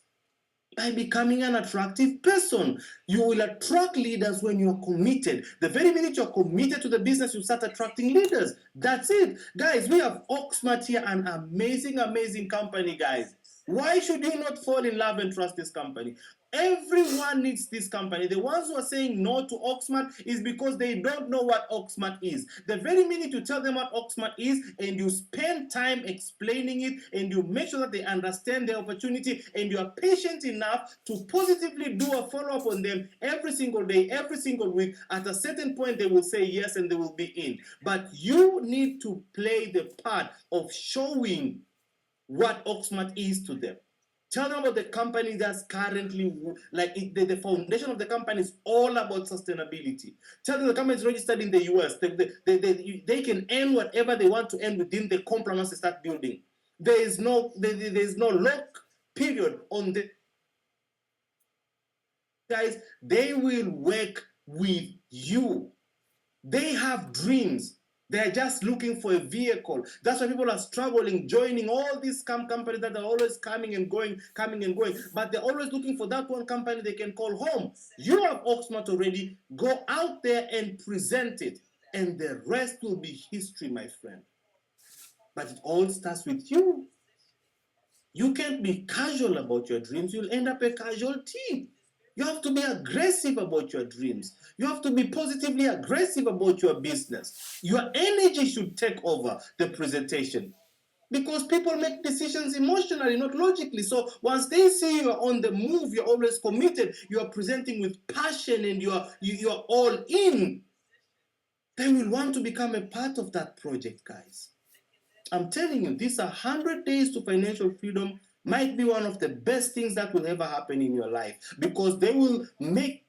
S3: By becoming an attractive person, you will attract leaders when you're committed. The very minute you're committed to the business, you start attracting leaders. That's it. Guys, we have Oaksmart here, an amazing, amazing company, guys. Why should you not fall in love and trust this company? Everyone needs this company. The ones who are saying no to Oaksmart is because they don't know what Oaksmart is. The very minute you tell them what Oaksmart is and you spend time explaining it and you make sure that they understand the opportunity and you are patient enough to positively do a follow-up on them every single day, every single week, at a certain point they will say yes and they will be in. But you need to play the part of showing what Oaksmart is to them. Tell them about the company that's currently, the foundation of the company is all about sustainability. Tell them the company is registered in the US. They can earn whatever they want to earn within the company once they start building. There is no lock period on the guys. They will work with you. They have dreams. They're just looking for a vehicle. That's why people are struggling, joining all these companies that are always coming and going. But they're always looking for that one company they can call home. You have Oaksmart already. Go out there and present it. And the rest will be history, my friend. But it all starts with you. You can't be casual about your dreams. You'll end up a casualty. You have to be aggressive about your dreams. You have to be positively aggressive about your business. Your energy should take over the presentation. Because people make decisions emotionally, not logically. So once they see you are on the move, you're always committed, you are presenting with passion and you're all in, they will want to become a part of that project, guys. I'm telling you, these 100 days to financial freedom might be one of the best things that will ever happen in your life, because they will meet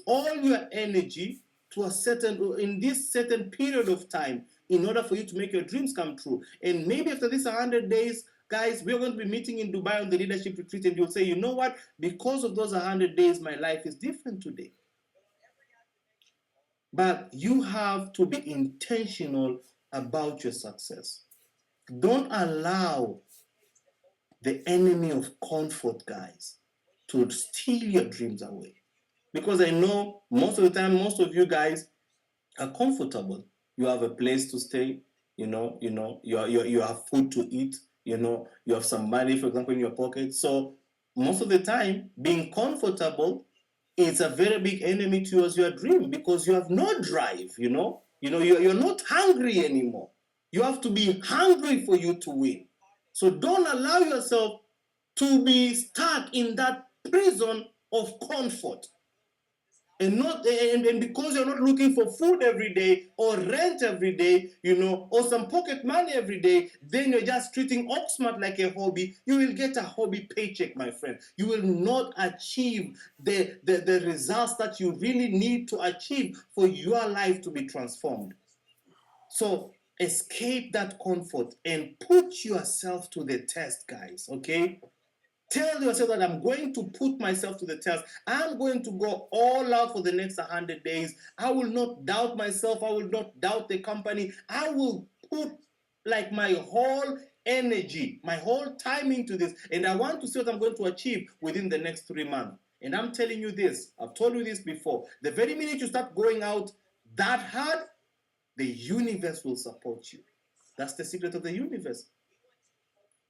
S3: all your energy to a in this certain period of time in order for you to make your dreams come true. And maybe after this 100 days, guys, we're going to be meeting in Dubai on the leadership retreat, and you'll say, you know what? Because of those 100 days, my life is different today. But you have to be intentional about your success. Don't allow the enemy of comfort, guys, to steal your dreams away. Because I know most of the time, most of you guys are comfortable. You have a place to stay, you have food to eat, you have some money, for example, in your pocket. So most of the time, being comfortable is a very big enemy towards your dream, because you have no drive, you're not hungry anymore. You have to be hungry for you to win. So don't allow yourself to be stuck in that prison of comfort. And because you're not looking for food every day or rent every day, or some pocket money every day, then you're just treating Oaksmart like a hobby. You will get a hobby paycheck, my friend. You will not achieve the results that you really need to achieve for your life to be transformed. So escape that comfort and put yourself to the test, guys, okay? Tell yourself that I'm going to put myself to the test. I'm going to go all out for the next 100 days. I will not doubt myself. I will not doubt the company. I will put like my whole energy, my whole time into this. And I want to see what I'm going to achieve within the next 3 months. And I'm telling you this, I've told you this before. The very minute you start going out that hard, the universe will support you. That's the secret of the universe.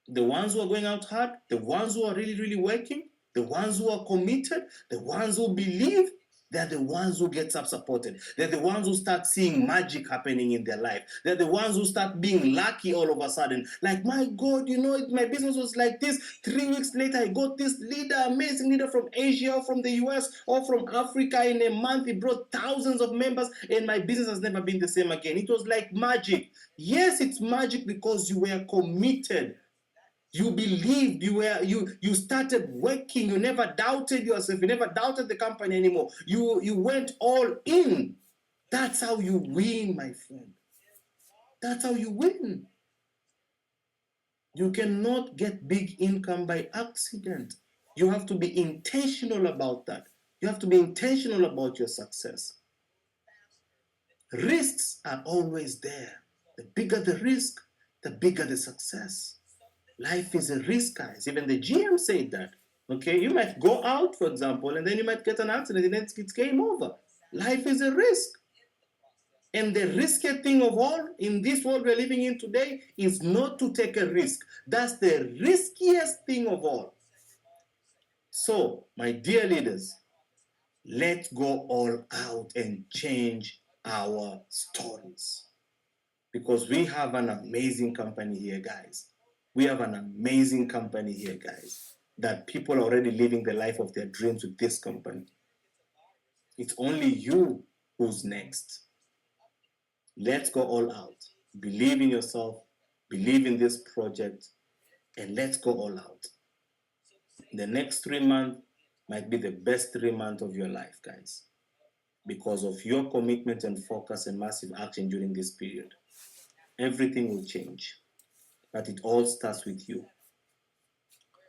S3: The ones who are going out hard, the ones who are really, really working, the ones who are committed, the ones who believe, they're the ones who get supported. They're the ones who start seeing magic happening in their life. They're the ones who start being lucky all of a sudden. Like, my God, my business was like this. 3 weeks later, I got this leader, amazing leader from Asia, or from the US, or from Africa. In a month, he brought thousands of members, and my business has never been the same again. It was like magic. Yes, it's magic because you were committed. You believed, you started working, you never doubted yourself, you never doubted the company anymore. You went all in. That's how you win, my friend. That's how you win. You cannot get big income by accident. You have to be intentional about that. You have to be intentional about your success. Risks are always there. The bigger the risk, the bigger the success. Life is a risk, guys. Even the GM said that. Okay, you might go out, for example, and then you might get an accident, and then it's game over. Life is a risk. And the riskiest thing of all in this world we're living in today is not to take a risk. That's the riskiest thing of all. So, my dear leaders, let's go all out and change our stories. Because we have an amazing company here, guys. We have an amazing company here, guys, that people are already living the life of their dreams with this company. It's only you who's next. Let's go all out. Believe in yourself, believe in this project, and let's go all out. The next 3 months might be the best 3 months of your life, guys, because of your commitment and focus and massive action during this period. Everything will change. But it all starts with you.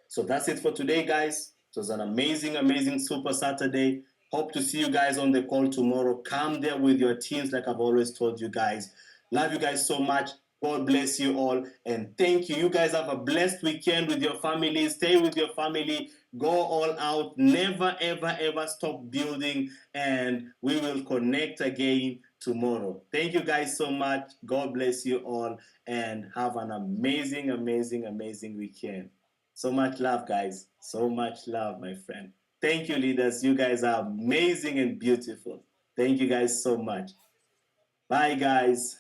S3: So that's it for today, guys. It was an amazing, amazing Super Saturday. Hope to see you guys on the call tomorrow. Come there with your teams, like I've always told you guys. Love you guys so much. God bless you all. And thank you. You guys have a blessed weekend with your family. Stay with your family. Go all out. Never, ever, ever stop building. And we will connect again tomorrow. Thank you guys so much. God bless you all. And have an amazing, amazing, amazing weekend. So much love, guys. So much love, my friend. Thank you, leaders. You guys are amazing and beautiful. Thank you guys so much. Bye, guys.